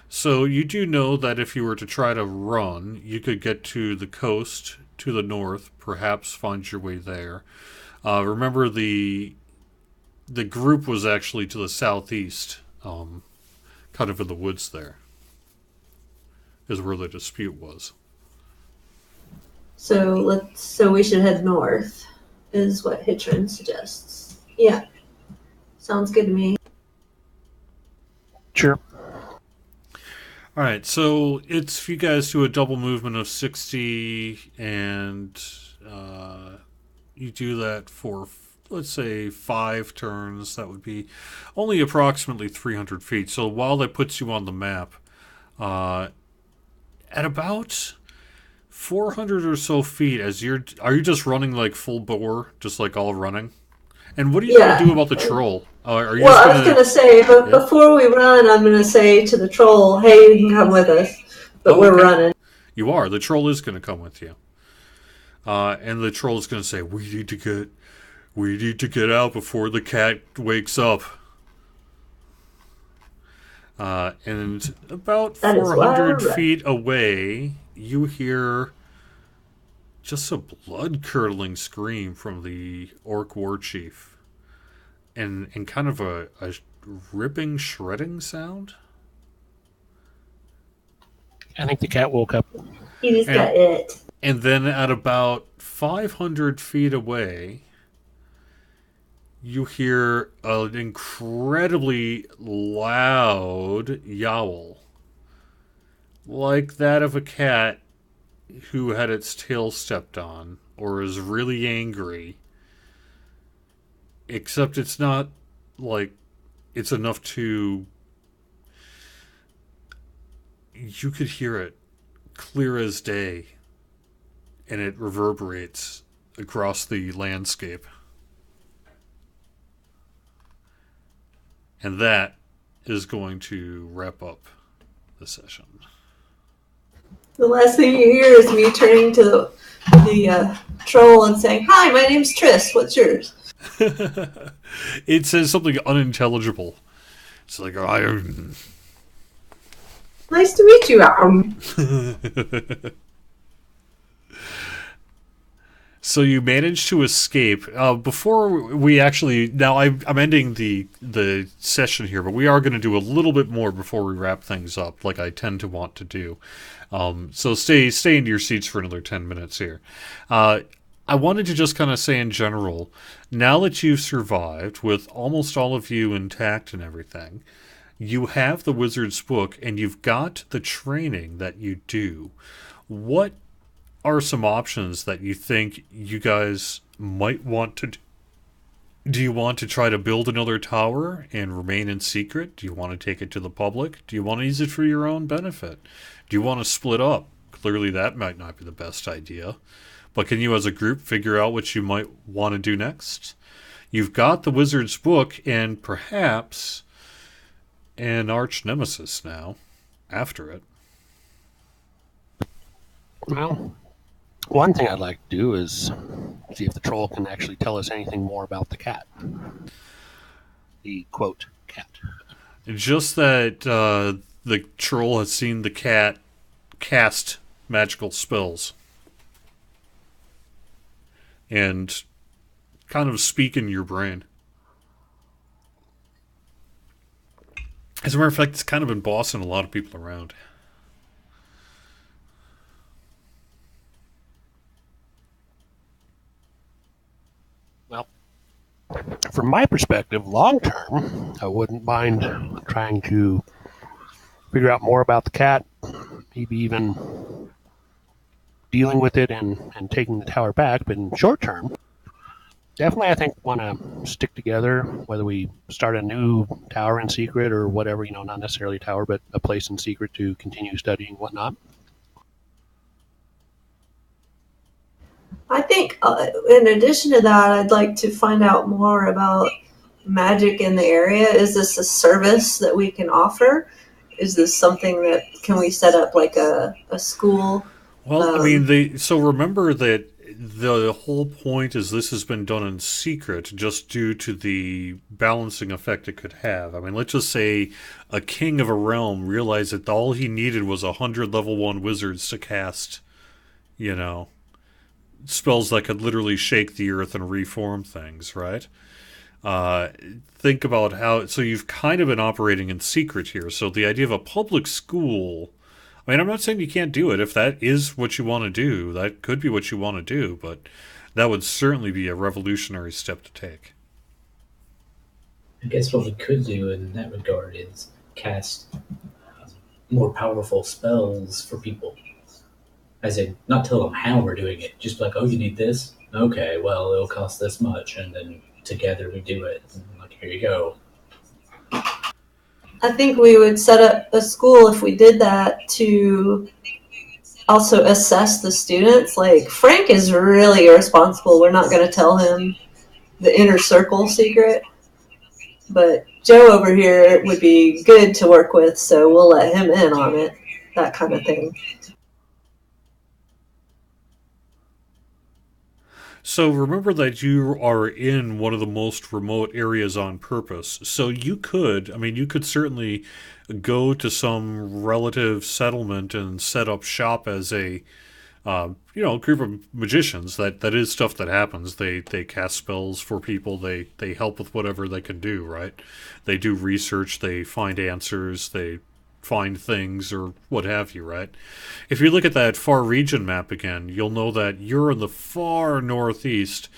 So you do know that if you were to try to run, you could get to the coast to the north, perhaps find your way there. Remember, the group was actually to the southeast, kind of in the woods there, is where the dispute was. So we should head north, is what Hitchrin suggests. Yeah. Sounds good to me. Sure. All right, so if you guys do a double movement of 60, and you do that for, let's say, 5 turns, that would be only approximately 300 feet. So while that puts you on the map, at about 400 or so feet, are you just running like full bore, just like all running? And what are you going to do about the troll? I was going to say, but before we run, I'm going to say to the troll, hey, you can come with us, but we're running. You are. The troll is going to come with you. And the troll is going to say, we need to get out before the cat wakes up. And about 400 feet away, you hear just a blood-curdling scream from the orc war chief. And kind of a ripping, shredding sound. I think the cat woke up. He just got it. And then at about 500 feet away, you hear an incredibly loud yowl. Like that of a cat who had its tail stepped on or is really angry. Except it's not like it's enough to... You could hear it clear as day, and it reverberates across the landscape. And that is going to wrap up the session. The last thing you hear is me turning to the troll and saying, hi, my name's Triss, what's yours? It says something unintelligible. It's like, nice to meet you. So you managed to escape. Before we actually... Now, I'm ending the session here, but we are going to do a little bit more before we wrap things up, like I tend to want to do. So stay in your seats for another 10 minutes here. I wanted to just kind of say in general, now that you've survived, with almost all of you intact and everything, you have the Wizard's Book, and you've got the training that you do. What are some options that you think you guys might want to do? Do you want to try to build another tower and remain in secret? Do you want to take it to the public? Do you want to use it for your own benefit? Do you want to split up? Clearly that might not be the best idea. But can you as a group figure out what you might want to do next? You've got the Wizard's Book and perhaps an arch nemesis now after it. Well, one thing I'd like to do is see if the troll can actually tell us anything more about the cat. The, quote, cat. Just that the troll has seen the cat cast magical spells. and kind of speak in your brain. As a matter of fact, it's kind of been bossing a lot of people around. Well, from my perspective, long term, I wouldn't mind trying to figure out more about the cat, maybe even dealing with it and taking the tower back. But in short term, definitely I think want to stick together, whether we start a new tower in secret or whatever, not necessarily a tower, but a place in secret to continue studying whatnot. I think, in addition to that, I'd like to find out more about magic in the area. Is this a service that we can offer? Is this something that can we set up like a school? Well, I mean, so remember that the whole point is this has been done in secret just due to the balancing effect it could have. I mean, let's just say a king of a realm realized that all he needed was 100 level 1 wizards to cast, spells that could literally shake the earth and reform things, right? Think about how... So you've kind of been operating in secret here. So the idea of a public school... I mean, I'm not saying you can't do it. If that is what you want to do, that could be what you want to do, but that would certainly be a revolutionary step to take. I guess what we could do in that regard is cast more powerful spells for people. As in, not tell them how we're doing it, just like, oh, you need this? Okay, well, it'll cost this much, and then together we do it. And like, here you go. I think we would set up a school if we did that to also assess the students. Like, Frank is really irresponsible. We're not going to tell him the inner circle secret. But Joe over here would be good to work with, so we'll let him in on it. That kind of thing. So remember that you are in one of the most remote areas on purpose. So you could certainly go to some relative settlement and set up shop as a, group of magicians. That is stuff that happens. They cast spells for people. They help with whatever they can do, right? They do research. They find answers. They find things or what have you, right? If you look at that far region map again, you'll know that you're in the far northeast,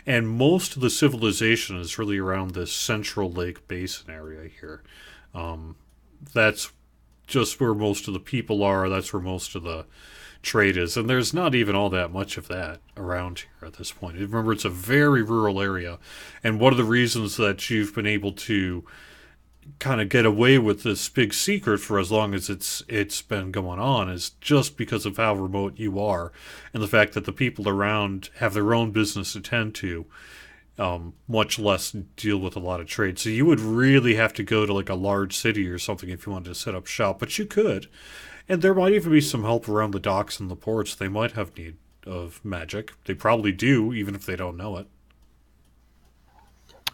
and most of the civilization is really around this central lake basin area here. That's just where most of the people are. That's where most of the trade is, and there's not even all that much of that around here at this point. Remember, it's a very rural area, and one of the reasons that you've been able to kind of get away with this big secret for as long as it's been going on is just because of how remote you are and the fact that the people around have their own business to tend to, much less deal with a lot of trade. So you would really have to go to like a large city or something if you wanted to set up shop, but you could. And there might even be some help around the docks and the ports. They might have need of magic. They probably do, even if they don't know it.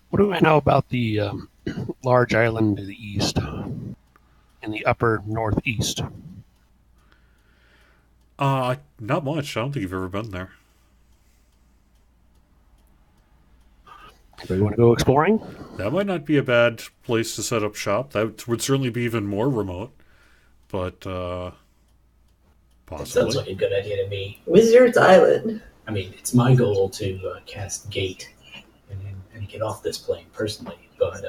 What do I know about the large island to the east, in the upper northeast? Not much. I don't think you've ever been there. Do you want to go exploring? That might not be a bad place to set up shop. That would certainly be even more remote, but That possibly. sounds like a good idea to me. Wizard's Island. I mean, it's my goal to cast Gate and get off this plane personally, but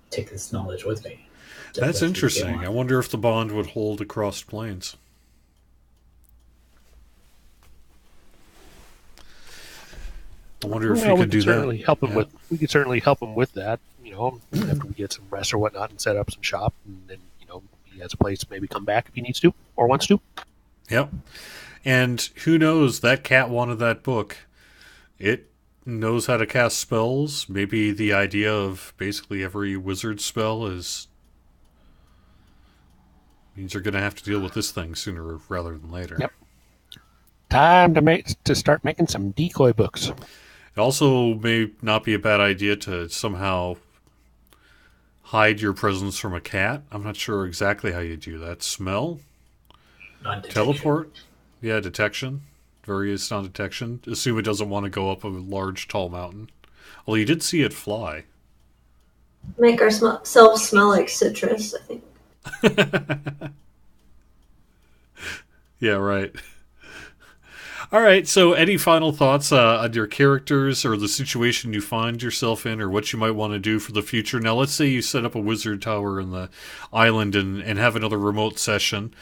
take this knowledge with me. That's interesting. I wonder if the bond would hold across planes. I wonder if you could do that. Help him with. We could certainly help him with that. After we get some rest or whatnot, and set up some shop, and then he has a place to maybe come back if he needs to or wants to. Yep. And who knows? That cat wanted that book. It knows how to cast spells. Maybe the idea of basically every wizard spell means you're going to have to deal with this thing sooner rather than later. Yep. Time to start making some decoy books. It also may not be a bad idea to somehow hide your presence from a cat. I'm not sure exactly how you do that. Smell? Non-detection. Teleport? Yeah, detection. Various non-detection. Assume it doesn't want to go up a large, tall mountain. Well, you did see it fly. Make ourselves smell like citrus, I think. Yeah, right. All right, so any final thoughts on your characters or the situation you find yourself in or what you might want to do for the future? Now, let's say you set up a wizard tower in the island and have another remote session.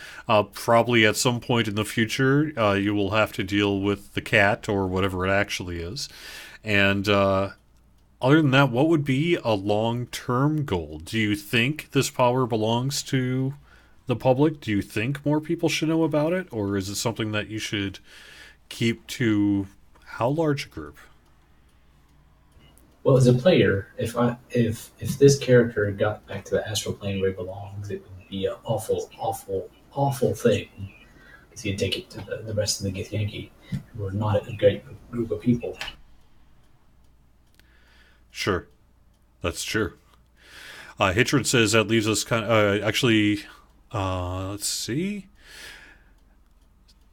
Probably at some point in the future, you will have to deal with the cat or whatever it actually is. And other than that, what would be a long-term goal? Do you think this power belongs to the public? Do you think more people should know about it? Or is it something that you should keep to how large a group? Well, as a player, if this character got back to the astral plane where it belongs, it would be an awful, awful, awful thing. Because he'd take it to the rest of the Githyanki, who are not a great group of people. Sure, that's true. Hitchard says that leaves us kind of let's see.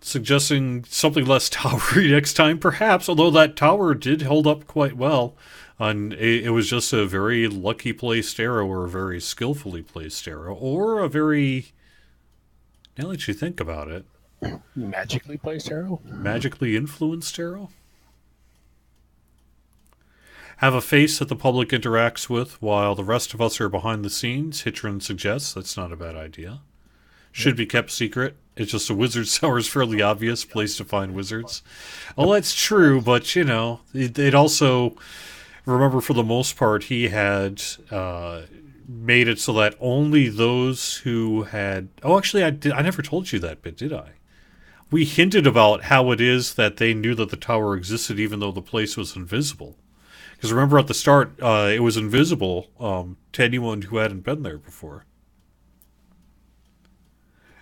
Suggesting something less towery next time, perhaps, although that tower did hold up quite well. And it was just a very lucky placed arrow, or a very skillfully placed arrow, or a very, now that you think about it, Magically placed arrow? Magically influenced arrow? Have a face that the public interacts with while the rest of us are behind the scenes, Hitchrin suggests. That's not a bad idea. Should be kept secret. It's just a wizard's tower is fairly obvious place to find wizards. Well, that's true, but, it also, remember, for the most part, he had made it so that only those who had... Oh, actually, I never told you that bit, did I? We hinted about how it is that they knew that the tower existed even though the place was invisible. Because remember at the start, it was invisible to anyone who hadn't been there before.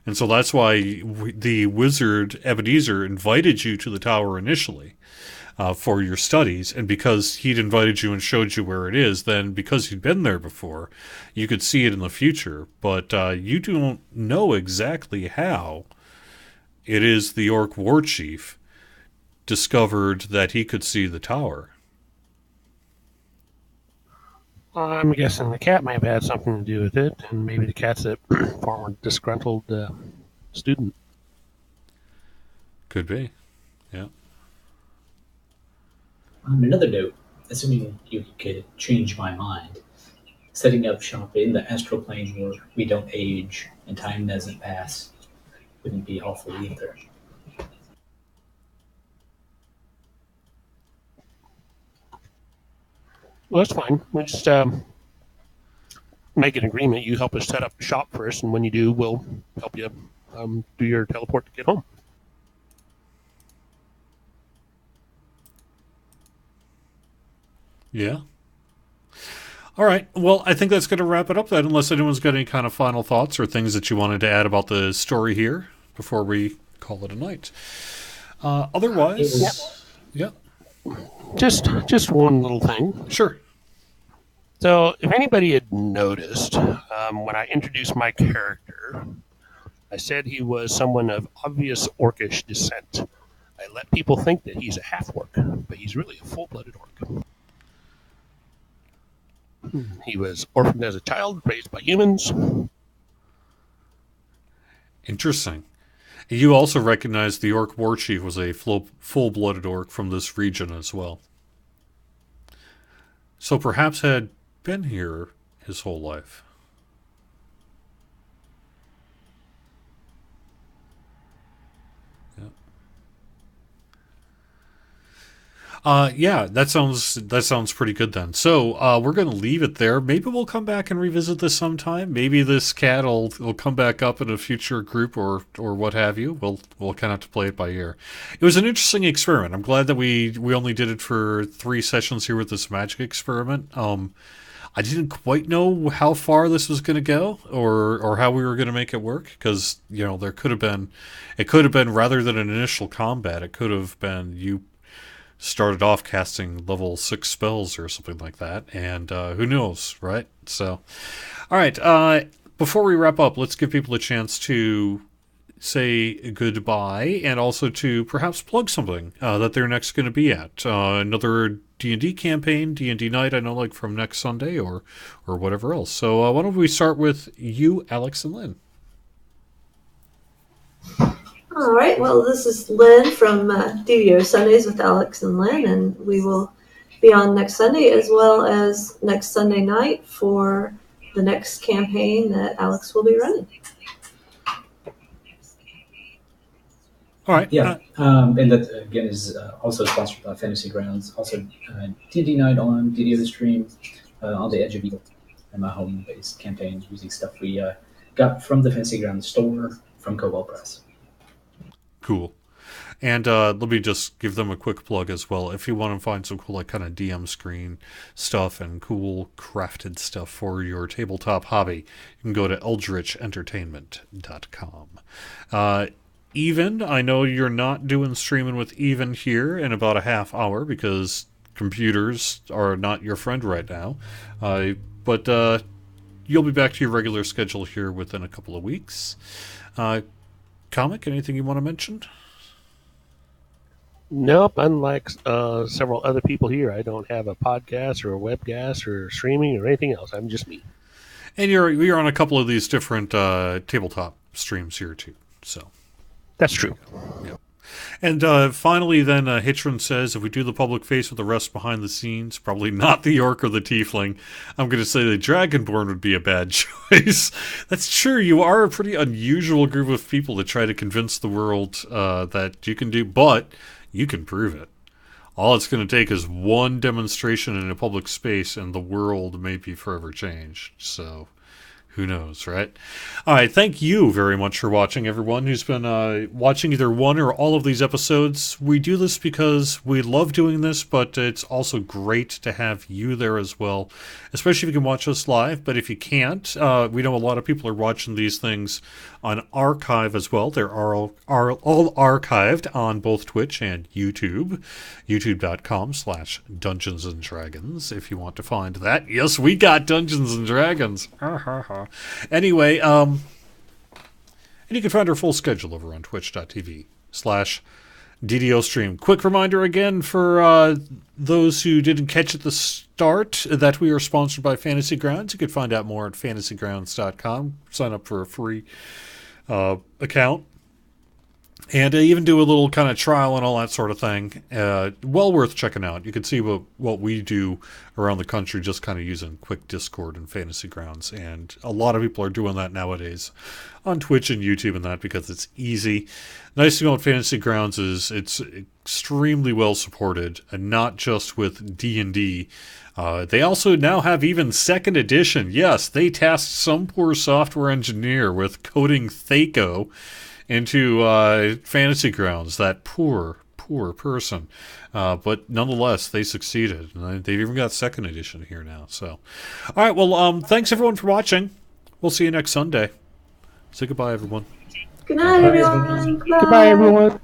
And so that's why the wizard Ebenezer invited you to the tower initially for your studies. And because he'd invited you and showed you where it is, then because you'd been there before, you could see it in the future. But you don't know exactly how it is the Orc war chief discovered that he could see the tower. I'm guessing the cat may have had something to do with it, and maybe the cat's a former disgruntled student. Could be, yeah. On another note, assuming you could change my mind, setting up shop in the astral plane where we don't age and time doesn't pass wouldn't be awful either. Well, that's fine. We'll just make an agreement. You help us set up shop first, and when you do, we'll help you do your teleport to get home. Yeah. All right. Well, I think that's going to wrap it up then, unless anyone's got any kind of final thoughts or things that you wanted to add about the story here before we call it a night. Otherwise, yeah. Just one little thing. Sure. So, if anybody had noticed, when I introduced my character, I said he was someone of obvious orcish descent. I let people think that he's a half-orc, but he's really a full-blooded orc. He was orphaned as a child, raised by humans. Interesting. You also recognize the Orc war chief was a full-blooded orc from this region as well. So perhaps had been here his whole life. Yeah, that sounds pretty good then. So we're going to leave it there. Maybe we'll come back and revisit this sometime. Maybe this cat will come back up in a future group or what have you. We'll kind of have to play it by ear. It was an interesting experiment. I'm glad that we only did it for 3 sessions here with this magic experiment. I didn't quite know how far this was going to go or how we were going to make it work because it could have been rather than an initial combat, it could have been you started off casting level 6 spells or something like that, and who knows, right? So, all right, before we wrap up, let's give people a chance to say goodbye and also to perhaps plug something that they're next going to be at. Another D&D campaign, D&D Night, I know, like from next Sunday or whatever else. So why don't we start with you, Alex and Lynn? All right. Well, this is Lynn from DDO Sundays with Alex and Lynn, and we will be on next Sunday as well as next Sunday night for the next campaign that Alex will be running. All right. Yeah, and that again is also sponsored by Fantasy Grounds. Also, D&D Night on DDOstream, on the Edge of Evil, and my home-based campaigns using stuff we got from the Fantasy Grounds store from Cobalt Press. Cool. And let me just give them a quick plug as well. If you want to find some cool, like, kind of DM screen stuff and cool crafted stuff for your tabletop hobby, you can go to eldritchentertainment.com. Even, I know you're not doing streaming with Even here in about a half hour because computers are not your friend right now. But you'll be back to your regular schedule here within a couple of weeks. Comic, anything you want to mention? Nope. Unlike several other people here, I don't have a podcast or a webcast or streaming or anything else. I'm just me. And you're on a couple of these different tabletop streams here too. So that's true. Yep. And finally, then Hitchrin says, if we do the public face with the rest behind the scenes, probably not the orc or the tiefling. I'm going to say the dragonborn would be a bad choice. That's true. You are a pretty unusual group of people to try to convince the world that you can do, but you can prove it. All it's going to take is one demonstration in a public space, and the world may be forever changed. So who knows, right? All right, thank you very much for watching, everyone who's been watching either one or all of these episodes. We do this because we love doing this, but it's also great to have you there as well, especially if you can watch us live. But if you can't, we know a lot of people are watching these things on archive as well. They're all archived on both Twitch and YouTube, youtube.com/Dungeons and Dragons, if you want to find that. Yes, we got Dungeons and Dragons. Anyway, and you can find our full schedule over on twitch.tv/DDOstream. Quick reminder again for those who didn't catch at the start that we are sponsored by Fantasy Grounds. You can find out more at fantasygrounds.com. Sign up for a free account. And even do a little kind of trial and all that sort of thing. Well worth checking out. You can see what we do around the country just kind of using quick Discord and Fantasy Grounds. And a lot of people are doing that nowadays on Twitch and YouTube and that because it's easy. Nice thing about Fantasy Grounds is it's extremely well supported, and not just with D&D. They also now have even 2nd edition. Yes, they tasked some poor software engineer with coding Thaco into Fantasy Grounds, that poor person. But nonetheless, they succeeded. And they've even got 2nd edition here now. So, all right, well, thanks everyone for watching. We'll see you next Sunday. Say goodbye, everyone. Good night, everyone. Goodbye, everyone.